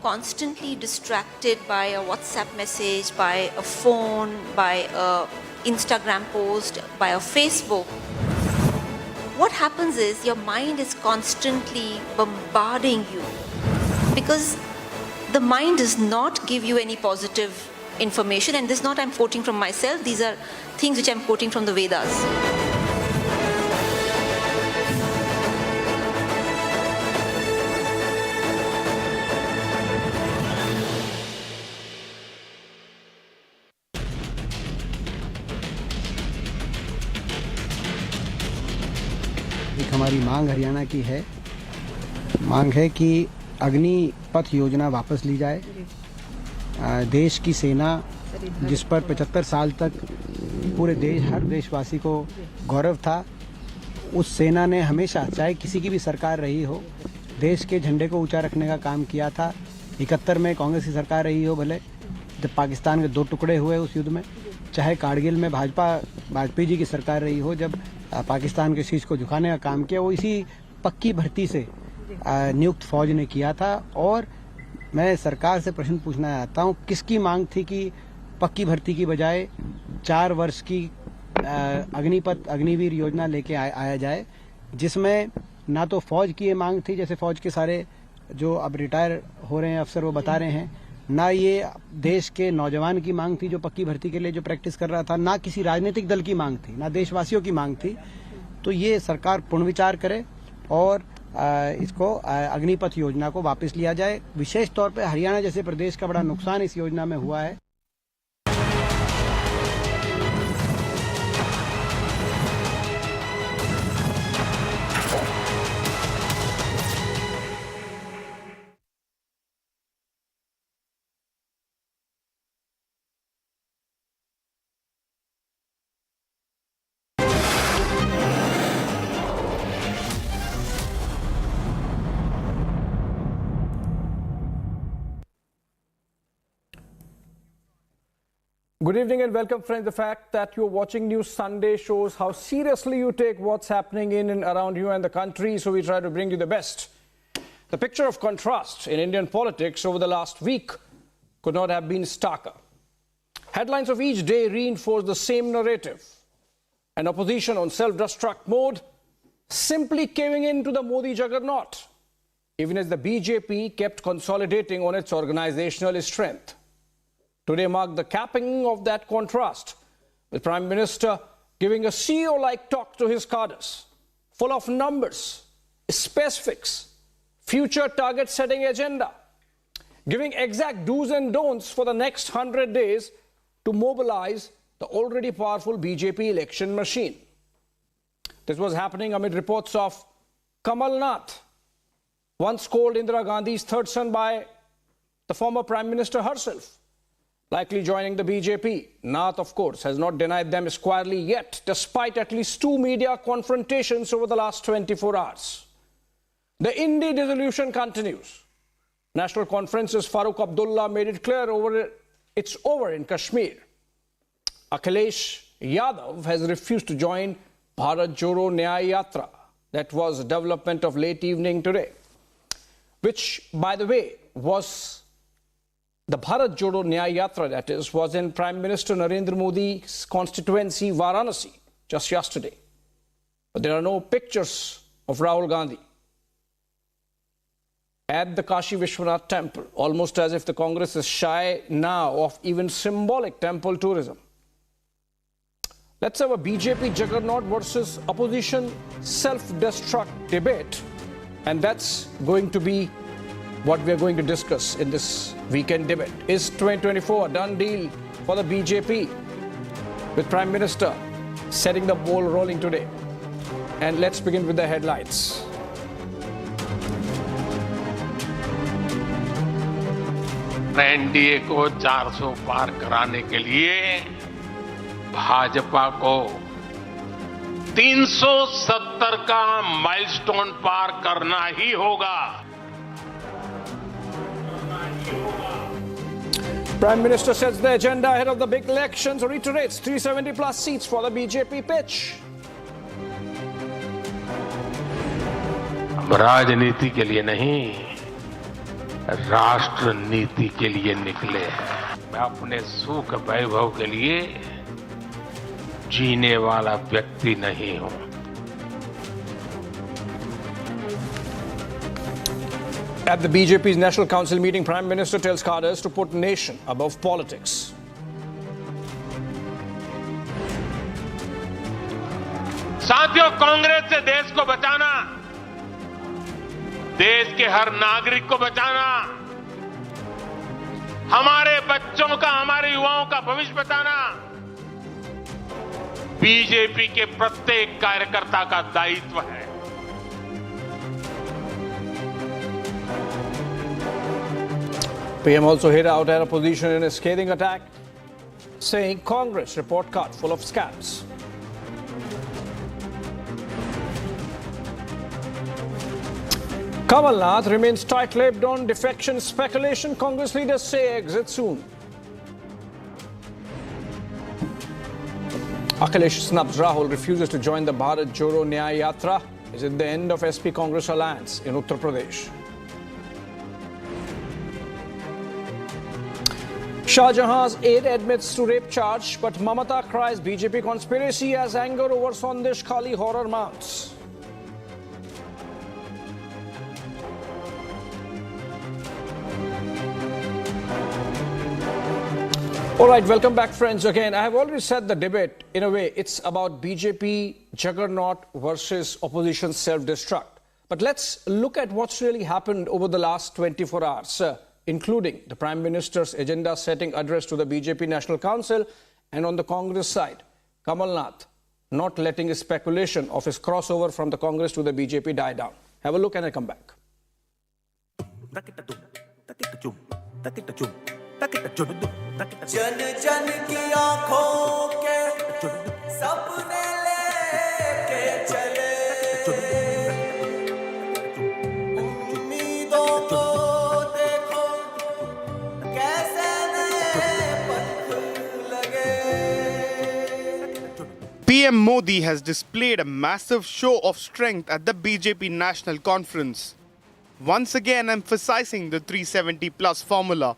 Constantly distracted by a WhatsApp message, by a phone, by a Instagram post, by a Facebook, what happens is your mind is constantly bombarding you, because the mind does not give you any positive information. And this is not I'm quoting from myself, these are things which I'm quoting from the Vedas. एक हमारी मांग हरियाणा की है, मांग है कि अग्निपथ योजना वापस ली जाए। देश की सेना जिस पर 75 साल तक पूरे देश, हर देशवासी को गौरव था, उस सेना ने हमेशा, चाहे किसी की भी सरकार रही हो, देश के झंडे को ऊंचा रखने का काम किया था। 71 में कांग्रेस की सरकार रही हो भले, जब पाकिस्तान के 2 टुकड़े हुए उस युद्ध में, चाहे कारगिल में वाजपेयी जी की सरकार रही हो, जब पाकिस्तान के शीश को झुकाने का काम किया, वो इसी पक्की भर्ती से नियुक्त फौज ने किया था। और मैं सरकार से प्रश्न पूछना चाहता हूँ, किसकी मांग थी कि पक्की भर्ती की बजाय 4 वर्ष की अग्निवीर योजना लेके आया जाए, जिसमें ना तो फौज की ये मांग थी, जैसे फौज के सारे जो अब रिटायर हो रहे हैं अफसर वो बता रहे हैं, ना ये देश के नौजवान की मांग थी जो पक्की भर्ती के लिए जो प्रैक्टिस कर रहा था, ना किसी राजनीतिक दल की मांग थी, ना देशवासियों की मांग थी। तो ये सरकार पुनर्विचार करे और इसको अग्निपथ योजना को वापस लिया जाए। विशेष तौर पे हरियाणा जैसे प्रदेश का बड़ा नुकसान इस योजना में हुआ है। Good evening and welcome, friends. The fact that you're watching News Sunday shows how seriously you take what's happening in and around you and the country, so we try to bring you the best. The picture of contrast in Indian politics over the last week could not have been starker. Headlines of each day reinforce the same narrative. An opposition on self-destruct mode, simply caving in to the Modi juggernaut, even as the BJP kept consolidating on its organizational strength. Today marked the capping of that contrast, with Prime Minister giving a CEO-like talk to his cadres, full of numbers, specifics, future target-setting agenda, giving exact do's and don'ts for the next 100 days to mobilize the already powerful BJP election machine. This was happening amid reports of Kamal Nath, once called Indira Gandhi's third son by the former Prime Minister herself, likely joining the BJP. Nath, of course, has not denied them squarely yet, despite at least 2 media confrontations over the last 24 hours. The Indi dissolution continues. National Conference's Farooq Abdullah made it clear it's over in Kashmir. Akhilesh Yadav has refused to join Bharat Joro Nyaya Yatra, That was a development of late evening today, which, by the way, was the Bharat Jodo Nyaya Yatra, that is, was in Prime Minister Narendra Modi's constituency, Varanasi, just yesterday. But there are no pictures of Rahul Gandhi at the Kashi Vishwanath temple, almost as if the Congress is shy now of even symbolic temple tourism. Let's have a BJP juggernaut versus opposition self-destruct debate, and that's going to be what we are going to discuss in this weekend debate. Is 2024 a done deal for the BJP, with Prime Minister setting the ball rolling today? And let's begin with the headlines. NDA को 400 पार कराने के लिए भाजपा को 370 का milestone पार करना ही होगा। Prime Minister sets the agenda ahead of the big elections, reiterates 370 plus seats for the BJP pitch. राजनीति के लिए नहीं, राष्ट्र नीति के लिए निकले हैं। मैं अपने सुख वैभव के लिए जीने वाला व्यक्ति नहीं हूं। At the BJP's National Council meeting, Prime Minister tells cadres to put nation above politics. साथियों, कांग्रेस से देश को बचाना, देश के हर नागरिक को बचाना, हमारे बच्चों का, हमारे युवाओं का भविष्य बचाना बीजेपी के प्रत्येक कार्यकर्ता का दायित्व है। PM also hit out at opposition in a scathing attack, saying Congress report card full of scams. Kamal Nath remains tight-lipped on defection speculation. Congress leaders say exit soon. Akhilesh snubs Rahul, refuses to join the Bharat Jodo Nyaya Yatra. Is it the end of SP Congress alliance in Uttar Pradesh? Shah Jahan's aide admits to rape charge, but Mamata cries BJP conspiracy as anger over Sandesh Khali horror mounts. All right, welcome back, friends. Again, I have already said the debate, in a way, it's about BJP juggernaut versus opposition self-destruct. But let's look at what's really happened over the last 24 hours, including the Prime Minister's agenda-setting address to the BJP National Council, and on the Congress side, Kamal Nath not letting his speculation of his crossover from the Congress to the BJP die down. Have a look and I come back. जन जन की आंखों के सपने लेके चले, उम्मीदों को देखो कैसे नए पथ लगे। PM Modi has displayed a massive show of strength at the BJP National Conference, once again emphasizing the 370 plus formula.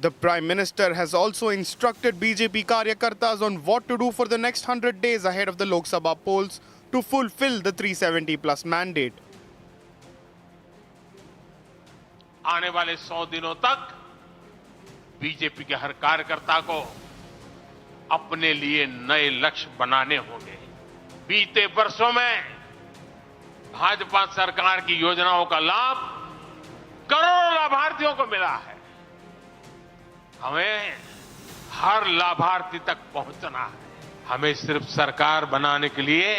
The Prime Minister has also instructed BJP Karyakartas on what to do for the next 100 days ahead of the Lok Sabha polls to fulfill the 370 plus mandate. आने वाले 100 दिनों तक BJP के हर कार्यकर्ता को अपने लिए नए लक्ष्य बनाने होंगे। बीते वर्षों में भाजपा सरकार की योजनाओं का लाभ करोड़ों लाभार्थियों को मिला है। हमें हर लाभार्थी तक पहुंचना है। हमें सिर्फ सरकार बनाने के लिए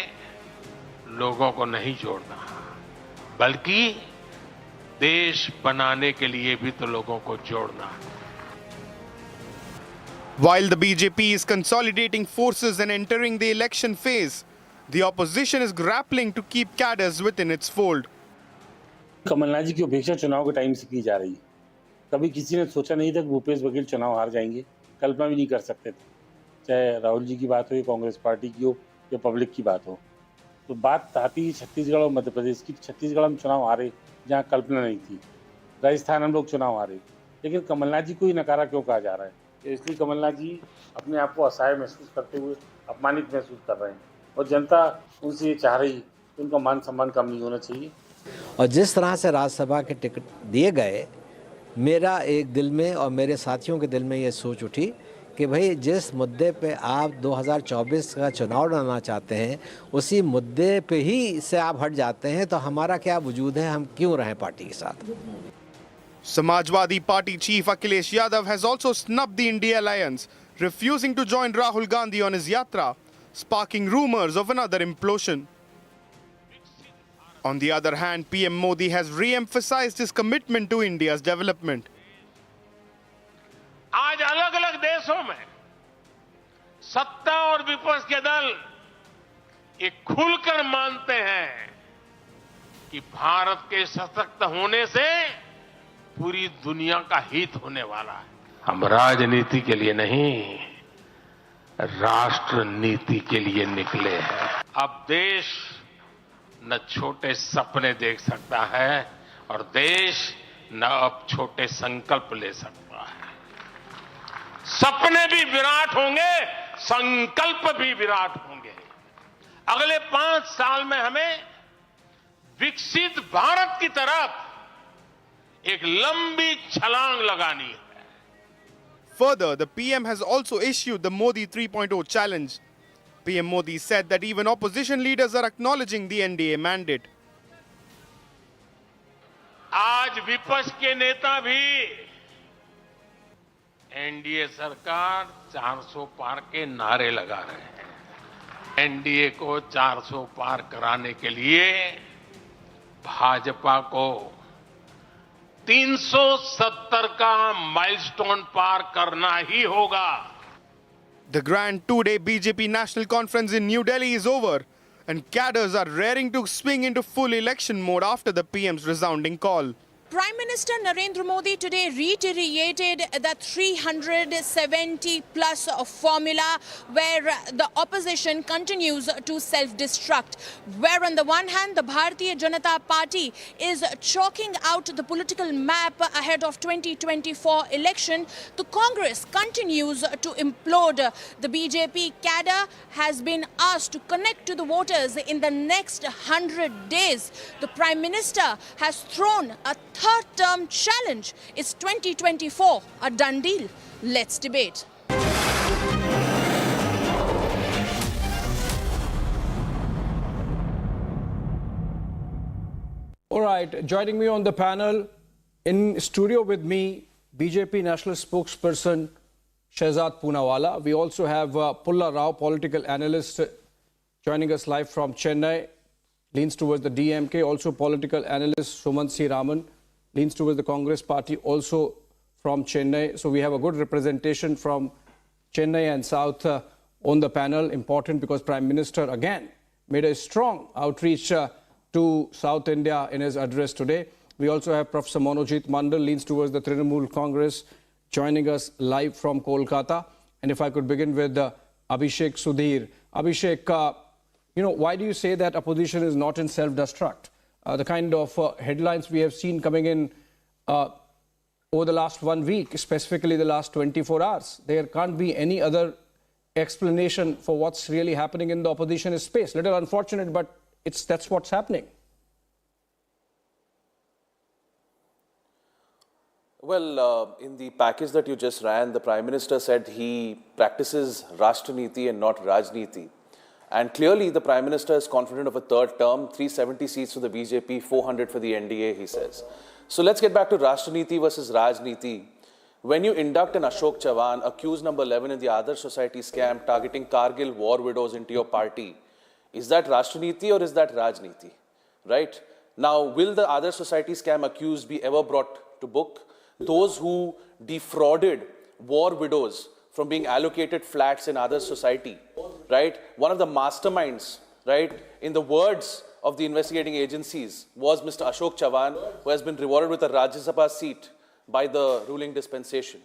लोगों को नहीं जोड़ना, बल्कि देश बनाने के लिए भी तो लोगों को जोड़ना है। While the BJP is consolidating forces and entering the election phase, the opposition is grappling to keep cadres within its fold. Kamal Nath जी की उपेक्षा चुनाव के टाइम से की जा रही है। कभी किसी ने सोचा नहीं था कि भूपेश बघेल चुनाव हार जाएंगे, कल्पना भी नहीं कर सकते थे। चाहे राहुल जी की बात हो या कांग्रेस पार्टी की हो या पब्लिक की बात हो, तो बात आती है छत्तीसगढ़ और मध्य प्रदेश की। छत्तीसगढ़ हम चुनाव हारे जहाँ कल्पना नहीं थी, राजस्थान हम लोग चुनाव हारे, लेकिन कमलनाथ जी को ही नकारा क्यों कहा जा रहा है? इसलिए कमलनाथ जी अपने आप को असहाय महसूस करते हुए अपमानित महसूस कर रहे हैं और जनता उनसे ये चाह रही कि उनका मान सम्मान कम नहीं होना चाहिए। और जिस तरह से राज्यसभा के टिकट दिए गए, मेरा एक दिल में और मेरे साथियों के दिल में ये सोच उठी कि भाई जिस मुद्दे पे आप 2024 का चुनाव लड़ना चाहते हैं उसी मुद्दे पे ही से आप हट जाते हैं तो हमारा क्या वजूद है, हम क्यों रहें पार्टी के साथ। Samajwadi Party chief Akhilesh Yadav has also snubbed the India alliance, refusing to join Rahul Gandhi on his yatra, sparking rumors of another implosion. On the other hand, PM Modi has re-emphasized his commitment to India's development. आज अलग अलग देशों में सत्ता और विपक्ष के दल ये खुलकर मानते हैं कि भारत के सशक्त होने से पूरी दुनिया का हित होने वाला है। हम राजनीति के लिए नहीं, राष्ट्र नीति के लिए निकले हैं। अब देश न छोटे सपने देख सकता है और देश न अब छोटे संकल्प ले सकता है। सपने भी विराट होंगे, संकल्प भी विराट होंगे। अगले 5 साल में हमें विकसित भारत की तरफ एक लंबी छलांग लगानी है। Further, the PM has also issued the Modi 3.0 challenge. PM Modi said that even opposition leaders are acknowledging the NDA mandate. आज विपक्ष के नेता भी एनडीए सरकार 400 पार के नारे लगा रहे हैं। एनडीए को 400 पार कराने के लिए भाजपा को 370 का माइलस्टोन पार करना ही होगा। The grand 2-day BJP National Conference in New Delhi is over, and cadres are raring to swing into full election mode after the PM's resounding call. Prime Minister Narendra Modi today reiterated the 370 plus formula where the opposition continues to self-destruct. Where on the one hand the Bharatiya Janata Party is chalking out the political map ahead of 2024 election, the Congress continues to implode. The BJP cadre has been asked to connect to the voters in the next 100 days. The Prime Minister has thrown a third-term challenge. Is 2024 a done deal? Let's debate. All right, joining me on the panel, in studio with me, BJP National Spokesperson Shehzad Poonawalla. We also have Pulla Rao, political analyst, joining us live from Chennai, leans towards the DMK. Also political analyst Sumant C. Raman, leans towards the Congress party, also from Chennai. So we have a good representation from Chennai and South on the panel. Important because Prime Minister again made a strong outreach to South India in his address today. We also have Professor Monojit Mandal, leans towards the Trinamool Congress, joining us live from Kolkata. And if I could begin with Abhishek Sudhir. Abhishek, why do you say that opposition is not in self-destruct? The kind of headlines we have seen coming in over the last 1 week, specifically the last 24 hours. There can't be any other explanation for what's really happening in the opposition space. Little unfortunate, but that's what's happening. Well, in the package that you just ran, the Prime Minister said he practices Rashtra-niti and not Rajniti. And clearly, the Prime Minister is confident of a third term, 370 seats for the BJP, 400 for the NDA, he says. So let's get back to Rashtra-niti versus Rajniti. When you induct an Ashok Chavan, accused number 11 in the Adarsh Society scam targeting Kargil war widows into your party, is that Rashtra-niti or is that Rajniti? Right? Now, will the Adarsh Society scam accused be ever brought to book? Those who defrauded war widows from being allocated flats in Adarsh Society, right? One of the masterminds, right, in the words of the investigating agencies was Mr. Ashok Chavan, who has been rewarded with a Rajya Sabha seat by the ruling dispensation.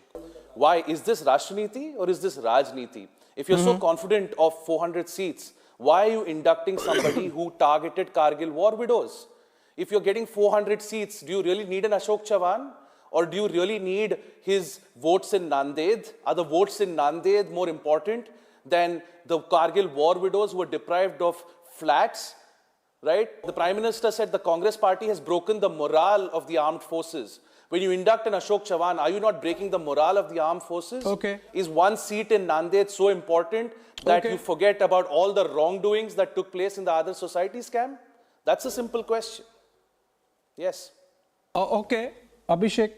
Why? Is this Rashtra-niti or is this Rajniti? If you're so confident of 400 seats, Why are you inducting somebody who targeted Kargil war widows? If you're getting 400 seats, do you really need an Ashok Chavan? Or do you really need his votes in Nanded? Are the votes in Nanded more important than the Kargil war widows who were deprived of flats? Right? The Prime Minister said the Congress party has broken the morale of the armed forces. When you induct an Ashok Chavan, are you not breaking the morale of the armed forces? Okay. Is one seat in Nanded so important that you forget about all the wrongdoings that took place in the other society scam? That's a simple question. Yes. Okay, Abhishek.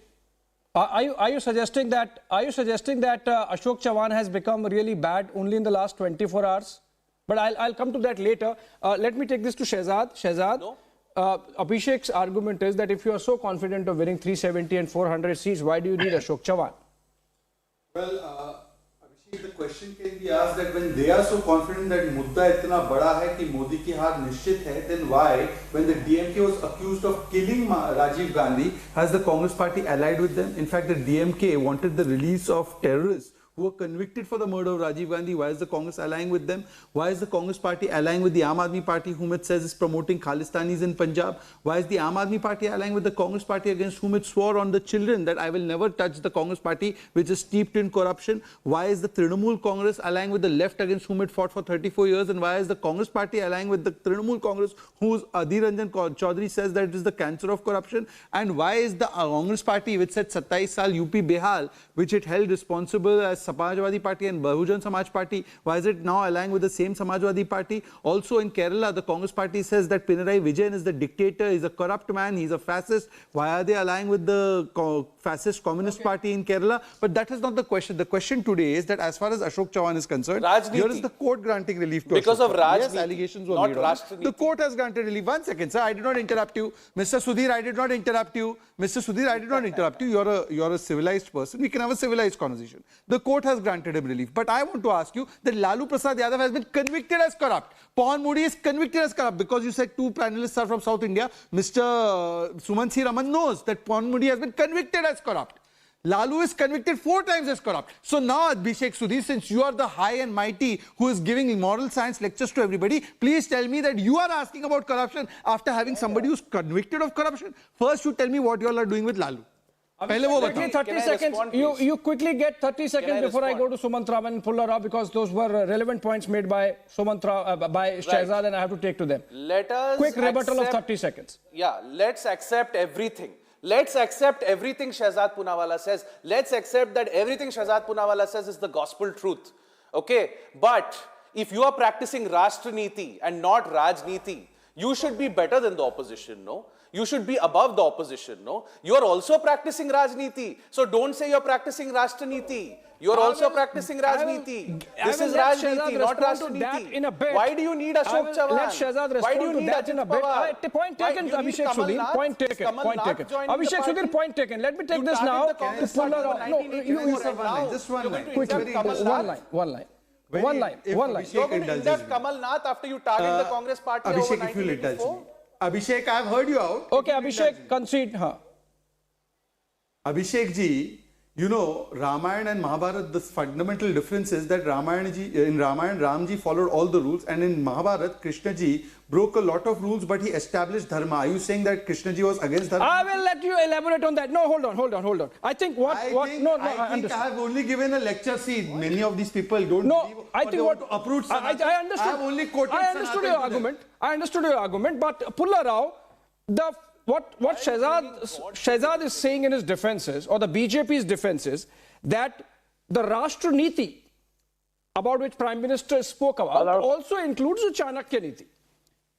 Are you suggesting that Ashok Chavan has become really bad only in the last 24 hours? But I'll come to that later. Let me take this to Shehzad. Shehzad, no? Abhishek's argument is that if you are so confident of winning 370 and 400 seats, why do you need Ashok Chavan? Well, Abhishek, the question can be asked that when they are so confident that mudda itna bada hai ki Modi ki haar nishchit hai, then why, when the DMK was accused of killing Rajiv Gandhi, has the Congress party allied with them? In fact, the DMK wanted the release of terrorists who were convicted for the murder of Rajiv Gandhi. Why is the Congress allying with them? Why is the Congress party allying with the Aam Aadmi party, whom it says is promoting Khalistanis in Punjab? Why is the Aam Aadmi party allying with the Congress party against whom it swore on the children that I will never touch the Congress party, which is steeped in corruption? Why is the Trinamool Congress allying with the left against whom it fought for 34 years? And why is the Congress party allying with the Trinamool Congress, whose Adhir Ranjan Chaudhary says that it is the cancer of corruption? And why is the Congress party, which said 27 saal UP Behal, which it held responsible as Samajwadi Party and Bahujan Samaj Party, why is it now allying with the same Samajwadi Party? Also in Kerala, the Congress party says that Pinarayi Vijayan is the dictator, he's a corrupt man, he's a fascist. Why are they allying with the fascist communist party in Kerala? But that is not the question. The question today is that as far as Ashok Chavan is concerned, here is the court granting relief to because Ashok of Chavan. Rajniti, Yes, allegations were not made on it. The court has granted relief. 1 second, sir, I did not interrupt you. Mr. Sudhir, I did not interrupt you. Mr. Sudhir, I did not interrupt you. You're a civilized person. We can have a civilized conversation. The court has granted him relief. But I want to ask you that Lalu Prasad Yadav has been convicted as corrupt. Pawan Modi is convicted as corrupt because you said two panelists are from South India. Mr. Sumansi Raman knows that Pawan Modi has been convicted as corrupt. Lalu is convicted 4 times as corrupt. So now, Abhishek Sudhir, since you are the high and mighty who is giving moral science lectures to everybody, please tell me that you are asking about corruption after having somebody who's convicted of corruption. First, you tell me what you all are doing with Lalu. Quickly, 30 seconds. You quickly get 30 seconds before I go to Sumant Raman and Pulla Rao, because those were relevant points made by by Shehzad, and I have to take to them. Let us quick rebuttal of 30 seconds. Yeah, let's accept everything. Let's accept everything Shehzad Poonawalla says. Let's accept that everything Shehzad Poonawalla says is the gospel truth. Okay? But if you are practicing Rashtra-niti and not Rajniti, you should be better than the opposition, no? You should be above the opposition, no? You are also practicing Rajniti. So don't say you're practicing Rashtra-niti. You're also practicing Rajniti. This is Rajniti, not Rashtra-niti. Why do you need Ashok Chavan? Let Shehzad respond to that in a bit. Point taken, Abhishek Sudhir. Point taken. Point taken. Abhishek Sudhir, point taken. Let me take this now to Pulla Rao. No, you just one line. Quickly, one line. You're going to induct Kamal Nath after you target the Congress party over 1984? Abhishek, I have heard you out. Okay, Abhishek, concede. Abhishek ji, you know, Ramayana and Mahabharata, the fundamental difference is that in Ramayana, Ramji followed all the rules, and in Mahabharata, Krishna ji broke a lot of rules, but he established dharma. Are you saying that Krishna ji was against dharma? I will let you elaborate on that. No, hold on. I think I have only given a lecture. See, many of these people don't believe. I think what uproots. I understood. I have only quoted. I understood your argument. I understood your argument, but Pulla Rao, what Shehzad is saying in his defenses, or the BJP's defenses, that the Rashtra Niti, about which Prime Minister spoke about, also includes the Chanakya Niti,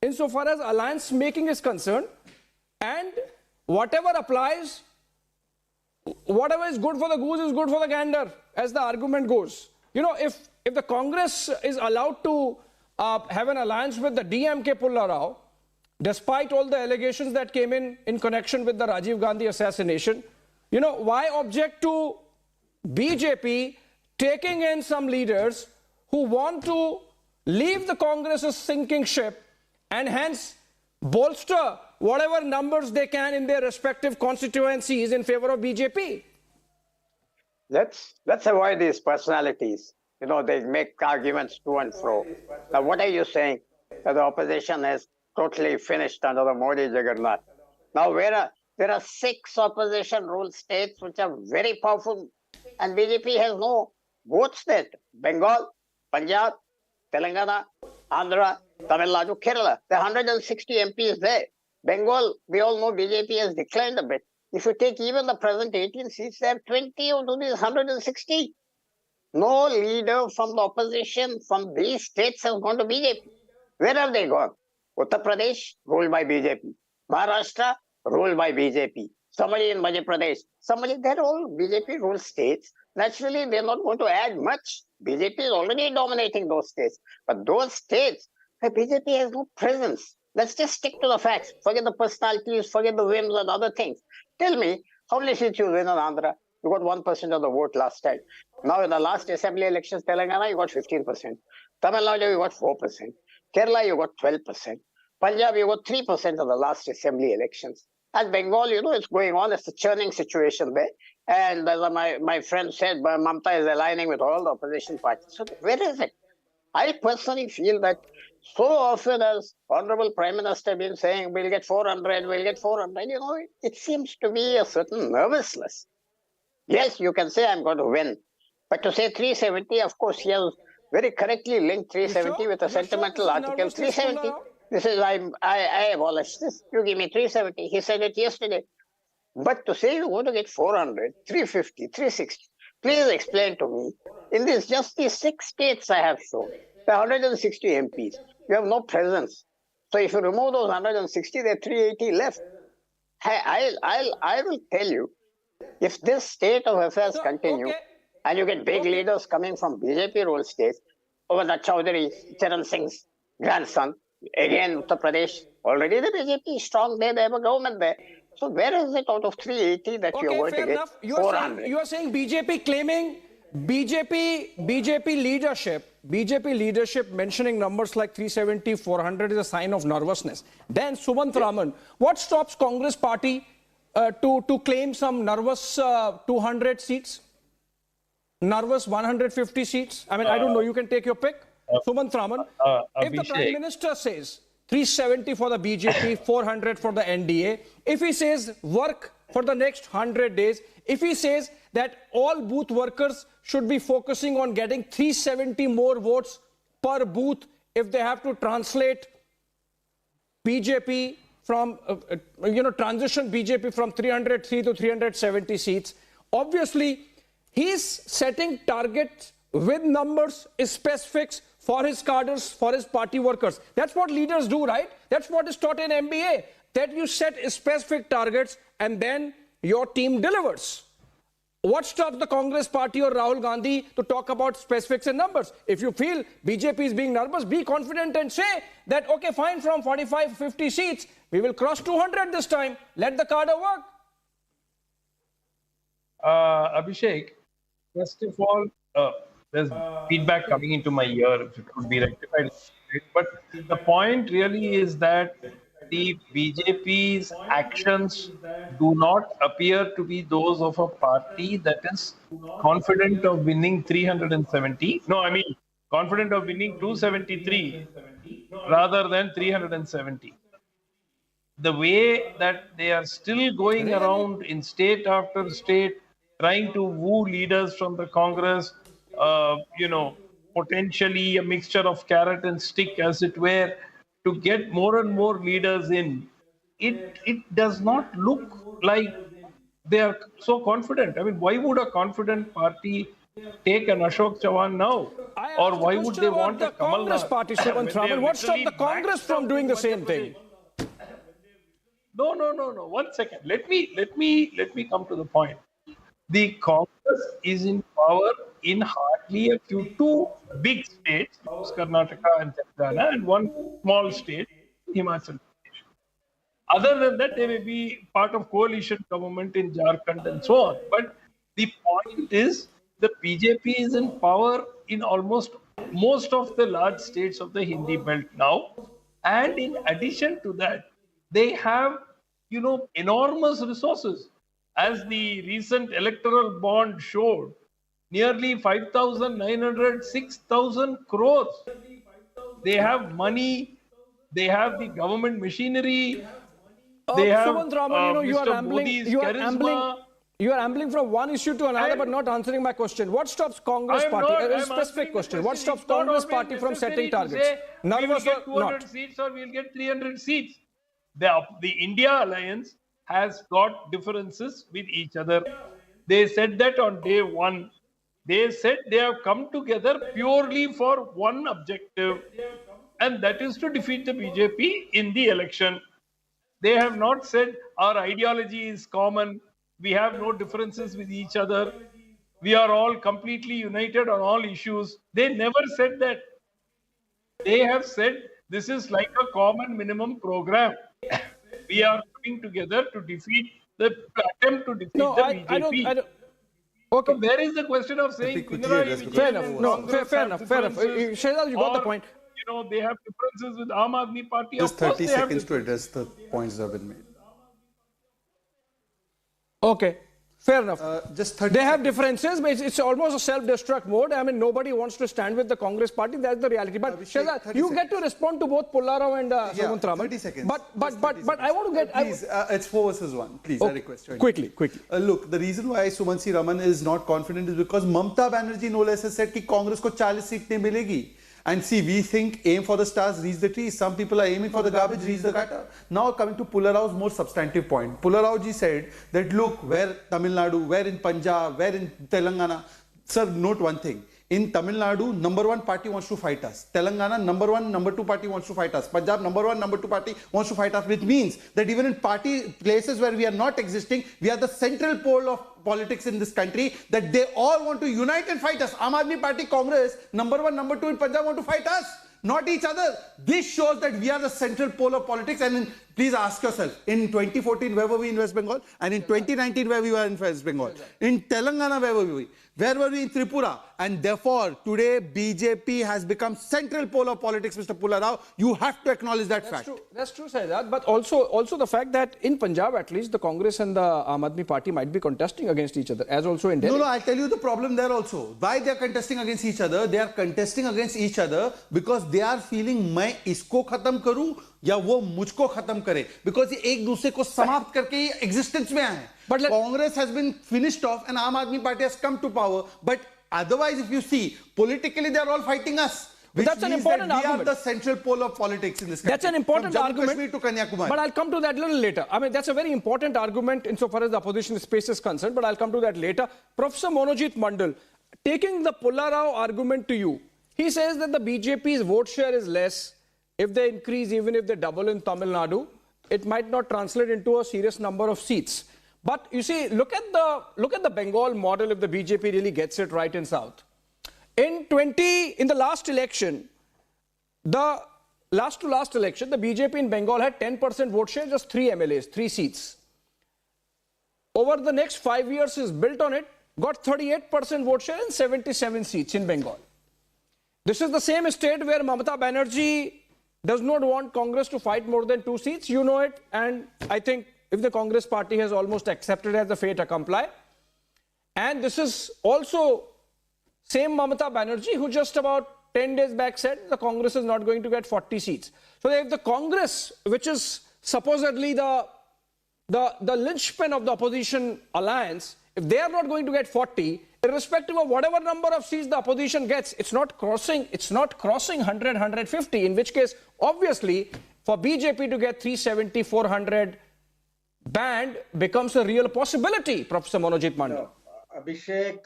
insofar as alliance making is concerned, and whatever applies, whatever is good for the goose is good for the gander, as the argument goes. You know, if the Congress is allowed to have an alliance with the DMK Pulla Rao, despite all the allegations that came in connection with the Rajiv Gandhi assassination, you know, why object to BJP taking in some leaders who want to leave the Congress's sinking ship and hence bolster whatever numbers they can in their respective constituencies in favor of BJP? Let's avoid these personalities. they make arguments to and fro. Now, what are you saying? That the opposition is totally finished under the Modi Juggernaut. Now, there are 6 opposition ruled states which are very powerful, and BJP has no votes there. Bengal, Punjab, Telangana, Andhra, Tamil Nadu, Kerala. There are 160 MPs there. Bengal, we all know BJP has declined a bit. If you take even the present 18 seats, there are 20 out of these 160. No leader from the opposition from these states has gone to BJP. Where have they gone? Uttar Pradesh, ruled by BJP. Maharashtra, ruled by BJP. Somebody in Madhya Pradesh. They're all BJP ruled states. Naturally, they're not going to add much. BJP is already dominating those states. But those states, where BJP has no presence. Let's just stick to the facts. Forget the personalities, forget the whims and other things. Tell me, how many seats you win in Andhra? You got 1% of the vote last time. Now in the last assembly elections, Telangana, you got 15%. Tamil Nadu, you got 4%. Kerala, you got 12%. Punjab, you got 3% of the last assembly elections. And Bengal, it's going on. It's a churning situation there. And as my friend said, Mamata is aligning with all the opposition parties. So where is it? I personally feel that so often as Honorable Prime Minister been saying, we'll get 400, it seems to be a certain nervousness. Yes, you can say I'm going to win. But to say 370, of course, he has very correctly linked 370 with a sentimental article. 370, this is, I abolished this. You give me 370. He said it yesterday. But to say you want to get 400, 350, 360, please explain to me. In just these 6 states I have shown, there are 160 MPs. You have no presence. So if you remove those 160, there are 380 left. I will tell you, if this state of affairs continue, and you get big leaders coming from BJP ruled states, over the Chaudhary, Charan Singh's grandson, again Uttar Pradesh, already the BJP is strong there, they have a government there. So where is it out of 380 that you are going to get 400? You are saying BJP claiming BJP leadership mentioning numbers like 370, 400 is a sign of nervousness. Then Sumant Raman, what stops Congress party to claim some nervous 200 seats? Nervous 150 seats? I mean, I don't know. You can take your pick. Sumant Raman. If the Prime Minister says 370 for the BJP, 400 for the NDA, if he says work for the next 100 days, if he says that all booth workers should be focusing on getting 370 more votes per booth if they have to translate BJP from, transition BJP from 303 to 370 seats, obviously, he's setting targets with numbers, specifics for his cadres, for his party workers. That's what leaders do, right? That's what is taught in MBA, that you set specific targets and then your team delivers. What stops the Congress party or Rahul Gandhi to talk about specifics and numbers? If you feel BJP is being nervous, be confident and say that, okay, fine, from 45, 50 seats, we will cross 200 this time. Let the cadre work. Abhishek, first of all, there's feedback coming into my ear, if it could be rectified. But the point really is that the BJP's actions do not appear to be those of a party that is confident of winning 370. No, I mean, confident of winning 273 rather than 370. The way that they are still going around in state after state, trying to woo leaders from the Congress, potentially a mixture of carrot and stick, as it were, to get more and more leaders in, it does not look like they are so confident. I mean, why would a confident party take an Ashok Chavan now? Or why would they want a Kamal Congress party, Sumant Raman? What stopped the Congress from doing the same thing? No. 1 second. Let me come to the point. The Congress is in power in hardly a few, 2 big states, Karnataka and Telangana, and 1 small state, Himachal Pradesh. Other than that, they may be part of coalition government in Jharkhand and so on. But the point is, the BJP is in power in almost most of the large states of the Hindi belt now. And in addition to that, they have, enormous resources. As the recent electoral bond showed, nearly 5,900, 6,000 crores. They have money, they have the government machinery, they have Sumant Raman, you are Mr. ambling, Modi's charisma. You are ambling from one issue to another, but not answering my question. What stops Congress Party? A specific question. What stops Congress Party from setting targets? We will Nervous get or 200 not? seats or we'll get 300 seats. The India Alliance has got differences with each other. They said that on day one. They said they have come together purely for one objective, and that is to defeat the BJP in the election. They have not said our ideology is common, we have no differences with each other, we are all completely united on all issues. They never said that. They have said this is like a common minimum program. We are coming together to defeat the attempt to defeat the BJP. I don't. Okay. So where is the question of saying fair enough. No, fair enough. Shehzad, you got the point. They have differences with Aam Aadmi Party. Just 30 seconds to address the points that have been made. Okay, fair enough. They have differences, but it's almost a self-destruct mode. I mean, nobody wants to stand with the Congress Party. That's the reality. But Shehzad, you get to respond to both Pullarao and Sumant Raman. 30 seconds. But I want to get... Please, it's 4 versus 1. Please, I request you. Quickly. Look, the reason why Sumansi Raman is not confident is because Mamta Banerjee no less has said that Congress ko 40 seats nahi milegi. And see, we think aim for the stars, reach the trees. Some people are aiming for the garbage, reach the gutter. Now coming to Pullarao's more substantive point. Pullarao ji said that look, where Tamil Nadu, where in Punjab, where in Telangana. Sir, note one thing. In Tamil Nadu, number 1 party wants to fight us. Telangana, number 1, number 2 party wants to fight us. Punjab, number 1, number 2 party wants to fight us. Which means that even in party places where we are not existing, we are the central pole of politics in this country, that they all want to unite and fight us. Aam Aadmi Party, Congress, number 1, number 2 in Punjab want to fight us, not each other. This shows that we are the central pole of politics. And please ask yourself, in 2014, where were we in West Bengal? And in 2019, where we were in West Bengal? In Telangana, where were we? Where were we in Tripura? And therefore, today, BJP has become central pole of politics, Mr. Pullarao. You have to acknowledge that fact. That's true, Shehzad. But also the fact that in Punjab, at least, the Congress and the Aam Aadmi Party might be contesting against each other, as also in Delhi. No, I'll tell you the problem there also. Why they are contesting against each other? They are contesting against each other because they are feeling, मैं इसको खत्म करूं या वो मुझको खत्म करे, because ये एक दूसरे को समाप्त करके existence में आए. But Congress has been finished off and Aam Aadmi Party has come to power. But otherwise, if you see, politically they are all fighting us. But that's an important argument. We are the central pole of politics in this country. That's an important from Jammu argument. Kashmir to Kanyakumari. But I'll come to that a little later. I mean, that's a very important argument insofar as the opposition space is concerned. But I'll come to that later. Professor Monojit Mandal, taking the Pullarao argument to you, he says that the BJP's vote share is less. If they increase, even if they double in Tamil Nadu, it might not translate into a serious number of seats. But you see, look at the Bengal model if the BJP really gets it right in South. In the last election, the last election, the BJP in Bengal had 10% vote share, just 3 MLAs, 3 seats. Over the next 5 years is built on it, got 38% vote share and 77 seats in Bengal. This is the same state where Mamata Banerjee does not want Congress to fight more than 2 seats. You know it, and I think if the Congress Party has almost accepted as the fait accompli. And this is also same Mamata Banerjee who just about 10 days back said the Congress is not going to get 40 seats. So if the Congress, which is supposedly the linchpin of the opposition alliance, if they are not going to get 40, irrespective of whatever number of seats the opposition gets, it's not crossing 100, 150, in which case, obviously, for BJP to get 370, 400 band becomes a real possibility, Professor Monojit Mandal. No, Abhishek,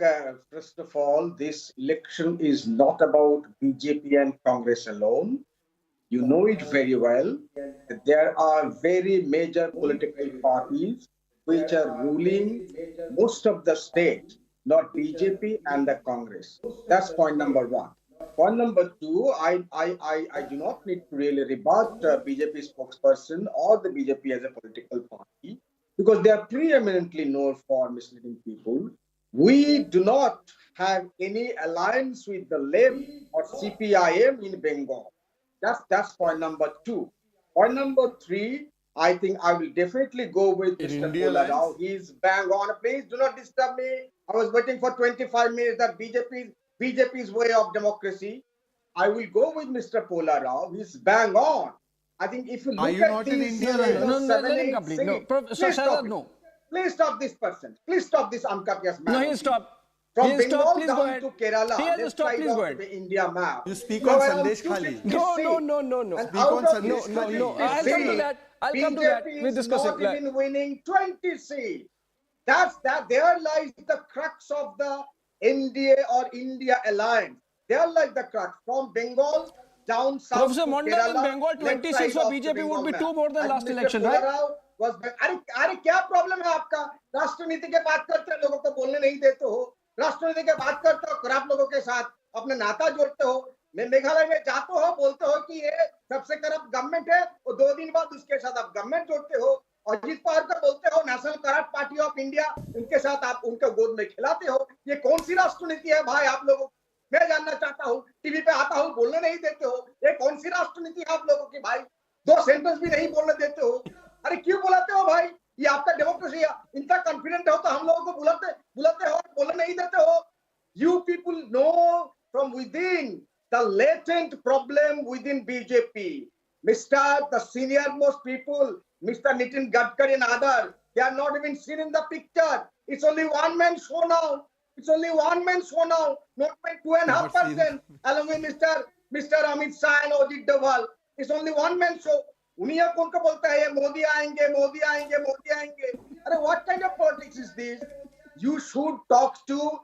first of all, this election is not about BJP and Congress alone. You know it very well. There are very major political parties which are ruling most of the states, not BJP and the Congress. That's point number 1. Point number 2, I do not need to really rebut BJP spokesperson or the BJP as a political party, because they are preeminently known for misleading people. We do not have any alliance with the left or CPIM in Bengal. That's point number 2. Point number 3, I think I will definitely go with Mr. Pullarao. He's bang on. Please do not disturb me. I was waiting for 25 minutes that BJP's way of democracy. I will go with Mr. Pola Rao. He's bang on. I think if you look at these, No, let him complete. No, Professor Shahzad, no. Please stop this person. Please stop this uncourteous man. No, he'll stop. From He'll Bengal stop. Please go down ahead. to Kerala, He has to left stop. side Please of go ahead. the India map. You speak You on have around Sandesh Khali. 250 No. And Speak out on of Sandesh these Khali. No. I'll come to that. I'll come to that. BJP We'll is discuss not it. even winning 20 seats. There lies the crux of the NDA or India alliance. There lies the crux. From Bengal down south Professor to Mondal, Kerala, in Bengal, left 20 side seats for of the BJP Bengal would be map. two more than And last Mr. election, Pola right? Rao was अरे क्या problem है आपका? राष्ट्रनीति के बात करते हो, लोगों को बोलने नहीं देते हो. राष्ट्रनीति के बात करते हो, खराब लोगों के साथ अपने नाता जोड़ते हो. मैं मेघालय में जाते हो, बोलते हो कि ये सबसे करप्ट गवर्नमेंट है, और 2 दिन बाद उसके साथ आप गवर्नमेंट जोड़ते हो. अजीत पवार का बोलते हो national corrupt party of India, उनके साथ आप उनके गोद में खिलाते हो. ये कौन सी राष्ट्रनीति है भाई आप लोगों? मैं जानना चाहता हूँ. टीवी पे आता हूँ, बोलने नहीं देते हो. ये कौन सी राष्ट्रनीति है आप लोगों की भाई? 2 सेंटेंस भी नहीं बोलने देते हो. अरे क्यों बुलाते हो भाई? ये आपका डेमोक्रेसी है. इतना कॉन्फिडेंट हो तो हम लोगों को बुलाते हो, बोलने नहीं देते हो. You people know from within the latent problem within BJP. The senior most people, Mr. Nitin Gadkari and others, they are not even seen in the picture. It's only one man show now. Not by 2.5%, along with Mr. Amit Shah and Ajit Doval. It's only one man show. उन्हीं कौन को बोलता है ये मोदी आएंगे. अरे what kind of politics is this? You should talk to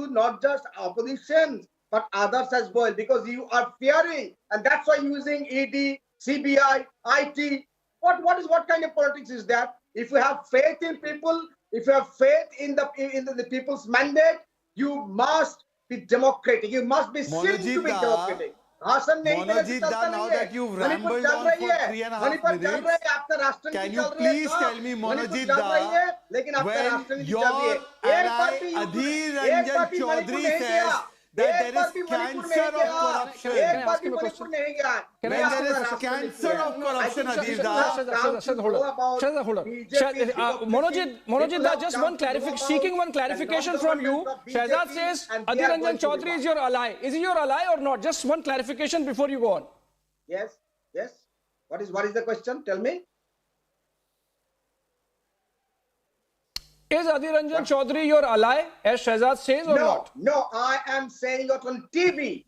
not just opposition but others as well, because you are fearing, and that's why using ED, CBI, IT. What kind of politics is that? If you have faith in people, if you have faith in the people's mandate, you must be democratic. You must be seen to be democratic. Monojit Da, now that you've rambled on for 3.5 minutes, can you please tell me, Monojit Da, when your ally Adhir Ranjan Chaudhary says that there is cancer of corruption, when there is cancer of corruption, Adhir Da, hold on. Monojit Da, just seeking one clarification from you. Shahzad says Adhir Ranjan Chaudhary is your ally. Is he your ally or not? Just one clarification before you go on. Yes. What is the question? Tell me. Is Adhir Ranjan Chaudhary your ally, as Shahzad says, or not? No, I am saying it on TV.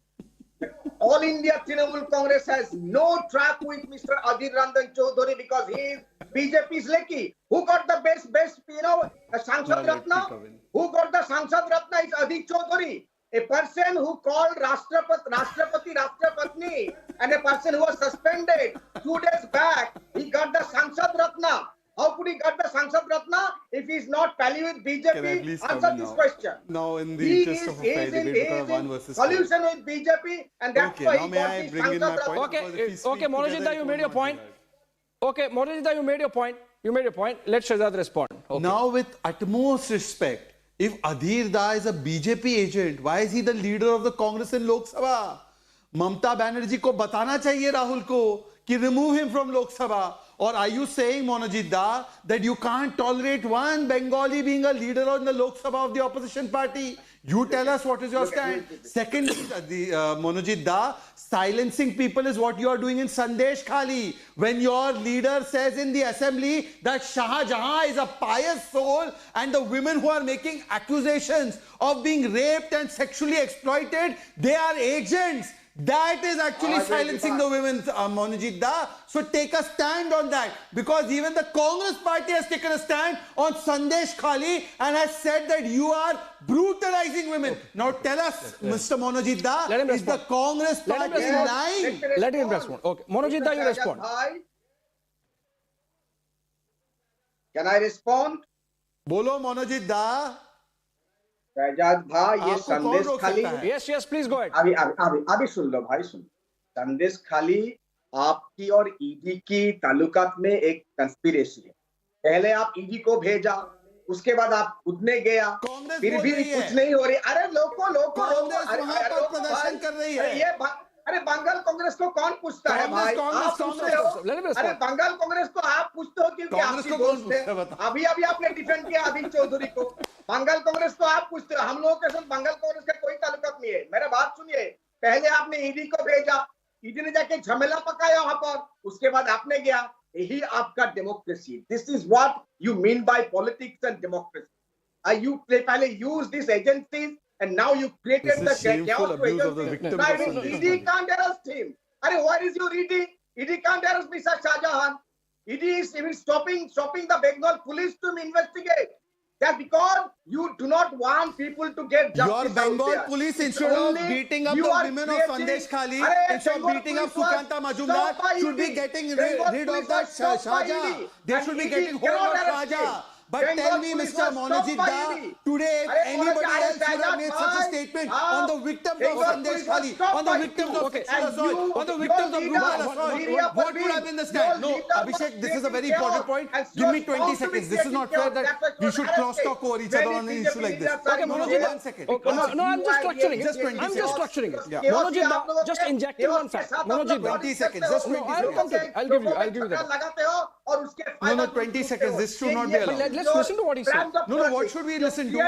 All India Trinamool Congress has no track with Mr. Adhir Ranjan Chaudhary because he is BJP's lackey. Who got the best, Sangsad Ratna? Who got the Sangsad Ratna is Adhir Chaudhary. A person who called Rashtrapati, and a person who was suspended 2 days back, he got the Sangsad Ratna. How could he get the Sangsad Ratna if he is not pally with BJP? Answer this question. Now, in the interest of a fair debate, because one versus four. Collusion with BJP, and that's why he got the Sangsad Ratna. Okay, Monojit Da, you made your point. You made your point. Let Shahzad respond. Okay. Now, with utmost respect, if Adhir Da is a BJP agent, why is he the leader of the Congress in Lok Sabha? Mamta Banerjee ko batana chahiye Rahul ko ki remove him from Lok Sabha. Or are you saying, Monojit Da, that you can't tolerate one Bengali being a leader in the Lok Sabha of the opposition party? You tell us what is your stand. Second, Monojit Da, silencing people is what you are doing in Sandesh Khali. When your leader says in the assembly that Shah Jahan is a pious soul and the women who are making accusations of being raped and sexually exploited, they are agents. That is actually silencing the women, Monojit Da. So take a stand on that, because even the Congress party has taken a stand on Sandesh Khali and has said that you are brutalizing women. Now tell us, Mr. Monojit Da, is the Congress party lying? Let him respond. Okay, Monojit Da, you respond. Can I respond? Bolo, Monojit Da. Shahzad भाई, ये संदेश खाली. Yes, please go ahead. अभी सुन लो भाई, सुन. संदेश खाली आपकी और ईडी की ताल्लुकात में एक कंस्पिरेसी है. पहले आप ईडी को भेजा, उसके बाद आप खुद ने गया, फिर भी कुछ नहीं हो रही. अरे लोगों प्रदर्शन कर रही है. अरे बंगाल कांग्रेस को कौन पूछता है भाई? आप पूछते हो. अरे बंगाल कांग्रेस को आप पूछते हो क्योंकि आपकी दोस्त है. अभी आपने डिफेंड किया अधीर चौधरी को. बंगाल कांग्रेस तो आप पूछते हो, हम लोगों के साथ बंगाल कांग्रेस का कोई ताल्लुक नहीं है। मेरा बात सुनिए, पहले आपने ईडी को भेजा, ईडी ने जाके झमेला पकाया वहां पर, उसके बाद आपने गया, यही आपका democracy. This is what you mean by politics and democracy. You पहले use these agencies and now you created the chaos to agencies. ED can't arrest him. Where is your ED? ED can't arrest Mr. Shahjahan. ED is even stopping the Bengal police to investigate. That's because you do not want people to get justice. Your Bengal police, instead of beating up the women of Sandesh Khali, instead of beating up Sukanta Majumdar, should be getting rid of that Shahjahan. They should be getting hold of Shahjahan. But tell me, Mr. Monojit Da, today if anybody else would have made such a statement on the victims of Sandesh Khali, on the victims of sexual assault, on the victims of brutal assault, what would have been the stand? No, Abhishek, this is a very important point. Give me 20 seconds. This is not fair that we should cross-talk over each other on an issue like this. Okay, Monojit, 1 second. No, I'm just structuring it. Just 20 I'm just structuring it. Yeah. Monojit Da, just injecting one fact. Monojit Da. 20 seconds. Just 20 seconds. I'll give you that. No, 20 seconds. This should not be allowed. Let's listen to what he said. No, what should we listen to?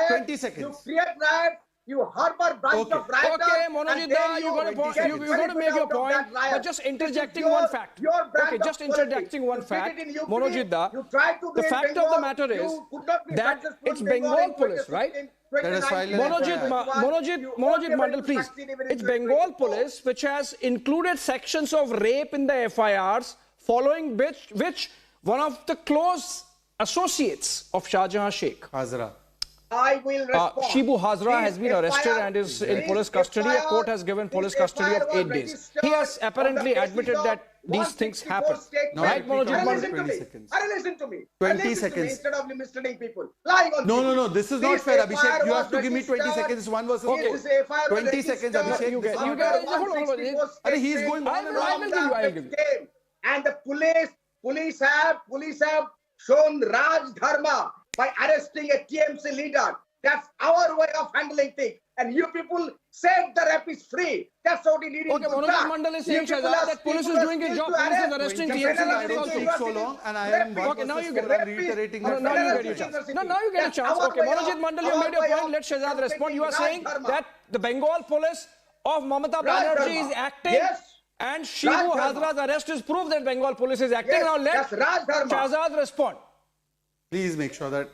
20 seconds. You create riot, you harbor bunch of rioters. Okay, Monojit Da, you're going to make your point, but just interjecting one fact. Okay, just interjecting one fact. Monojit Da, the fact of the matter is that it's Bengal police, right? Monojit Mandal, please. It's Bengal police which has included sections of rape in the FIRs, following which one of the close associates of Shah Jahan Sheikh, Hazra. I will respond. Shibu Hazra has been arrested and is in police custody. A court has given police custody of 8 days. He has apparently admitted that these things happen. Right, Monojit Mandal? 20 seconds. Listen to me. 20 seconds. Instead of misleading people. Lying on No. This is not fair, Abhishek. You have to give me 20 seconds. It's 1 versus 4. 20 seconds, Abhishek. You get hold on. He is going on and on. I will give you. And the police have shown Raj Dharma by arresting a TMC leader. That's our way of handling things. And you people said the rap is free. That's how the leading. Okay, Monojit Mandal is saying, Shahzad, that police is doing its job. Police is arresting TMC leaders. I don't speak so long, and I am okay, now you get reiterating that. Now you get your chance. No, now you get a chance. Okay, Monojit Mandal, you made your point. Let Shahzad respond. You are saying that the Bengal police of Mamata Banerjee is acting. Yes. And Shibu Hazra's arrest is proof that Bengal police is acting. Yes, now let Shahzad respond. Please make sure that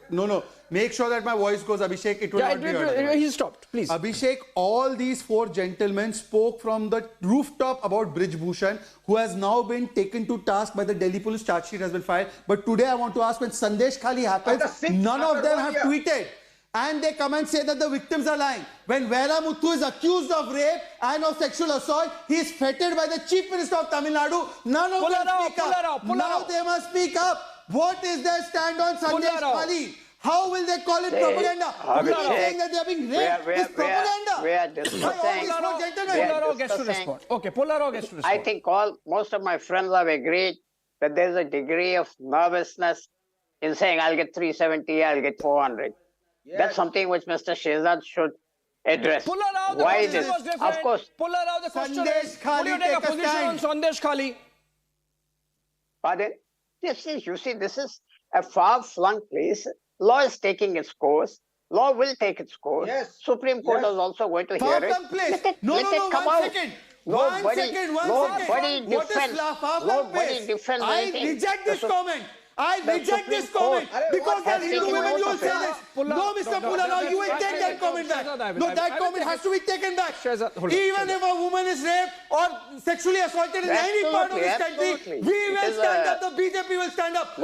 make sure that my voice goes, Abhishek. It will not be heard. He stopped, please. Abhishek, all these 4 gentlemen spoke from the rooftop about Brij Bhushan, who has now been taken to task by the Delhi police. Charge sheet has been filed. But today I want to ask, when Sandesh Khali happens, none of them have tweeted. And they come and say that the victims are lying. When Vera Muthu is accused of rape and of sexual assault, he is feted by the Chief Minister of Tamil Nadu. None of them speak up. Now they must speak up. What is their stand on Sandesh Khali? How will they call it propaganda? Are you saying that they are being raped? It's propaganda. We are discussing. Pullaro gets to respond. Okay, Pullaro gets to respond. I think most of my friends have agreed that there is a degree of nervousness in saying I'll get 370, I'll get 400. Yes. That's something which Mr. Shehzad should address. Why this? Of course. Pullaro, the question is, would you take a position on Sandesh Khali? Pardon? Yes, you see, this is a far-flung place. Law is taking its course. Law will take its course. Yes. Supreme Court is also going to hear it. Let it come out. One second. Nobody defends I anything. reject this comment. I reject this comment because they're Hindu women. You will say this. No, Mr. Pullaro, you will take that comment back. No, that comment has to be taken back. Even if a woman is raped or sexually assaulted in any part of this country, we will stand up. The BJP will stand up.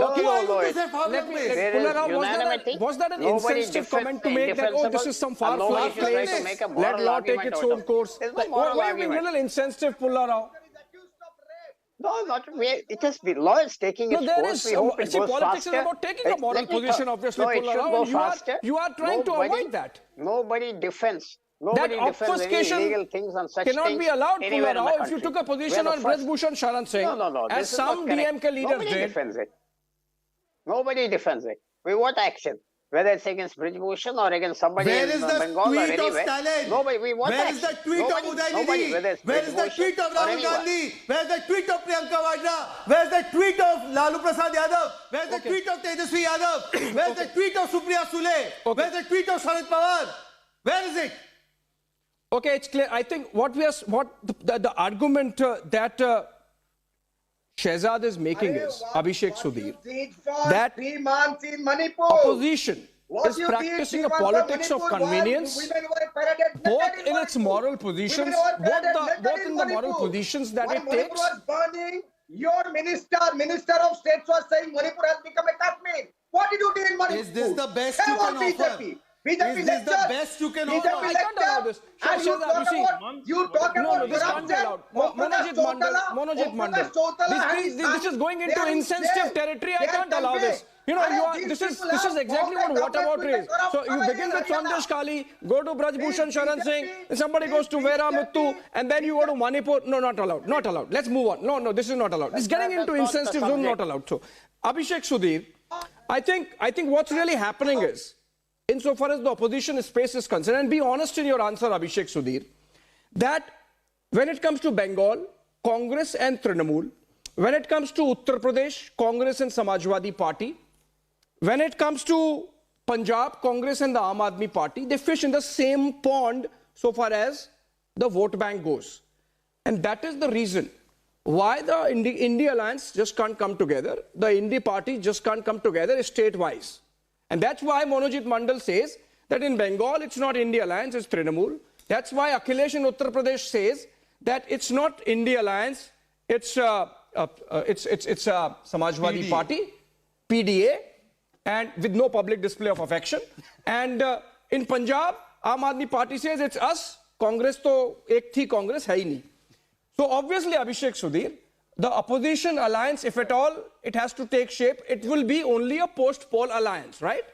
Was that an insensitive comment to make that, oh, this is some far-flung place, let law take its own course? Why are we a little insensitive, Pullaro? No, not it has been. Law is taking its course. We hope it goes politics faster. is about taking a moral position, obviously. No, it should go faster. You are trying to avoid that. Nobody defends. Nobody defends any illegal things and such cannot things be allowed, anywhere in the Pullaro. country. If you took a position on Brij Bhushan Sharan Singh, as some DMK leaders Nobody defends it. Nobody defends it. We want action. whether it's against Brijbhushan or against somebody Where in is the Bengal or tweet of anywhere. Stalin? Nobody, we want Where that. is the tweet Nobody, of nobody, Udaynidhi? whether it's Where is the Brijbhushan tweet of or Rahul anyone. Gandhi? Where is the tweet of Priyanka Vadra? Where is the tweet of Lalu Prasad Yadav? Where is the tweet of Tejasvi Yadav? Where is the tweet of Supriya Sule? Where is the tweet of Sharad Pawar? Where is it? Okay, it's clear. I think what the argument that Shehzad is making is, Abhishek Sudhir, that 3 months in Manipur. opposition is practicing a politics of convenience, both in its moral positions, both in the moral positions that it takes. Was burning. Your minister of states was saying Manipur has become a Kashmir. What did you do in Manipur? Is this the best you can offer? BJP Is this the best you can offer? I can't allow this. And you talk about this can't be allowed. Monojit Mandal. This is going into insensitive territory. I can't allow this. You know, this is exactly what about is. So you begin with Sandesh Kali, go to Brajbhushan Sharan Singh, and somebody goes to Vera Muttu, and then you go to Manipur. No, not allowed. Not allowed. Let's move on. No, this is not allowed. It's getting into insensitive zone, not allowed. So, Abhishek Sudhir, I think what's really happening is, insofar as the opposition space is concerned, and be honest in your answer, Abhishek Sudhir, that when it comes to Bengal, Congress and Trinamool, when it comes to Uttar Pradesh, Congress and Samajwadi Party, when it comes to Punjab, Congress and the Aam Aadmi Party, they fish in the same pond so far as the vote bank goes. And that is the reason why the India Alliance just can't come together. The India Party just can't come together state-wise. And that's why Monojit Mandal says that in Bengal, it's not India Alliance, it's Trinamool. That's why Akhilesh in Uttar Pradesh says that it's not India Alliance, it's Samajwadi Party, PDA, and with no public display of affection. And in Punjab, Aam Aadmi Party says it's us, Congress to ek thi Congress hai nahi. So obviously, Abhishek Sudhir, the opposition alliance, if at all it has to take shape, it will be only a post-poll alliance, right?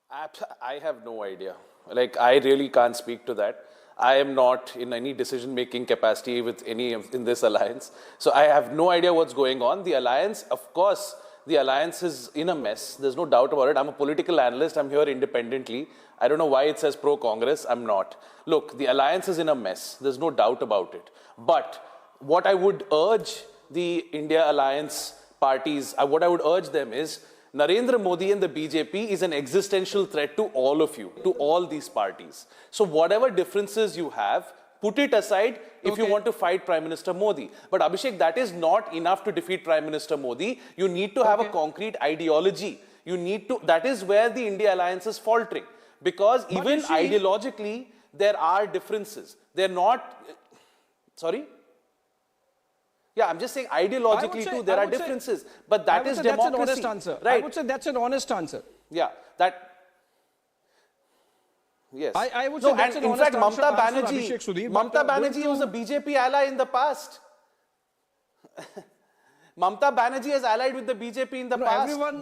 I have no idea. Like, I really can't speak to that. I am not in any decision-making capacity with any in this alliance. So I have no idea what's going on. The alliance, of course, the alliance is in a mess. There's no doubt about it. I'm a political analyst. I'm here independently. I don't know why it says pro-Congress. I'm not. Look, the alliance is in a mess. There's no doubt about it. But what I would urge the India Alliance parties, what I would urge them is, Narendra Modi and the BJP is an existential threat to all of you, to all these parties. So whatever differences you have, put it aside if you want to fight Prime Minister Modi. But Abhishek, that is not enough to defeat Prime Minister Modi. You need to have a concrete ideology. You need to, that is where the India Alliance is faltering. Because even ideologically, there are differences. They're not, sorry? Yeah, I'm just saying ideologically too, there are differences. But that is democracy. That's an honest answer. Right. I would say that's an honest answer. Yeah, yes. I would say that's an honest answer. In fact, Mamta Banerjee was a BJP ally in the past. Mamta Banerjee has allied with the BJP in the past. Everyone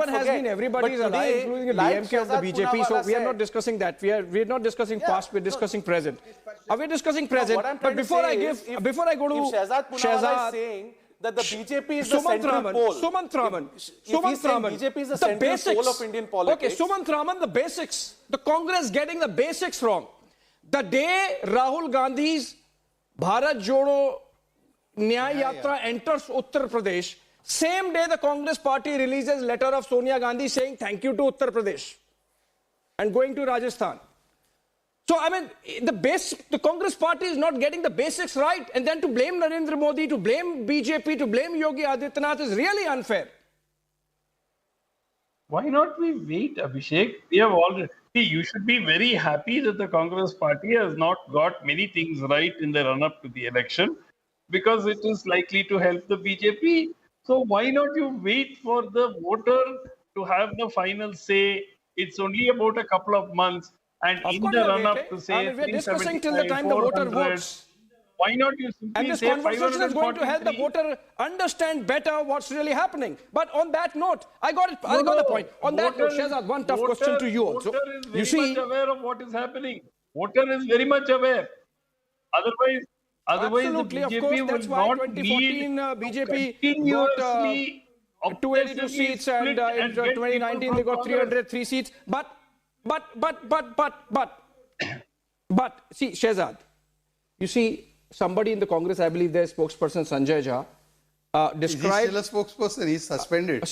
has been everybody's ally, including the DMK of the BJP. So we are not discussing that. We are not discussing past. We're discussing present. We're discussing present. But before I go to Shehzad saying that the BJP is the central pole. Sumant Raman. BJP is the central pole of Indian politics. Okay, Sumant Raman, the basics. The Congress getting the basics wrong. The day Rahul Gandhi's Bharat Jodo Nyay Yatra enters Uttar Pradesh, same day the Congress party releases letter of Sonia Gandhi saying thank you to Uttar Pradesh and going to Rajasthan. So, I mean, the Congress party is not getting the basics right, and then to blame Narendra Modi, to blame BJP, to blame Yogi Adityanath is really unfair. Why not we wait, Abhishek? We have already... See, you should be very happy that the Congress party has not got many things right in the run-up to the election, because it is likely to help the BJP. So why not you wait for the voter to have the final say? It's only about a couple of months. And in the run-up to say, we're discussing till the time the voter votes. Why not you simply say 540? And this conversation is going to help the voter understand better what's really happening. But on that note, I got it. I got the point. On that note, Shehzad, one tough question to you also. You see, much aware of what is happening. Voter is very much aware. Otherwise, absolutely, the BJP of course, that's why 2014 BJP got 282 seats, and in 2019 they got 303 seats. But see, Shehzad, you see, somebody in the Congress, I believe their spokesperson Sanjay Jha, described... He's still a spokesperson, he's suspended.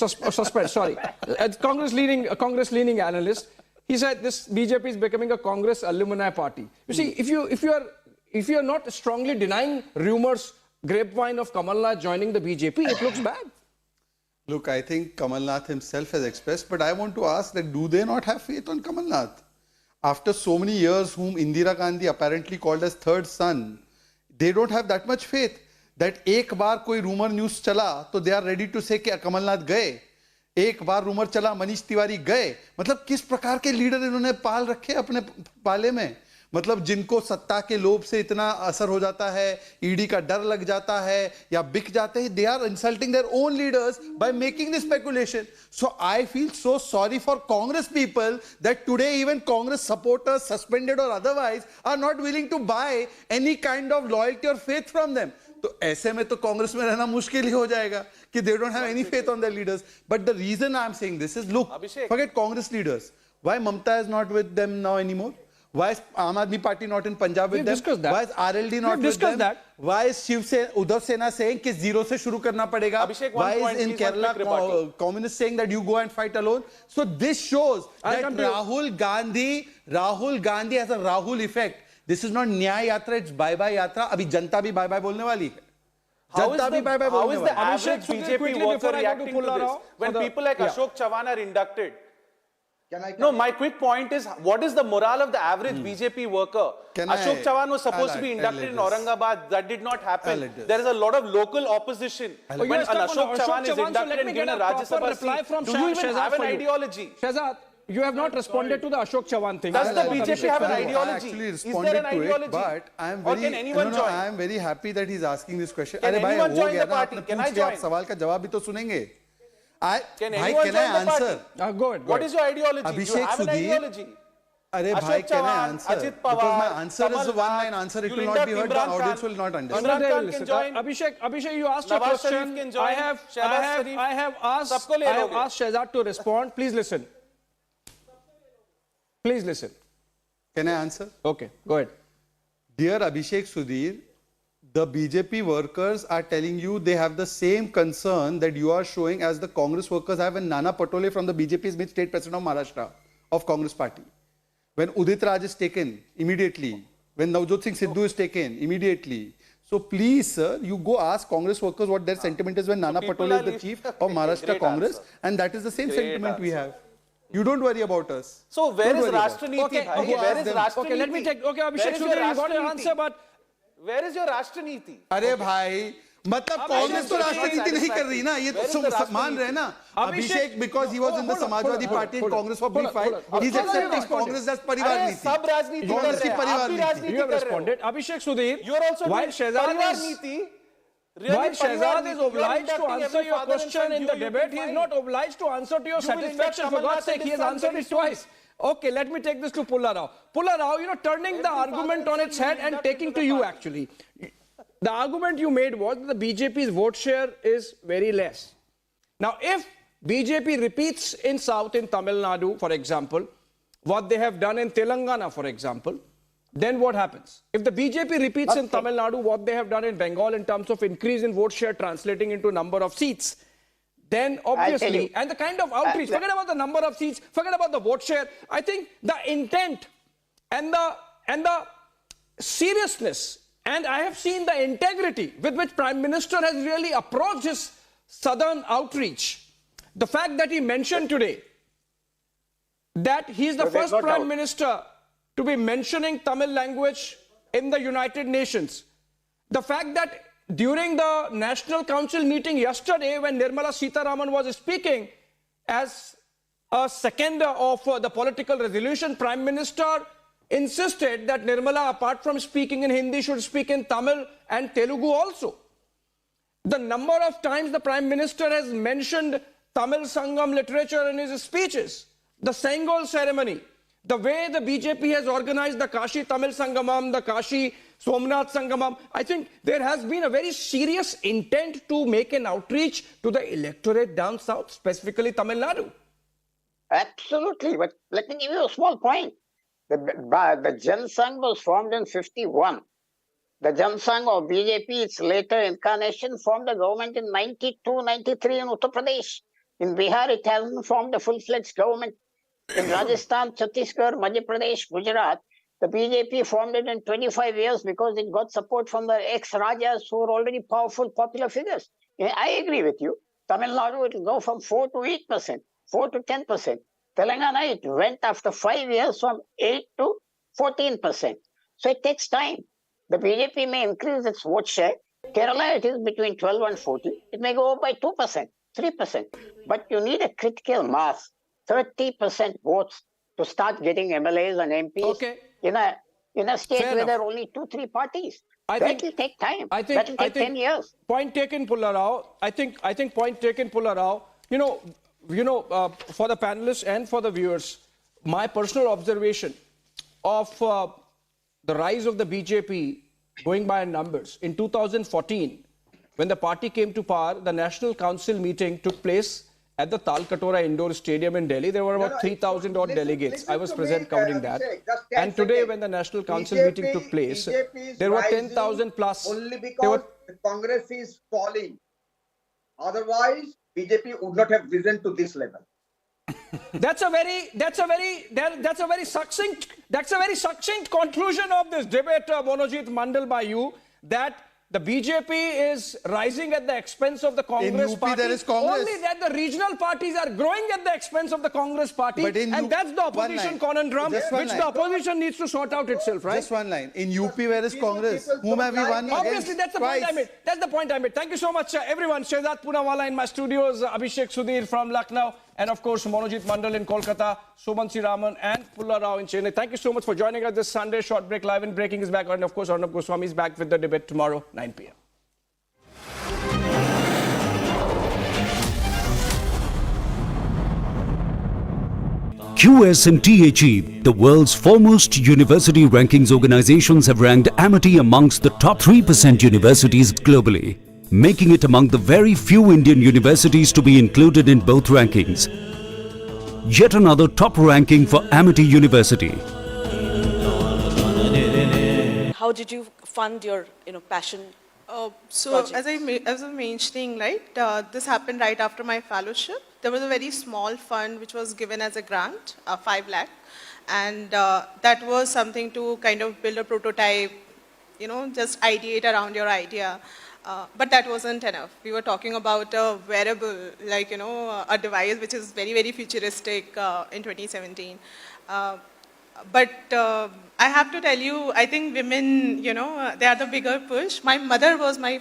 Sorry. Congress leading analyst. He said this BJP is becoming a Congress alumni party. You see, if you are not strongly denying rumors, grapevine of Kamal Nath joining the BJP, it looks bad. Look, I think Kamal Nath himself has expressed, but I want to ask that do they not have faith on Kamal Nath? After so many years, whom Indira Gandhi apparently called as third son, they don't have that much faith that एक बार कोई rumor news चला तो they are ready to say कि कमल नाथ गए, एक बार rumor चला मनीष तिवारी गए. मतलब किस प्रकार के लीडर इन्होंने पाल रखे अपने पाले में. मतलब जिनको सत्ता के लोभ से इतना असर हो जाता है, ईडी का डर लग जाता है या बिक जाते हैं, they are insulting their own leaders by making this speculation. So I feel so sorry for Congress people that today even Congress supporters, suspended or otherwise, are not willing to buy any kind of loyalty or faith from them. तो ऐसे में तो कांग्रेस में रहना मुश्किल ही हो जाएगा कि they don't have any faith on their leaders. But the reason I'm saying this is, look, forget Congress leaders. Why Mamta is not with them now anymore? Why is Aam Aadmi Party not in Punjab with them? Why is RLD not with them? Why is Uddhav Sena saying कि zero से शुरू करना पड़ेगा? Why is in Kerala communists saying that you go and fight alone? So this shows that Rahul Gandhi has a Rahul effect. This is not Nyaya Yatra, it's bye-bye Yatra. Abhi Janata bhi bye-bye bolne wali hai. How is the average BJP worker reacting to this? When people like Ashok Chavan are inducted. No, my quick point is, what is the morale of the average BJP worker? Ashok Chavan was supposed to be inducted in Aurangabad. That did not happen. There is a lot of local opposition. When an Ashok Chavan is inducted and given a Rajya Sabha seat, do you even have an ideology? Shehzad, you have not responded to the Ashok Chavan thing. Does the BJP have an ideology? I actually Is responded there an ideology? to it, but I am Or very, can anyone join? I am very happy that he's asking this question. Can anyone join the party? आपने Can I पूछ लिया, join? आप सवाल का जवाब भी तो सुनेंगे. Can anyone join the party? Go ahead. What is your ideology? Do you have an ideology? अरे भाई, can I answer? Because my answer is a one-line answer. It will not be heard. The audience will not understand. Imran Khan can join. Abhishek, you asked a Nawaz Sharif question. can join. I have asked Shehzad to respond. Please listen. Please listen. Can I answer? Okay, go ahead. Dear Abhishek Sudhir, the BJP workers are telling you they have the same concern that you are showing as the Congress workers have when Nana Patole from the BJP is made state president of Maharashtra of Congress party. When Udit Raj is taken immediately. When Navjot Singh Sidhu is taken immediately. So please, sir, you go ask Congress workers what their sentiment is when Nana Patole is the chief of Maharashtra Congress. And that is the same sentiment we have. You don't worry about us. So where is Rashtra-Niti? Where is Rashtra-Niti? Okay, let me take. Okay, Abhishek Sudhir, you got your answer, but where is your Rashtra-Niti? अरे भाई, मतलब कांग्रेस तो राष्ट्रनीति नहीं कर रही ना, ये तो मान रहे ना. Abhishek, because he was in the Samajwadi Party and Congress for brief while, he's accepting Congress as परिवार नीति. सब राजनीति कर रहे हैं. आप भी राजनीति you have कर रहे हो. responded. Abhishek Sudhir, You are also while doing Shehzad परिवार is नीति. While Shehzad is obliged to answer your question in the debate, he is not obliged to answer to your satisfaction. For God's sake, he has answered it twice. Okay, let me take this to Pulla Rao. Pulla Rao, turning the argument on its head and taking to you actually. The argument you made was that the BJP's vote share is very less. Now, if BJP repeats in South, in Tamil Nadu, for example, what they have done in Telangana, for example, then what happens? If the BJP repeats in Tamil Nadu what they have done in Bengal in terms of increase in vote share translating into number of seats, then obviously, and the kind of outreach, forget about the number of seats, forget about the vote share, I think the intent and the seriousness, and I have seen the integrity with which Prime Minister has really approached his southern outreach. The fact that he mentioned today that he is the first Prime Minister to be mentioning Tamil language in the United Nations. The fact that during the National Council meeting yesterday when Nirmala Sitharaman was speaking as a seconder of the political resolution, Prime Minister insisted that Nirmala, apart from speaking in Hindi, should speak in Tamil and Telugu also. The number of times the Prime Minister has mentioned Tamil Sangam literature in his speeches, the Sengol ceremony, The way the BJP has organized the Kashi Tamil Sangamam, the Kashi Somnath Sangamam, I think there has been a very serious intent to make an outreach to the electorate down south, specifically Tamil Nadu. Absolutely. But let me give you a small point. The Jan Sangh was formed in 51. The Jan Sangh of BJP, its later incarnation, formed a government in 92, 93 in Uttar Pradesh. In Bihar, it hasn't formed a full-fledged government. In Rajasthan, Chhattisgarh, Madhya Pradesh, Gujarat, the BJP formed it in 25 years because it got support from the ex-Rajas who were already powerful, popular figures. I agree with you. Tamil Nadu, it will go from 4 to 8%, 4 to 10%. Telangana, it went after 5 years from 8 to 14%. So it takes time. The BJP may increase its vote share. Kerala, it is between 12 and 14. It may go up by 2%, 3%. But you need a critical mass, 30% votes to start getting MLAs and MPs in a state where there are only 2-3 parties. That will take time. That will take 10 years. Point taken, Pullarao. I think point taken, Pullarao. For the panelists and for the viewers, my personal observation of the rise of the BJP going by numbers. In 2014, when the party came to power, the National Council meeting took place at the Talkatora Indoor Stadium in Delhi. There were about 3,000 odd delegates. I was present covering that. And today, when the National Council meeting took place, there were 10,000 plus. Only because the Congress is falling. Otherwise, BJP would not have risen to this level. That's a very succinct conclusion of this debate, Monojit Mandal, by you, that the BJP is rising at the expense of the Congress party. There is Congress. Only that the regional parties are growing at the expense of the Congress party. And that's the opposition conundrum, which the opposition needs to sort out itself, right? Just one line. In UP, where is Congress? Whom have we won Obviously, against? that's the point I made. That's the point I made. Thank you so much, everyone. Shehzad Poonawala in my studios, Abhishek Sudhir from Lucknow, and of course, Monojit Mandal in Kolkata, Sumansi Raman and Pullarao in Chennai. Thank you so much for joining us this Sunday. Short break live and breaking is back. And of course, Arnab Goswami is back with the debate tomorrow, 9 p.m. QS and THE, the world's foremost university rankings organizations, have ranked Amity amongst the top 3% universities globally, making it among the very few Indian universities to be included in both rankings. Yet another top ranking for Amity University. How did you fund your passion? As I was mentioning, right, this happened right after my fellowship. There was a very small fund which was given as a grant, 5 lakh, and that was something to kind of build a prototype, just ideate around your idea. But that wasn't enough. We were talking about a wearable, like, a device which is very, very futuristic in 2017. But I have to tell you, I think women, they are the bigger push. My mother was my